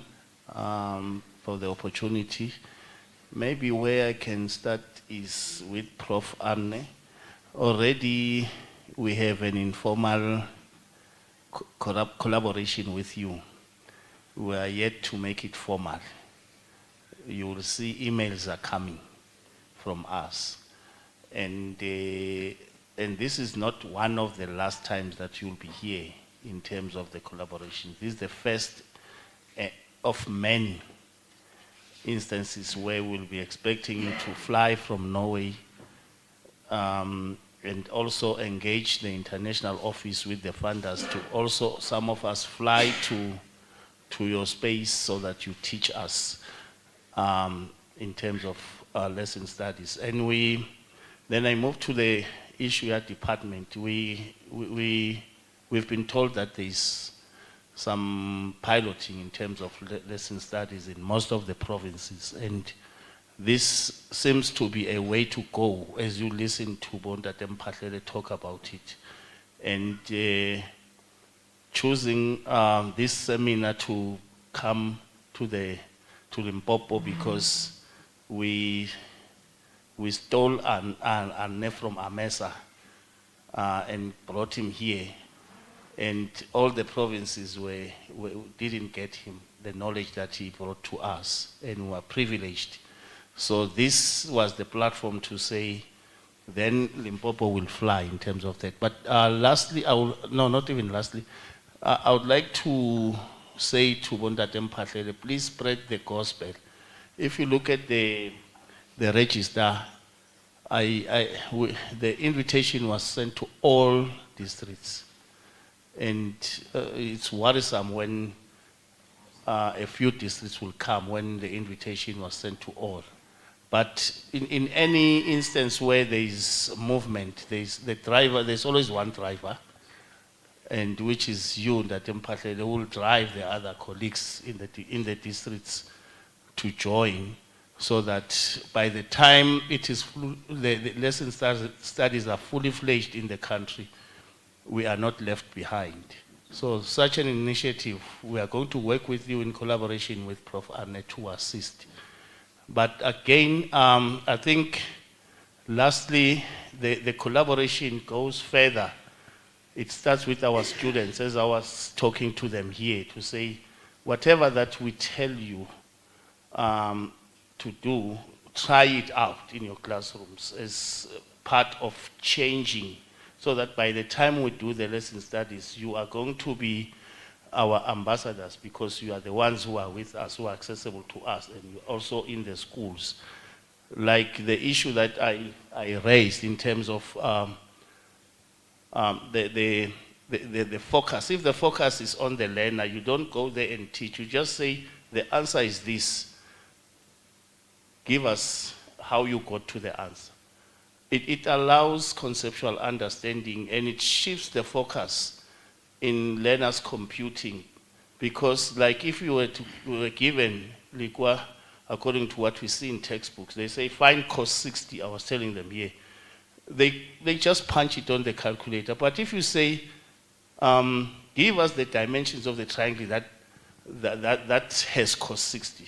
Speaker 17: for the opportunity. Maybe where I can start is with Prof. Arne. Already we have an informal collaboration with you. We are yet to make it formal. You will see emails are coming from us. And this is not one of the last times that you'll be here in terms of the collaboration. This is the first of many instances where we'll be expecting you to fly from Norway and also engage the international office with the funders to also, some of us, fly to your space so that you teach us in terms of lesson studies. And then I move to the issue at department. We've been told that there's some piloting in terms of lesson studies in most of the provinces, and this seems to be a way to go as you listen to Bondate Mphahlele talk about it. And choosing this seminar to come to Limpopo because we stole Arne from Amesa and brought him here, and all the provinces didn't get him the knowledge that he brought to us, and were privileged. So this was the platform to say, then Limpopo will fly in terms of that. But lastly, I would like to say to Bondate Mphahlele, please spread the gospel. If you look at the register, the invitation was sent to all districts. And it's worrisome when a few districts will come when the invitation was sent to all. But in any instance where there is movement, there's always one driver, and which is you, that they will drive the other colleagues in the districts to join, so that by the time the lesson studies are fully fledged in the country, we are not left behind. So such an initiative, we are going to work with you in collaboration with Prof. Arne to assist. But again, I think lastly, the collaboration goes further. It starts with our students, as I was talking to them here, to say, whatever that we tell you to do, try it out in your classrooms as part of changing, so that by the time we do the lesson studies, you are going to be our ambassadors, because you are the ones who are with us, who are accessible to us, and you're also in the schools. Like the issue that I raised in terms of the focus. If the focus is on the learner, you don't go there and teach. You just say, the answer is this. Give us how you got to the answer. It allows conceptual understanding, and it shifts the focus in learners computing. Because like if you were given Likwa, according to what we see in textbooks, they say find cos 60, I was telling them here. They just punch it on the calculator. But if you say, give us the dimensions of the triangle that has cos 60,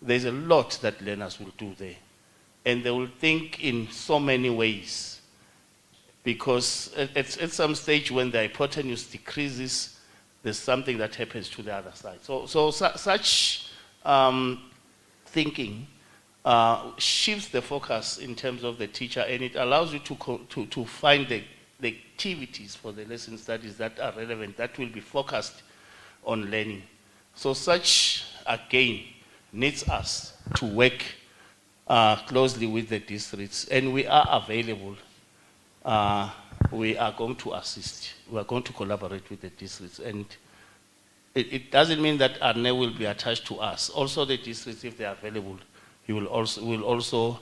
Speaker 17: there's a lot that learners will do there. And they will think in so many ways. Because at some stage when the hypotenuse decreases, there's something that happens to the other side. So such thinking shifts the focus in terms of the teacher, and it allows you to find the activities for the lesson studies that are relevant, that will be focused on learning. So such, again, needs us to work closely with the districts, and we are available. We are going to assist. We are going to collaborate with the districts, and it doesn't mean that Arne will be attached to us. Also, the districts, if they are available, he will also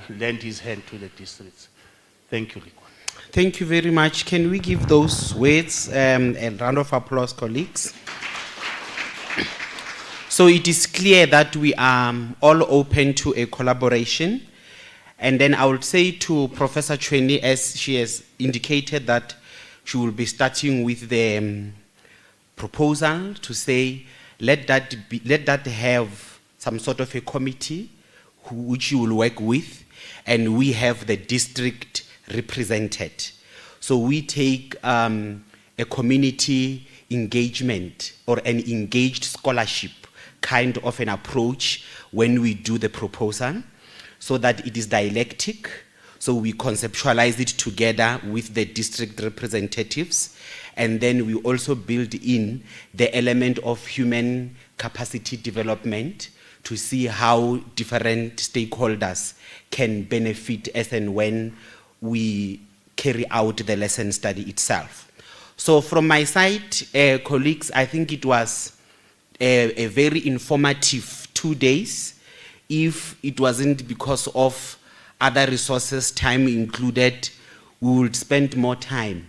Speaker 17: lend his hand to the districts. Thank you, Likwa.
Speaker 1: Thank you very much. Can we give those words a round of applause, colleagues? So it is clear that we are all open to a collaboration. And then I would say to Professor Chweni, as she has indicated that she will be starting with the proposal, to say, let that have some sort of a committee which you will work with, and we have the district represented. So we take a community engagement or an engaged scholarship kind of an approach when we do the proposal, so that it is dialectic. So we conceptualize it together with the district representatives, and then we also build in the element of human capacity development to see how different stakeholders can benefit as and when we carry out the lesson study itself. So from my side, colleagues, I think it was a very informative 2 days. If it wasn't because of other resources, time included, we would spend more time,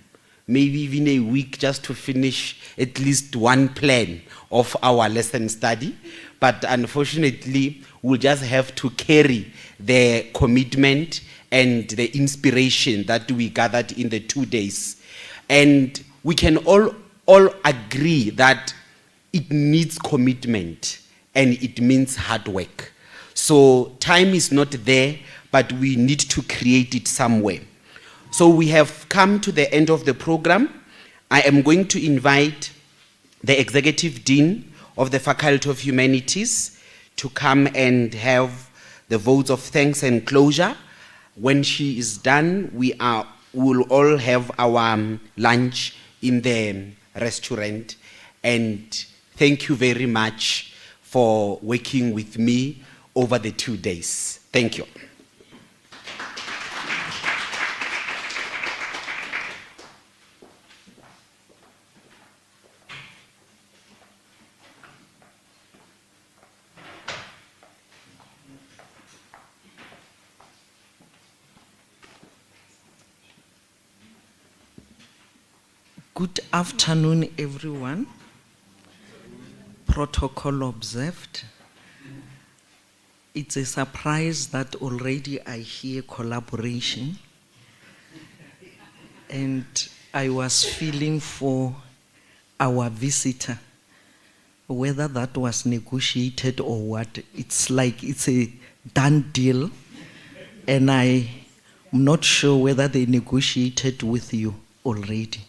Speaker 1: maybe even a week, just to finish at least one plan of our lesson study. But unfortunately, we'll just have to carry the commitment and the inspiration that we gathered in the 2 days. And we can all agree that it needs commitment and it means hard work. So time is not there, but we need to create it somewhere. So we have come to the end of the program. I am going to invite the Executive Dean of the Faculty of Humanities to come and have the votes of thanks and closure. When she is done, we will all have our lunch in the restaurant. And thank you very much for working with me over the 2 days. Thank you.
Speaker 20: Good afternoon, everyone. Protocol observed. It's a surprise that already I hear collaboration. And I was feeling for our visitor, whether that was negotiated or what. It's like it's a done deal. And I'm not sure whether they negotiated with you already.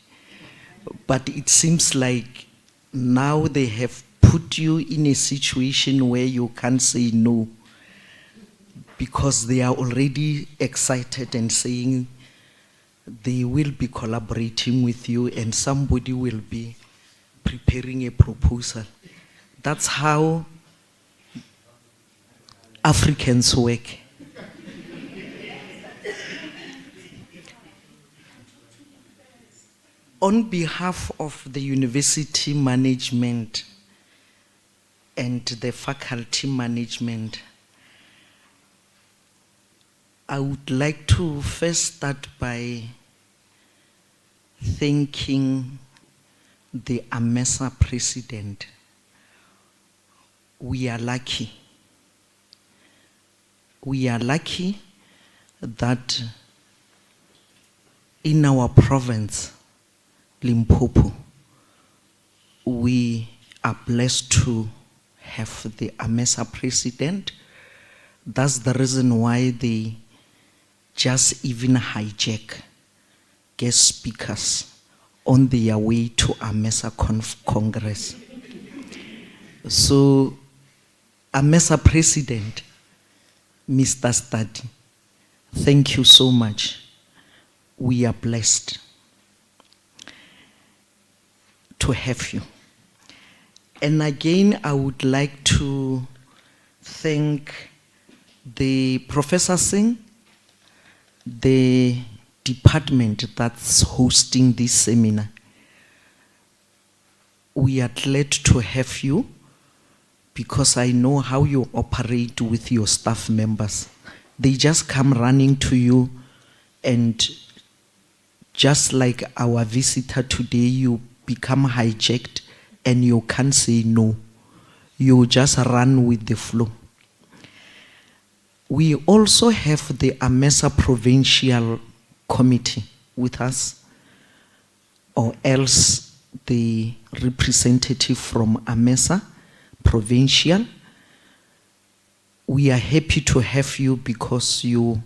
Speaker 20: But it seems like now they have put you in a situation where you can't say no, because they are already excited and saying they will be collaborating with you and somebody will be preparing a proposal. That's how Africans work. On behalf of the university management and the faculty management, I would like to first start by thanking the AMESA president. We are lucky. We are lucky that in our province, Limpopo, we are blessed to have the AMESA president. That's the reason why they just even hijack guest speakers on their way to AMESA Congress. So, AMESA president, Mr. Study, thank you so much. We are blessed to have you. And again, I would like to thank the Professor Singh, the department that's hosting this seminar. We are glad to have you because I know how you operate with your staff members. They just come running to you, and just like our visitor today, you become hijacked and you can't say no. You just run with the flow. We also have the AMESA Provincial Committee with us, or else the representative from AMESA Provincial. We are happy to have you because you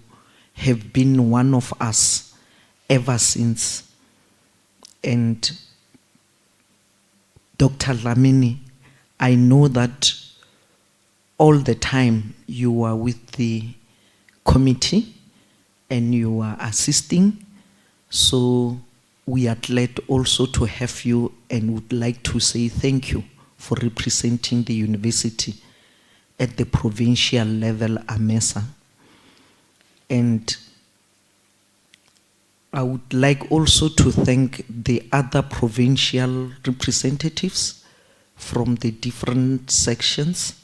Speaker 20: have been one of us ever since. And Dr. Lamini, I know that all the time you are with the committee and you are assisting. So we are glad also to have you and would like to say thank you for representing the university at the provincial level, AMESA. And I would like also to thank the other provincial representatives from the different sections.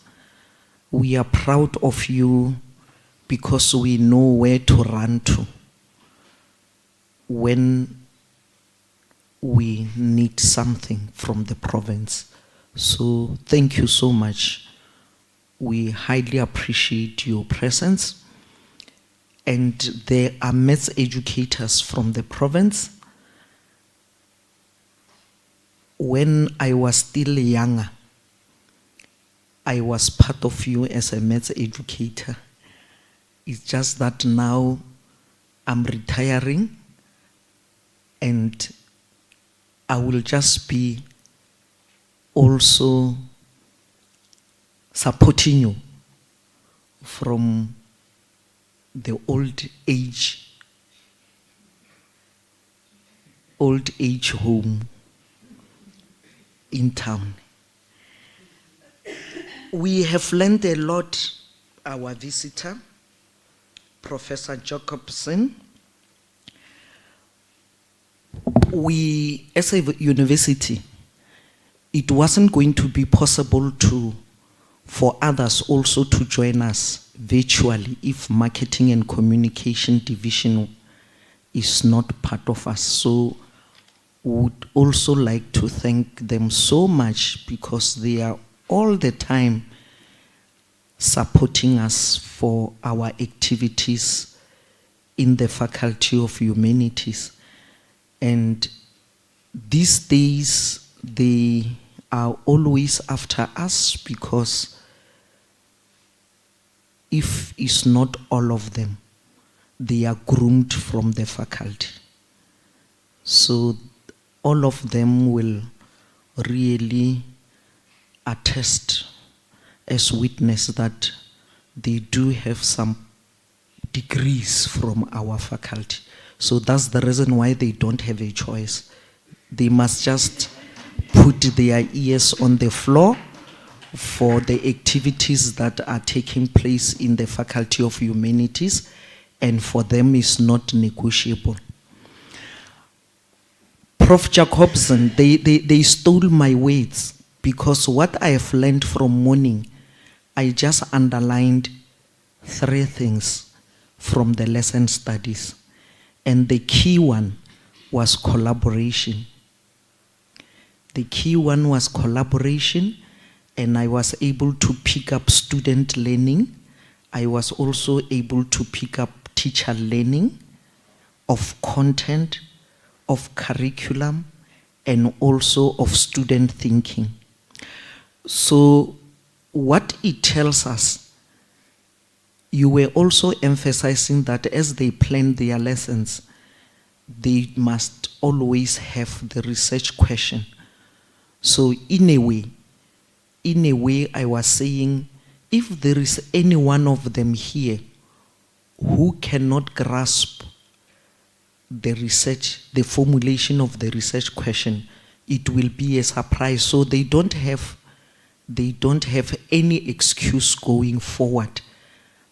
Speaker 20: We are proud of you because we know where to run to when we need something from the province. So thank you so much. We highly appreciate your presence. And there are maths educators from the province. When I was still younger, I was part of you as a maths educator. It's just that now I'm retiring and I will just be also supporting you from the old age home in town. We have learned a lot, our visitor, Professor Jacobson. We, as a university, it wasn't going to be possible for others also to join us virtually if marketing and communication division is not part of us. So would also like to thank them so much because they are all the time supporting us for our activities in the Faculty of Humanities. And these days, they are always after us because if it's not all of them, they are groomed from the faculty. So all of them will really attest as witness that they do have some degrees from our faculty. So that's the reason why they don't have a choice. They must just put their ears on the floor for the activities that are taking place in the Faculty of Humanities, and for them is not negotiable. Prof. Jacobson, they stole my words because what I have learned from morning, I just underlined 3 things from the lesson studies. And the key one was collaboration. The key one was collaboration, and I was able to pick up student learning. I was also able to pick up teacher learning of content, of curriculum, and also of student thinking. So what it tells us, you were also emphasizing that as they plan their lessons, they must always have the research question. So in a way, I was saying, if there is any one of them here who cannot grasp the research, the formulation of the research question, it will be a surprise. So they don't have any excuse going forward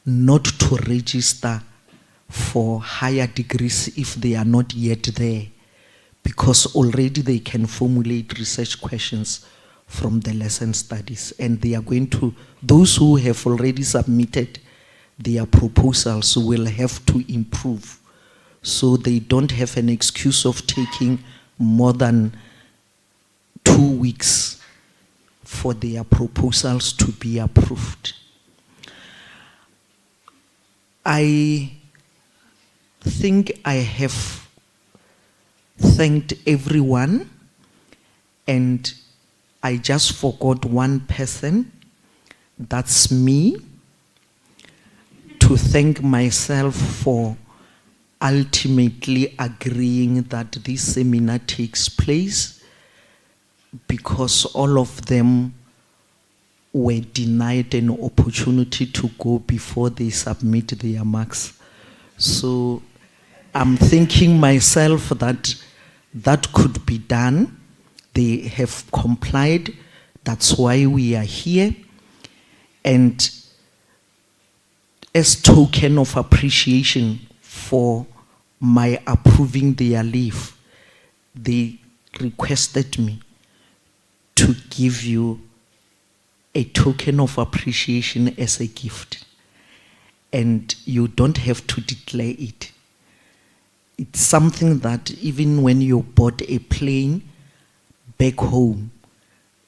Speaker 20: not to register for higher degrees if they are not yet there, because already they can formulate research questions from the lesson studies, and they are going to, those who have already submitted their proposals will have to improve. So they don't have an excuse of taking more than 2 weeks for their proposals to be approved. I think I have thanked everyone, and I just forgot one person, that's me, to thank myself for ultimately agreeing that this seminar takes place, because all of them were denied an opportunity to go before they submit their marks. So I'm thinking myself that that could be done. They have complied. That's why we are here. And as token of appreciation for my approving their leave, they requested me to give you a token of appreciation as a gift. And you don't have to declare it. It's something that even when you bought a plane back home,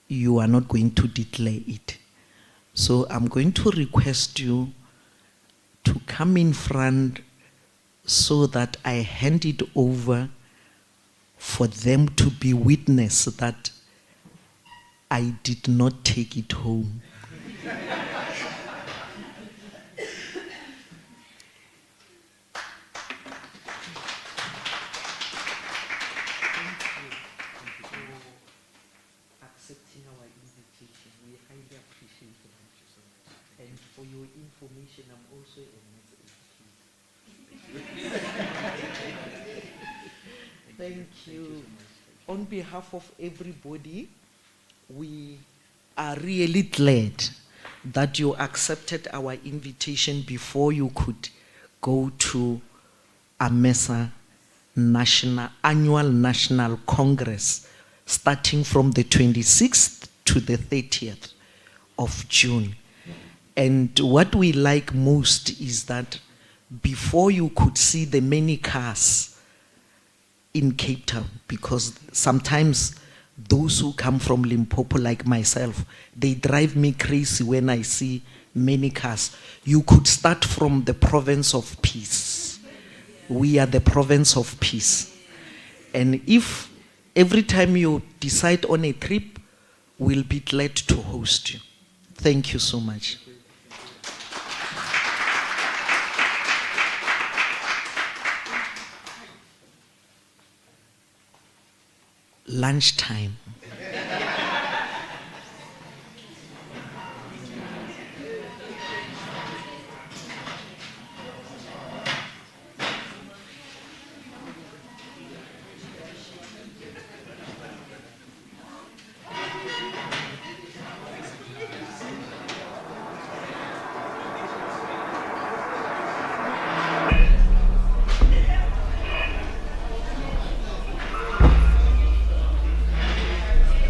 Speaker 20: you are not going to declare it. So I'm going to request you to come in front so that I hand it over for them to be witness that I did not take it home. Accepting our invitation, we highly appreciate it. And for your information, I'm also a maths educator. Thank you. On behalf of everybody, we are really glad that you accepted our invitation before you could go to AMESA Annual National Congress, starting from the 26th to the 30th of June. And what we like most is that before you could see the many cars in Cape Town, because sometimes those who come from Limpopo, like myself, they drive me crazy when I see many cars. You could start from the province of peace. We are the province of peace. And if every time you decide on a trip, we'll be glad to host you. Thank you so much. Lunchtime.